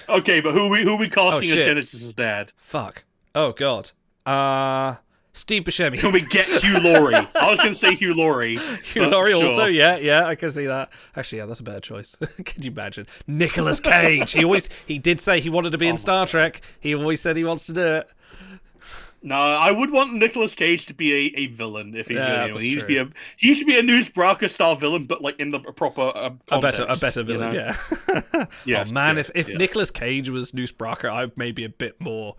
Okay, but who we casting as Genesis' dad? Fuck. Oh God. Steve Buscemi. Can we get Hugh Laurie? I was going to say Hugh Laurie. Hugh Laurie also, yeah, I can see that. Actually, yeah, that's a better choice. Can you imagine? Nicolas Cage. He did say he wanted to be in Star Trek. He always said he wants to do it. No, I would want Nicolas Cage to be a villain if he's going to. He should be a News Barker style villain, but like in the proper context, a better villain. You know? Yeah. Yes, oh man, if Nicolas Cage was News Barker, I may be a bit more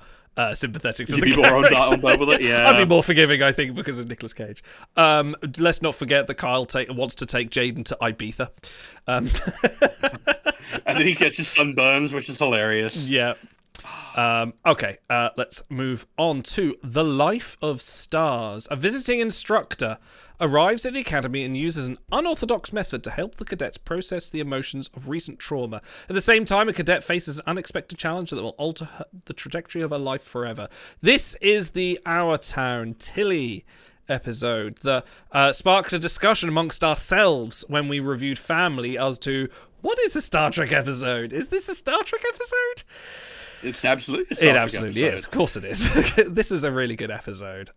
sympathetic to the character. On board with it? Yeah. I'd be more forgiving, I think, because of Nicolas Cage. Let's not forget that Kyle wants to take Jaden to Ibiza. And then he gets his sunburns, which is hilarious. Yeah. Okay, let's move on to The Life of Stars. A visiting instructor arrives at the academy and uses an unorthodox method to help the cadets process the emotions of recent trauma. At the same time, a cadet faces an unexpected challenge that will alter the trajectory of her life forever. This is the Our Town Tilly episode that sparked a discussion amongst ourselves when we reviewed Family as to what is a Star Trek episode? Is this a Star Trek episode? It's absolutely a Star Trek absolutely episode. is. Of course it is. This is a really good episode.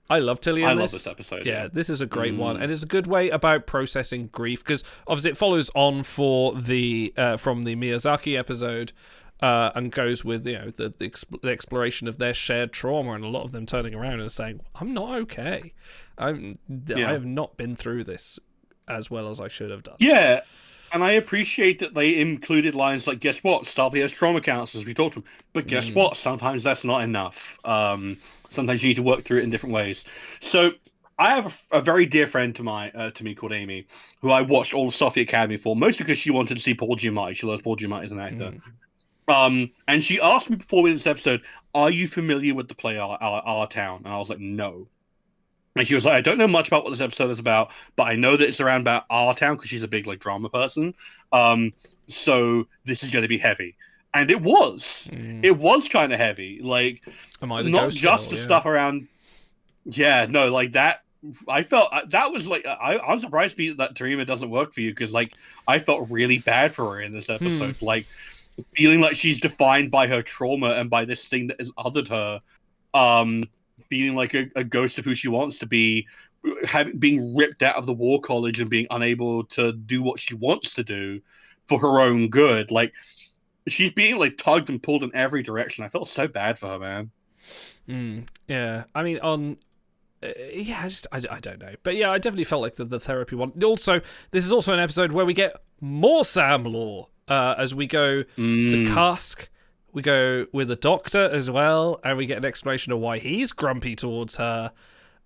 I love Tilly in this. I love this episode. Yeah, this is a great one, and it's a good way about processing grief because obviously it follows on for the from the Miyazaki episode. And goes with the exploration of their shared trauma, and a lot of them turning around and saying, "I'm not okay. I have not been through this as well as I should have done." Yeah, and I appreciate that they included lines like, "Guess what? Starfleet has trauma counselors. We talked to them, but guess what? Sometimes that's not enough. Sometimes you need to work through it in different ways." So I have a very dear friend to me called Amy, who I watched all the Starfleet Academy for, mostly because she wanted to see Paul Giamatti. She loves Paul Giamatti as an actor. And she asked me before this episode, "Are you familiar with the play Our Town?" And I was like, "No." And she was like, "I don't know much about what this episode is about, but I know that it's around about Our Town," because she's a big drama person. So this is going to be heavy, and it was. It was kind of heavy, not just the stuff around. Yeah, no, that. I felt that was I'm surprised that Tarima doesn't work for you, because I felt really bad for her in this episode, feeling like she's defined by her trauma and by this thing that has othered her, feeling like a ghost of who she wants to be, being ripped out of the war college and being unable to do what she wants to do for her own good. She's being tugged and pulled in every direction. I felt so bad for her, man. Yeah, I mean, I don't know, but yeah, I definitely felt like the therapy one. Also, this is also an episode where we get more Sam lore. As we go to Cusk, we go with the Doctor as well, and we get an explanation of why he's grumpy towards her,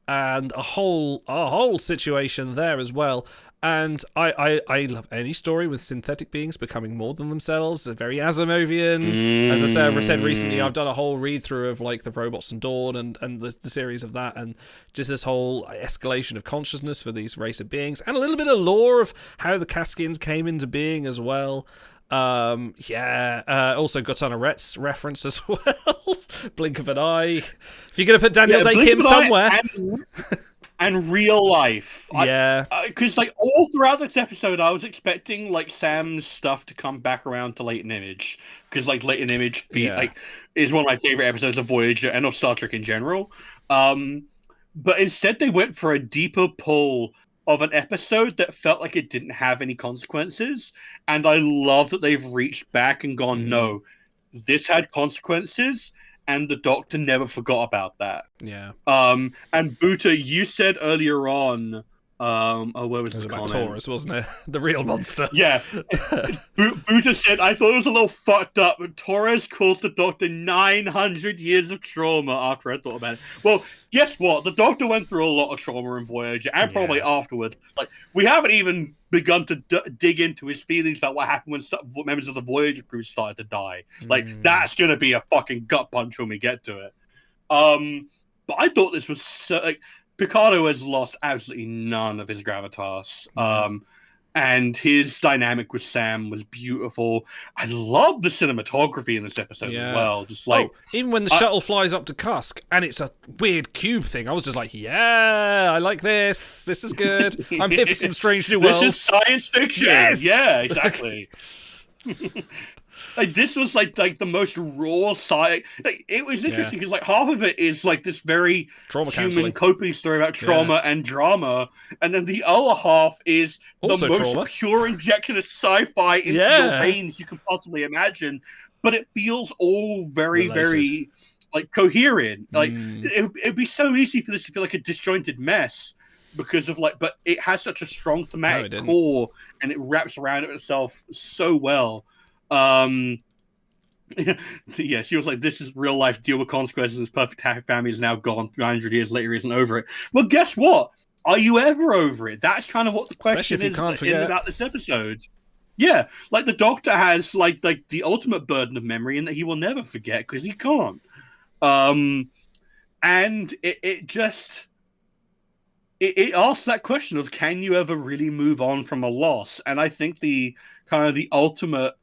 and a whole situation there as well. And I love any story with synthetic beings becoming more than themselves. It's very Asimovian. As I said recently, I've done a whole read through of the Robots and Dawn and the series of that, and just this whole escalation of consciousness for these race of beings, and a little bit of lore of how the Kaskians came into being as well. Also Gotana Ret's reference as well. Blink of an eye. If you're gonna put Daniel Day Kim somewhere. And real life. Because all throughout this episode, I was expecting Sam's stuff to come back around to Latent Image, because Latent Image is one of my favorite episodes of Voyager and of Star Trek in general. But instead, they went for a deeper pull of an episode that felt like it didn't have any consequences, and I love that they've reached back and gone, "No, this had consequences." And the Doctor never forgot about that. Yeah. And Buta, you said earlier on, where was the comment? Taurus, wasn't it? The real monster. Yeah. Buta said, "I thought it was a little fucked up, but Torres caused the Doctor 900 years of trauma after I thought about it." Well, guess what? The Doctor went through a lot of trauma in Voyager, and probably afterwards. We haven't even begun to dig into his feelings about what happened when members of the Voyager crew started to die. That's going to be a fucking gut punch when we get to it. But I thought this was so... Picardo has lost absolutely none of his gravitas. And his dynamic with Sam was beautiful. I love the cinematography in this episode as well. Just even when the shuttle flies up to Cusk and it's a weird cube thing, I was just like, yeah, I like this. This is good. I'm here for some strange new worlds. This is science fiction. Yes! Yeah, exactly. This was the most raw side. It was interesting because half of it is this very trauma human coping story about trauma and drama, and then the other half is also the most pure injection of sci-fi into your veins you can possibly imagine. But it feels all very, very coherent. It'd be so easy for this to feel like a disjointed mess because of but it has such a strong thematic core, and it wraps around itself so well. Yeah, she was like, "This is real life, deal with consequences. This perfect happy family is now gone. 900 years later, isn't over it." Well, guess what? Are you ever over it? That's kind of what the question is about this episode. Yeah, like the Doctor has like the ultimate burden of memory, and that he will never forget because he can't. Um, and it just it asks that question of, can you ever really move on from a loss? And I think the kind of the ultimate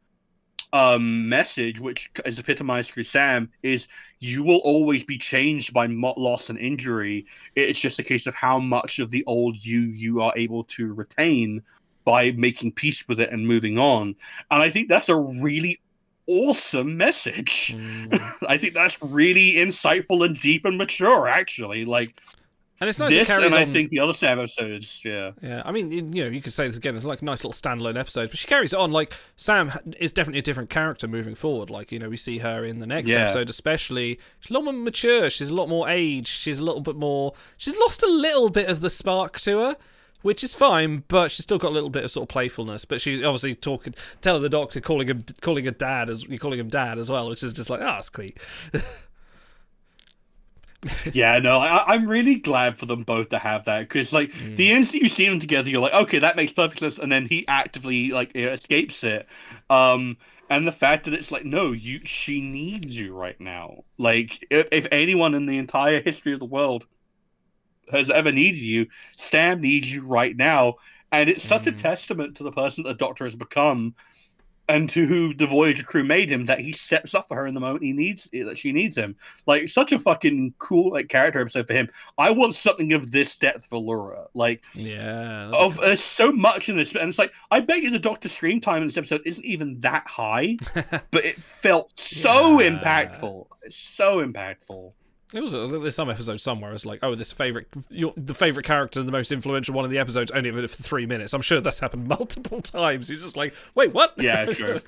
message, which is epitomized through Sam, is you will always be changed by loss and injury. It's just a case of how much of the old you are able to retain by making peace with it and moving on. And I think that's a really awesome message. I think that's really insightful and deep and mature, actually. Like, and it's nice this, it carries and I on. think the other Sam episodes, yeah. Yeah, I mean, you know, you could say this again. It's like a nice little standalone episode, but she carries it on. Like, Sam is definitely a different character moving forward. Like, you know, we see her in the next episode, especially. She's a lot more mature. She's a lot more aged. She's a little bit more. She's lost a little bit of the spark to her, which is fine, but she's still got a little bit of sort of playfulness. But she's obviously telling the Doctor, calling him dad as well, which is just like, it's sweet. Yeah, no, I'm really glad for them both to have that, because like the instant you see them together, you're like, okay, that makes perfect sense, and then he actively like escapes it. And the fact that it's like, no, she needs you right now. Like, if anyone in the entire history of the world has ever needed you, Sam needs you right now, and it's such a testament to the person that the Doctor has become, and to who the Voyager crew made him, that he steps up for her in the moment that she needs him. Like, such a fucking cool like character episode for him. I want something of this depth for Laura. Like, there's so much in this, and it's like, I bet you the Doctor's screen time in this episode isn't even that high, but it felt so impactful. It's so impactful. It was there's some episode somewhere. It's like, the favorite character and the most influential one in the episode's only for 3 minutes. I'm sure that's happened multiple times. You're just like, wait, what? Yeah, true.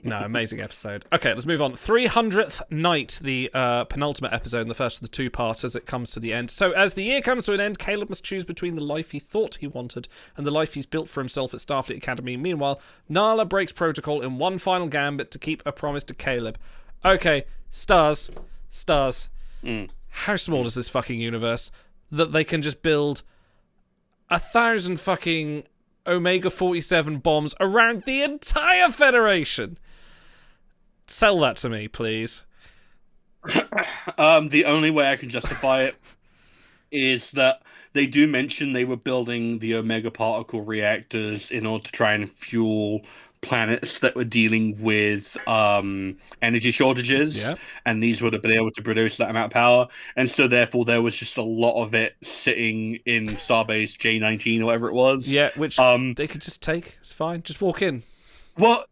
No, amazing episode. Okay, let's move on. 300th Night, the penultimate episode and the first of the two-parts as it comes to the end. So as the year comes to an end, Caleb must choose between the life he thought he wanted and the life he's built for himself at Starfleet Academy. Meanwhile, Nala breaks protocol in one final gambit to keep a promise to Caleb. Okay, stars. How small is this fucking universe that they can just build 1,000 fucking Omega 47 bombs around the entire Federation? Sell that to me, please. The only way I can justify it is that they do mention they were building the Omega particle reactors in order to try and fuel planets that were dealing with energy shortages, and these would have been able to produce that amount of power, and so therefore there was just a lot of it sitting in Starbase J19 or whatever it was. Yeah, which they could just take. It's fine. Just walk in. Well,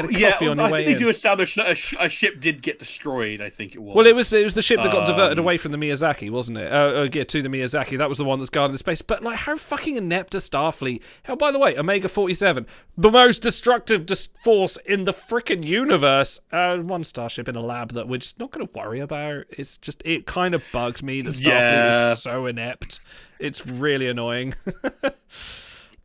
yeah, I think they do establish that a ship did get destroyed, I think it was. Well, it was the ship that got diverted away from the Miyazaki, wasn't it? To the Miyazaki. That was the one that's guarding the space. But, like, how fucking inept is Starfleet? How, by the way, Omega 47, the most destructive force in the frickin' universe. One starship in a lab that we're just not going to worry about. It's just, it kind of bugged me that Starfleet is so inept. It's really annoying.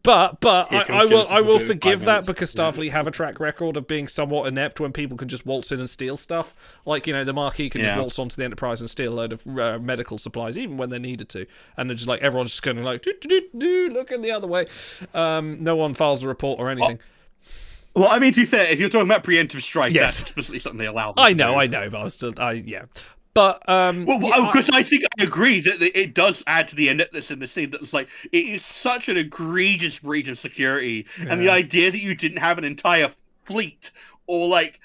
But I will forgive that, because Starfleet have a track record of being somewhat inept when people can just waltz in and steal stuff. Like, you know, the Marquis can just waltz onto the Enterprise and steal a load of medical supplies, even when they needed to. And they're just like, everyone's just kind of like, looking the other way. No one files a report or anything. Well, I mean, to be fair, if you're talking about preemptive strike, that's explicitly something they allow them I know, but I was still, But because I think I agree that it does add to the ineptness in the scene. That it's like, it is such an egregious breach of security, and the idea that you didn't have an entire fleet, or like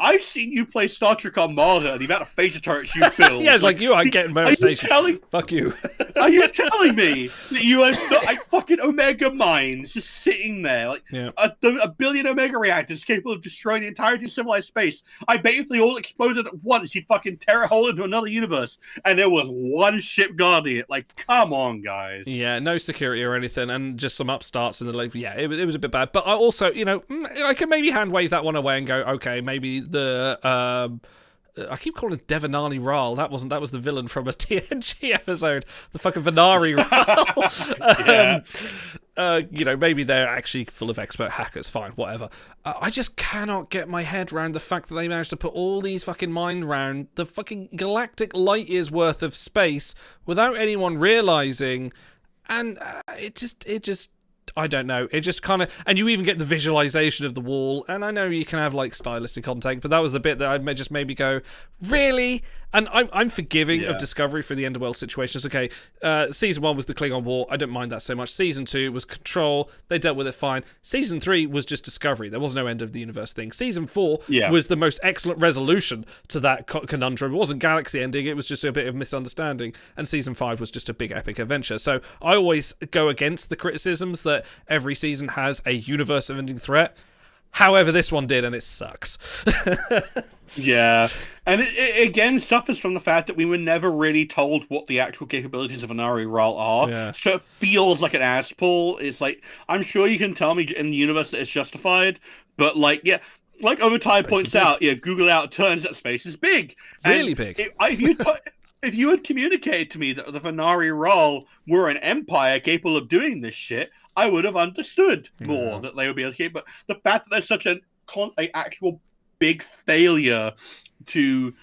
I've seen you play Star Trek Armada, and the amount of phaser turrets you build. Yeah, it's like you aren't getting better stations. Fuck you. Are you telling me that you have like fucking Omega mines just sitting there, like a billion Omega reactors capable of destroying the entirety of civilized space? I bet if they all exploded at once, you'd fucking tear a hole into another universe, and there was one ship guarding it. Like, come on, guys. Yeah, no security or anything, and just some upstarts in the like. Yeah, it was a bit bad. But I also, you know, I can maybe hand wave that one away and go, okay, maybe the I keep calling it Devanani Ral. That was the villain from a TNG episode. The fucking Venari Ral. You know, maybe they're actually full of expert hackers. Fine, whatever. I just cannot get my head around the fact that they managed to put all these fucking mines around the fucking galactic light years worth of space without anyone realizing, and it just I don't know. It just kind of, and you even get the visualization of the wall. And I know you can have like stylistic content, but that was the bit that just made me go, really? And I'm forgiving of Discovery for the end of world situations. Okay, season 1 was the Klingon War. I don't mind that so much. Season 2 was Control. They dealt with it fine. Season 3 was just Discovery. There was no end of the universe thing. Season 4 was the most excellent resolution to that conundrum. It wasn't galaxy ending. It was just a bit of misunderstanding. And season 5 was just a big epic adventure. So I always go against the criticisms that every season has a universe-ending threat. However, this one did, and it sucks. Yeah, and it again suffers from the fact that we were never really told what the actual capabilities of an Ral are. Yeah. So it feels like an ass pull. It's like, I'm sure you can tell me in the universe that it's justified, but like, yeah, like Overtide points out, Google out turns that space is big. Really big. If you had communicated to me that the Venari Ral were an empire capable of doing this shit, I would have understood more that they would be able to keep. But the fact that there's such an actual big failure to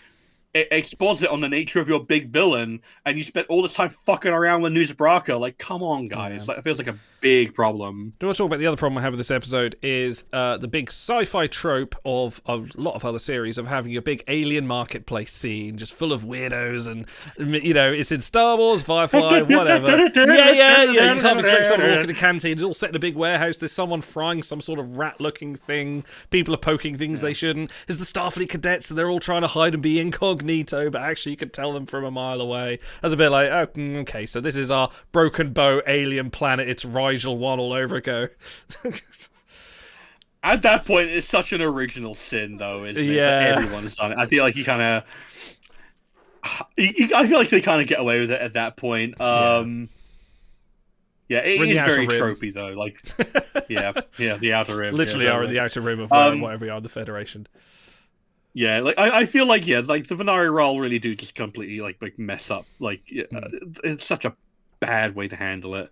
exposit on the nature of your big villain, and you spent all this time fucking around with Newsbraka, like, come on, guys. Like, it feels like a big problem. Do you want to talk about the other problem I have with this episode is the big sci-fi trope of a lot of other series of having a big alien marketplace scene just full of weirdos, and, you know, it's in Star Wars, Firefly, whatever. You can't expect someone to walk in a canteen. It's all set in a big warehouse. There's someone frying some sort of rat-looking thing. People are poking things they shouldn't. There's the Starfleet cadets, and they're all trying to hide and be incognito, but actually you can tell them from a mile away. That's a bit like, oh, okay, so this is our Broken Bow alien planet. It's Rigel 1 all over ago. At that point, it's such an original sin, though, isn't it? Yeah. Like, everyone's done it. I feel like I feel like they kind of get away with it at that point. It is very tropey, though. Like, the Outer Rim. Literally are in the Outer Rim of whatever we are, the Federation. Yeah, like I feel like like the Venari Ral really do just completely like mess up. Like it's such a bad way to handle it.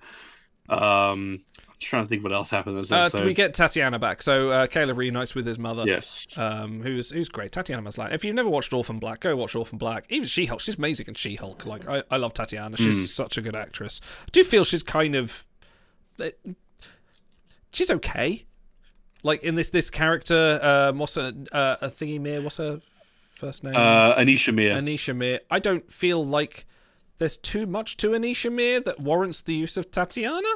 I'm trying to think what else happened in this episode. We get Tatiana back. So Caleb reunites with his mother. Yes. Who's great. Tatiana Maslany. If you've never watched Orphan Black, go watch Orphan Black. Even She-Hulk. She's amazing in She-Hulk. Like I love Tatiana. She's such a good actress. I do feel she's kind of she's okay. Like in this character, what's her Thingy Mir? What's her first name? Anisha Mir. Anisha Mir. I don't feel like there's too much to Anisha Mir that warrants the use of Tatiana,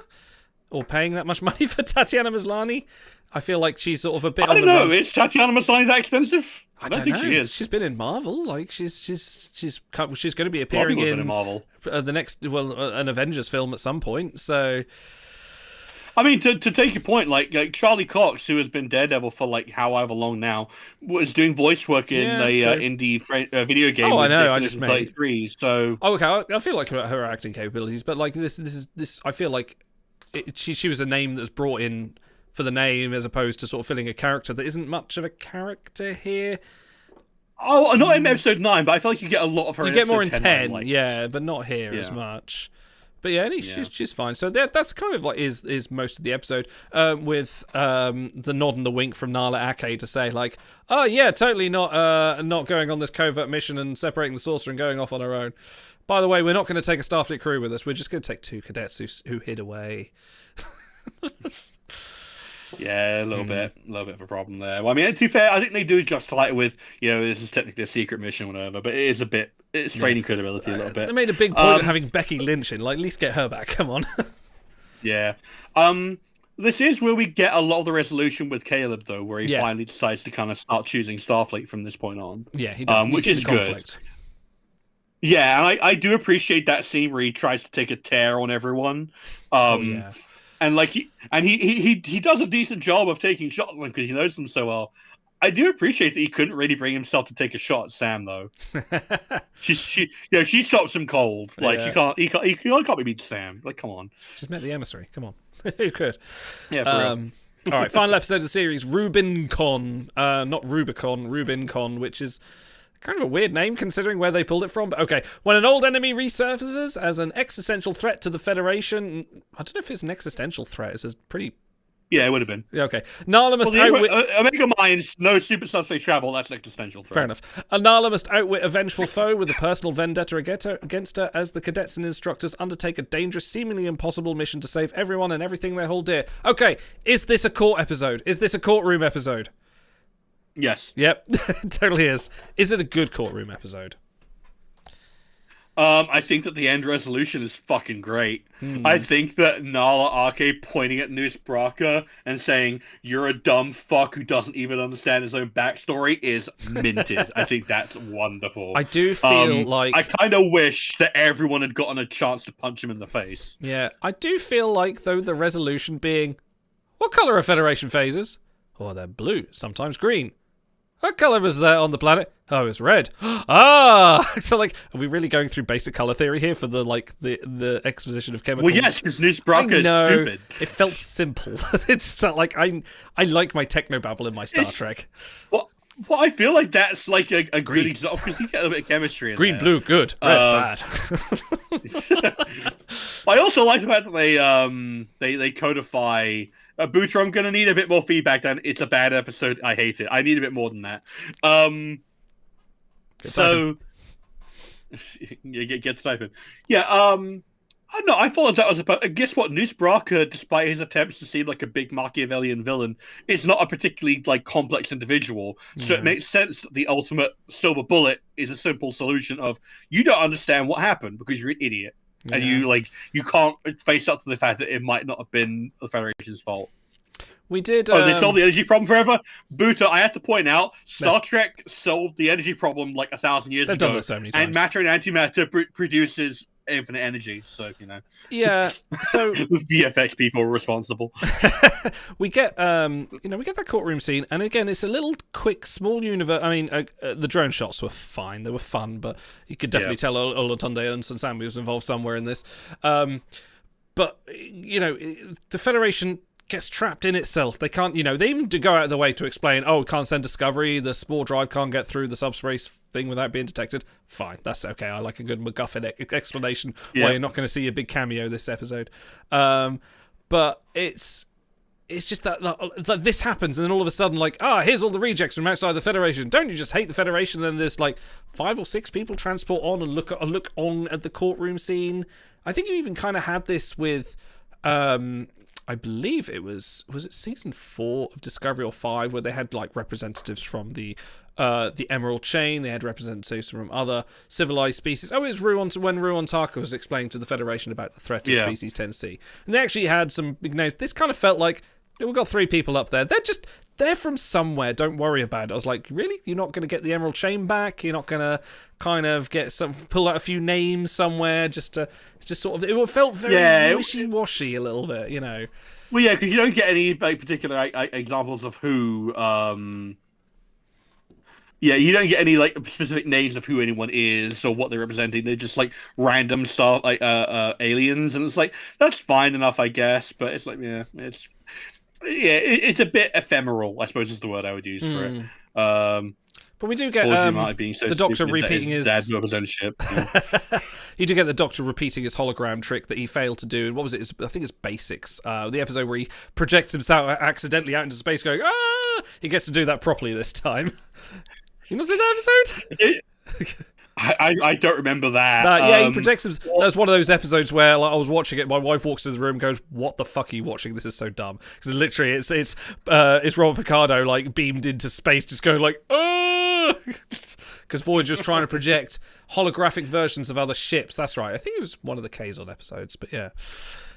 or paying that much money for Tatiana Maslany. I feel like she's sort of a bit. I don't know. Is Tatiana Maslany that expensive? I don't think know. She is. She's been in Marvel. Like she's going to be appearing in Marvel. The next an Avengers film at some point. So. I mean, to take your point, like Charlie Cox, who has been Daredevil for like however long now, was doing voice work in indie video game. Oh, I know. I just made 3. So. Oh, okay. I feel like her acting capabilities, but like this. I feel like she was a name that's brought in for the name, as opposed to sort of filling a character that isn't much of a character here. Oh, not in episode 9, but I feel like you get a lot of her. You get more in 10, but not here as much. But she's fine. So that's kind of like is most of the episode, with the nod and the wink from Nala Ake to say like, oh yeah, totally not going on this covert mission and separating the saucer and going off on our own. By the way, we're not going to take a Starfleet crew with us. We're just going to take 2 cadets who hid away. Yeah, a little bit of a problem there. Well, I mean, to be fair, I think they do justify it with, this is technically a secret mission or whatever, but it's straining credibility a little bit. They made a big point of having Becky Lynch in, like, at least get her back, come on. Yeah. This is where we get a lot of the resolution with Caleb, though, where he finally decides to kind of start choosing Starfleet from this point on. Yeah, he does. Which is good. Yeah, and I do appreciate that scene where he tries to take a tear on everyone. And like he does a decent job of taking shots on them because he knows them so well. I do appreciate that he couldn't really bring himself to take a shot at Sam though. she stops him cold. Like he can't be beat Sam. Like come on. She's met the emissary. Come on. Who could? Yeah, for real. All right, final episode of the series, Rubincon. Not Rubicon, Rubincon, which is kind of a weird name considering where they pulled it from, but okay. When an old enemy resurfaces as an existential threat to the Federation, I don't know if it's an existential threat, it's a pretty Yeah, it would have been. Yeah, okay. Nala must Well, outwit... Omega Mines, no super subspace travel, that's an existential threat. Fair enough. Nala must outwit a vengeful foe with a personal vendetta against her as the cadets and instructors undertake a dangerous, seemingly impossible mission to save everyone and everything they hold dear. Okay, is this a court episode? Is this a courtroom episode? Yes. Yep, it totally is. Is it a good courtroom episode? I think that the end resolution is fucking great. I think that Nala Arke pointing at Noose Braka and saying, "You're a dumb fuck who doesn't even understand his own backstory" is minted. I think that's wonderful. I do feel like... I kind of wish that everyone had gotten a chance to punch him in the face. Yeah, I do feel like, though, the resolution being, what colour are Federation phasers? Oh, they're blue, sometimes green. What colour is there on the planet? Oh, it's red. Ah! So, like, are we really going through basic colour theory here for the, like, the exposition of chemicals? Well, yes, because Noose Braka is stupid. It felt simple. It's not like, I like my technobabble in my Star Trek. Well, I feel like that's, like, a good example, because you get a bit of chemistry in Green, there. blue, good. Red, bad. I also like the fact that they codify... Booter, I'm going to need a bit more feedback than it's a bad episode, I hate it. I need a bit more than that. So... Get typing. Yeah, I don't know, I thought that was about... Guess what? Noose Braka, despite his attempts to seem like a big Machiavellian villain, is not a particularly, like, complex individual. So it makes sense that the ultimate silver bullet is a simple solution of, you don't understand what happened because you're an idiot. Yeah. And you can't face up to the fact that it might not have been the Federation's fault. We did. They solved the energy problem forever. Buta, I have to point out, Star Trek solved the energy problem like 1,000 years ago. They've done that so many times. And matter and antimatter produces infinite energy. So Yeah. So the VFX people are responsible. we get we get that courtroom scene, and again, it's a little quick, small universe. I mean, the drone shots were fine; they were fun, but you could definitely tell Olatunde and Sansami was involved somewhere in this. But the Federation gets trapped in itself. They can't, they even do go out of the way to explain, we can't send Discovery, the spore drive can't get through the subspace thing without being detected. Fine, that's okay. I like a good MacGuffin explanation why you're not going to see a big cameo this episode. But it's just that this happens, and then all of a sudden, like, here's all the rejects from outside the Federation. Don't you just hate the Federation? And then there's like 5 or 6 people transport on and look on at the courtroom scene. I think you even kind of had this with... I believe it was it season 4 of Discovery or 5 where they had like representatives from the Emerald Chain. They had representatives from other civilized species. It was when Ruon Taka was explaining to the Federation about the threat of Species 10C, and they actually had some big names. This kind of felt like we've got 3 people up there. They're from somewhere. Don't worry about it. I was like, really? You're not going to get the Emerald Chain back? You're not going to kind of pull out a few names somewhere? It's just sort of, it felt very wishy-washy a little bit, Well, yeah, because you don't get any particular examples of who. You don't get any like specific names of who anyone is or what they're representing. They're just like random stuff, like aliens, and it's like that's fine enough, I guess. But it's like, it's a bit ephemeral, I suppose is the word I would use for it. But we do get the Doctor repeating his dad's representative. You do get the Doctor repeating his hologram trick that he failed to do. And what was it? I think it's Basics. The episode where he projects himself accidentally out into space, going He gets to do that properly this time. You not seen that episode? I don't remember that. He projects himself. That's one of those episodes where I was watching it. My wife walks into the room and goes, "What the fuck are you watching? This is so dumb." Because literally, it's Robert Picardo like beamed into space, just going like, because Voyager was trying to project holographic versions of other ships. That's right. I think it was one of the Kazon episodes, but yeah.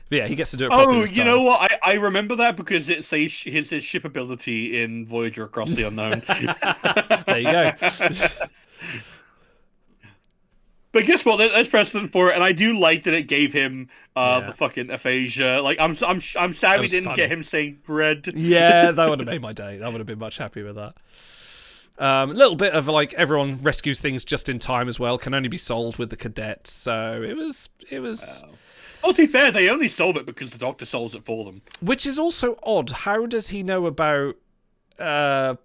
But yeah, he gets to do it properly this time. You know what? I remember that because it's his ship ability in Voyager Across the Unknown. There you go. But guess what? There's precedent for it, and I do like that it gave him the fucking aphasia. Like I'm sad we didn't get him saying bread. Yeah, that would have made my day. I would have been much happier with that. A little bit of like everyone rescues things just in time as well. Can only be solved with the cadets. So it was. Well, to be fair, they only solve it because the Doctor solves it for them. Which is also odd. How does he know about? I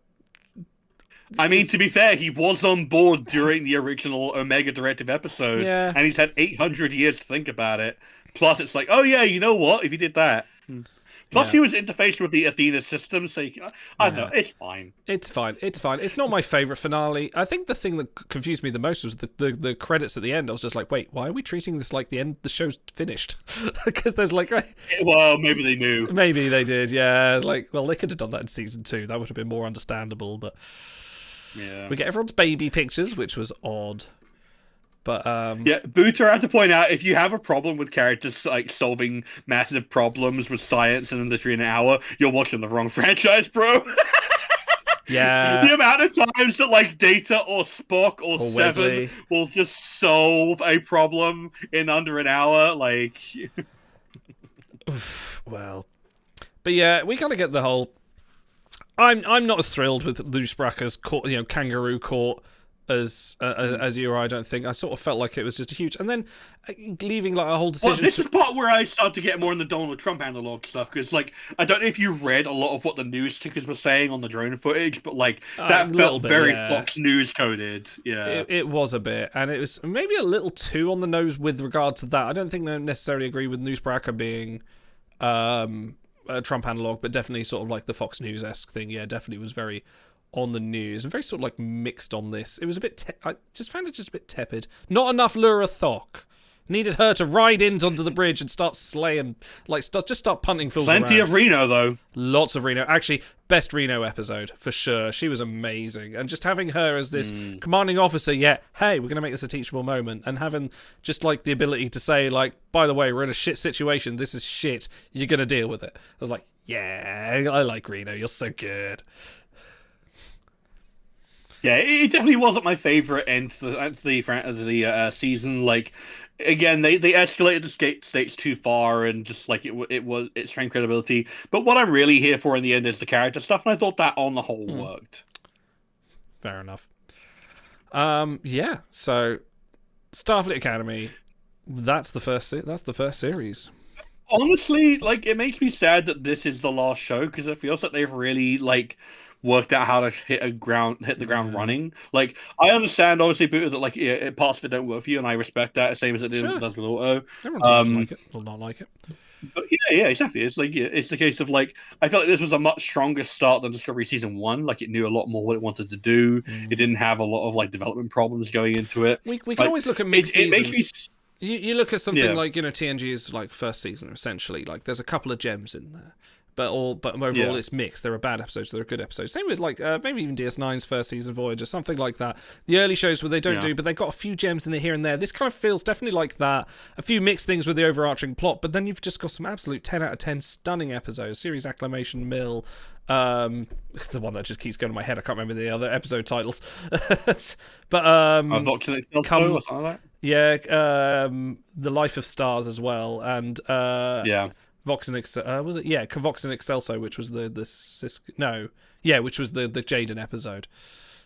mean, to be fair, he was on board during the original Omega Directive episode, and he's had 800 years to think about it. Plus, it's like, oh yeah, you know what? If you did that, Plus, Yeah. he was interfaced with the Athena system, so I don't know. It's fine. It's fine. It's fine. It's not my favorite finale. I think the thing that confused me the most was the credits at the end. I was just like, wait, why are we treating this like the end? The show's finished because there's like, Well, maybe they knew. maybe they did. Yeah, like, well, they could have done that in season 2. That would have been more understandable. But Yeah. we get everyone's baby pictures, which was odd. But Yeah, Booter, I have to point out, if you have a problem with characters like solving massive problems with science and literally an hour, you're watching the wrong franchise, bro. yeah, The amount of times that like Data or Spock or Seven Wesley will just solve a problem in under an hour, like. well, but yeah, we kind of get the whole. I'm not as thrilled with Loose Bracker's court, kangaroo court as you are. I don't think. I sort of felt like it was just a huge, and then leaving like a whole decision. Well, this is the part where I start to get more in the Donald Trump analog stuff, because like I don't know if you read a lot of what the news tickers were saying on the drone footage, but like that felt very Fox News coded. Yeah, it was a bit, and it was maybe a little too on the nose with regard to that. I don't think I necessarily agree with Newsbracker being a Trump analog, but definitely sort of like the Fox News-esque thing. Yeah, definitely was very on the news and very sort of like mixed on this. It was a bit I just found it just a bit tepid. Not enough Lura Thok. Needed her to ride in onto the bridge and start slaying, like just start punting fools around. Plenty of Reno though. Lots of Reno. Actually, best Reno episode for sure. She was amazing, and just having her as this commanding officer. Yeah, hey, we're gonna make this a teachable moment, and having just like the ability to say, like, by the way, we're in a shit situation. This is shit. You're gonna deal with it. I was like, yeah, I like Reno. You're so good. Yeah, it definitely wasn't my favorite end to the season. Like, again, they escalated the stakes too far, and just like it strained credibility. But what I'm really here for in the end is the character stuff, and I thought that on the whole worked. Fair enough. Yeah. So, Starfleet Academy. That's the first series. Honestly, like, it makes me sad that this is the last show, because it feels like they've really like worked out how to hit the ground running. Like, I understand, obviously, Booter, that like parts of it don't work for you, and I respect that, same as it does with Auto. Everyone doesn't like it, will not like it. But yeah, exactly. It's like it's the case of like I felt like this was a much stronger start than Discovery season 1. Like, it knew a lot more what it wanted to do. It didn't have a lot of like development problems going into it. We can always look at mixed seasons. It makes me. You look at something like TNG is like first season essentially. Like, there's a couple of gems in there. But overall, it's mixed. There are bad episodes, there are good episodes. Same with like maybe even DS9's first season Voyager, something like that. The early shows where they don't do, but they've got a few gems in there here and there. This kind of feels definitely like that. A few mixed things with the overarching plot, but then you've just got some absolute 10 out of 10 stunning episodes. Series Acclamation Mill, the one that just keeps going to my head. I can't remember the other episode titles. But Vox and Excelso or something like that. Yeah, The Life of Stars as well, and Vox and was it? Yeah, Vox and Excelso, which was which was the Jaden episode.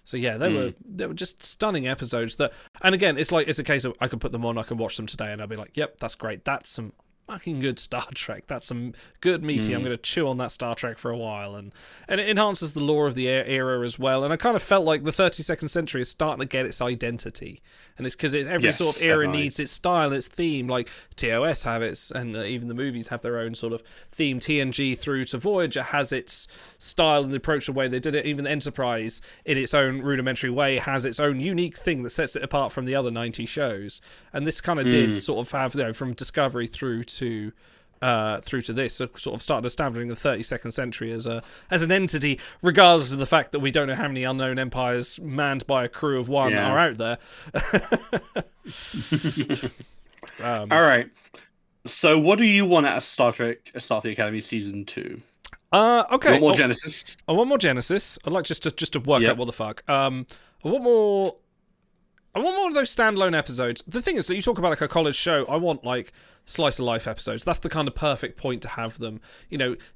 So yeah, they were just stunning episodes. And again, it's a case of I can put them on, I can watch them today, and I'll be like, yep, that's great. That's some fucking good Star Trek. That's some good meaty. I'm going to chew on that Star Trek for a while, and it enhances the lore of the era as well. And I kind of felt like the 32nd century is starting to get its identity, and it's because every sort of era needs its style, its theme. Like TOS have its, and even the movies have their own sort of theme. TNG through to Voyager has its style and the approach the way they did it. Even Enterprise, in its own rudimentary way, has its own unique thing that sets it apart from the other 90 shows. And this kind of did sort of have, from Discovery through to this, so sort of started establishing the 32nd century as an entity, regardless of the fact that we don't know how many unknown empires manned by a crew of one are out there. All right. So, what do you want out of Starfleet Academy season 2? Okay. One more Genesis. I want more Genesis. I'd like just to work out what the fuck. I want more of those standalone episodes. The thing is that you talk about like a college show. I want like slice of life episodes. That's the kind of perfect point to have them.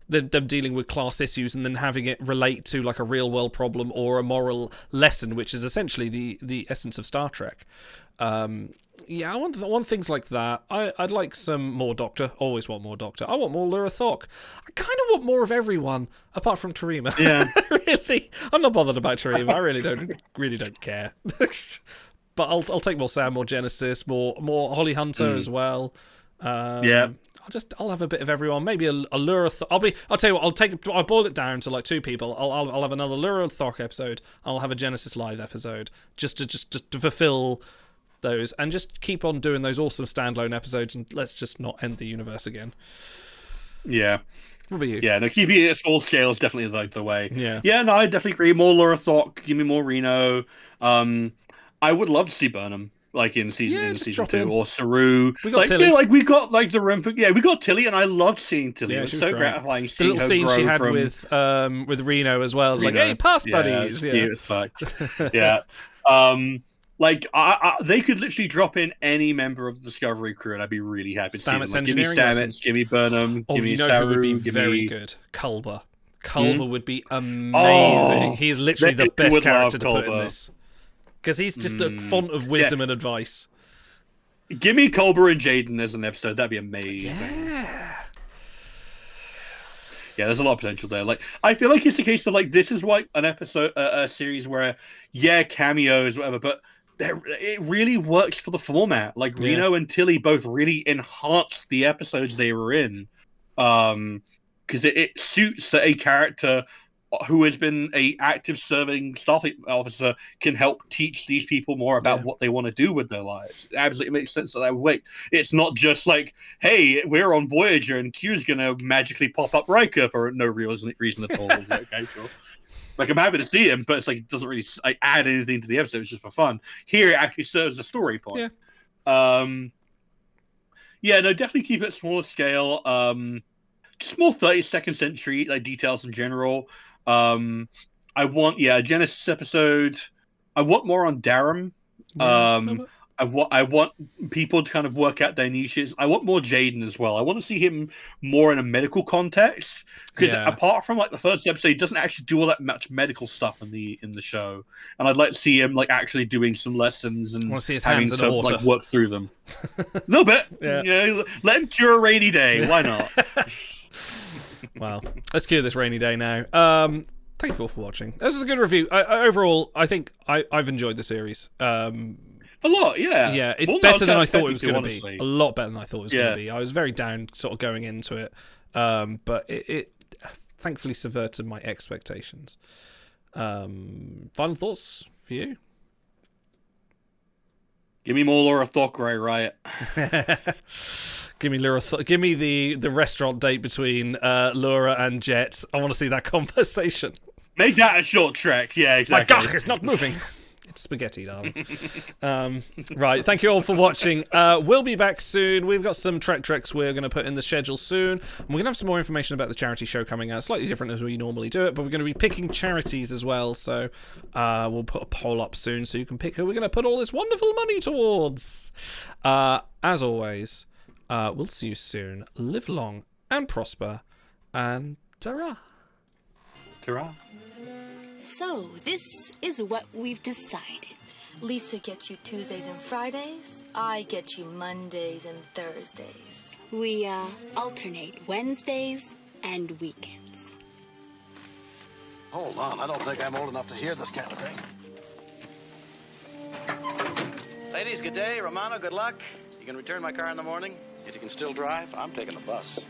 Them dealing with class issues and then having it relate to like a real world problem or a moral lesson, which is essentially the essence of Star Trek. I want things like that. I'd like some more Doctor. Always want more Doctor. I want more Lura Thok. I kind of want more of everyone apart from Terima. Yeah, really. I'm not bothered about Terima. I really don't care. But I'll take more Sam, more Genesis, more Holly Hunter as well. Yeah. I'll have a bit of everyone. Maybe a Lura. I'll tell you what. I'll boil it down to like 2 people. I'll have another Lura Thork episode. I'll have a Genesis Live episode just to fulfill those, and just keep on doing those awesome standalone episodes. And let's just not end the universe again. Yeah. What about you? Yeah, no, keeping it at small scale is definitely like the way. Yeah. Yeah, no, I definitely agree. More Laura Thork, give me more Reno. I would love to see Burnham, like in season 2, or Saru. We got Tilly. Yeah, like we got like the room for, we got Tilly, and I loved seeing Tilly. Yeah, it was she was so great. gratifying The seeing little her scene grow she had from... with Reno as well. It's like, hey, pass buddies. Yeah, cute as fuck. Yeah. Like they could literally drop in any member of the Discovery crew, and I'd be really happy to see them. Like, give me Stamets, give me Burnham, give me Saru, who would be very good? Culber. Culber would be amazing. He's literally the best character to put in this, because he's just a font of wisdom and advice. Give me Culber and Jaden as an episode. That'd be amazing. Yeah, there's a lot of potential there. Like, I feel like it's a case of like this is like an episode, a series where cameos, whatever, but it really works for the format. Like Reno and Tilly both really enhanced the episodes they were in, because it suits that a character who has been a active serving Starfleet officer can help teach these people more about what they want to do with their lives. It absolutely makes sense that way. It's not just like, hey, we're on Voyager and Q's gonna magically pop up Riker for no real reason at all. It's like, okay, sure. Like, I'm happy to see him, but it's like it doesn't really add anything to the episode. It's just for fun. Here, it actually serves a story point. No, definitely keep it smaller scale. Just more 32nd century like details in general. I want a Genesis episode. I want more on Darum. I want people to kind of work out their niches. I want more Jaden as well. I want to see him more in a medical context, because apart from like the first episode, he doesn't actually do all that much medical stuff in the show. And I'd like to see him like actually doing some lessons and having to like work through them a little bit. Let him cure a rainy day. Why not? Wow, let's cure this rainy day now. Thank you all for watching. This is a good review. Overall, I think I've enjoyed the series. A lot, yeah. Yeah, it's better than I thought it was going to be. A lot better than I thought it was going to be. I was very down sort of going into it, but it thankfully subverted my expectations. Final thoughts for you? Give me more Laura Thork, Riot. Give me the restaurant date between Laura and Jet. I want to see that conversation. Make that a short trek. Yeah, exactly. My gosh, it's not moving. It's spaghetti, darling. Right, thank you all for watching. We'll be back soon. We've got some treks we're going to put in the schedule soon. And we're going to have some more information about the charity show coming out. Slightly different as we normally do it, but we're going to be picking charities as well. So we'll put a poll up soon so you can pick who we're going to put all this wonderful money towards. As always, we'll see you soon. Live long and prosper. And ta-ra. Ta-ra. So, this is what we've decided. Lisa gets you Tuesdays and Fridays. I get you Mondays and Thursdays. We, alternate Wednesdays and weekends. Hold on, I don't think I'm old enough to hear this kind of thing. Ladies, good day. Romano, good luck. You can return my car in the morning. If you can still drive, I'm taking the bus.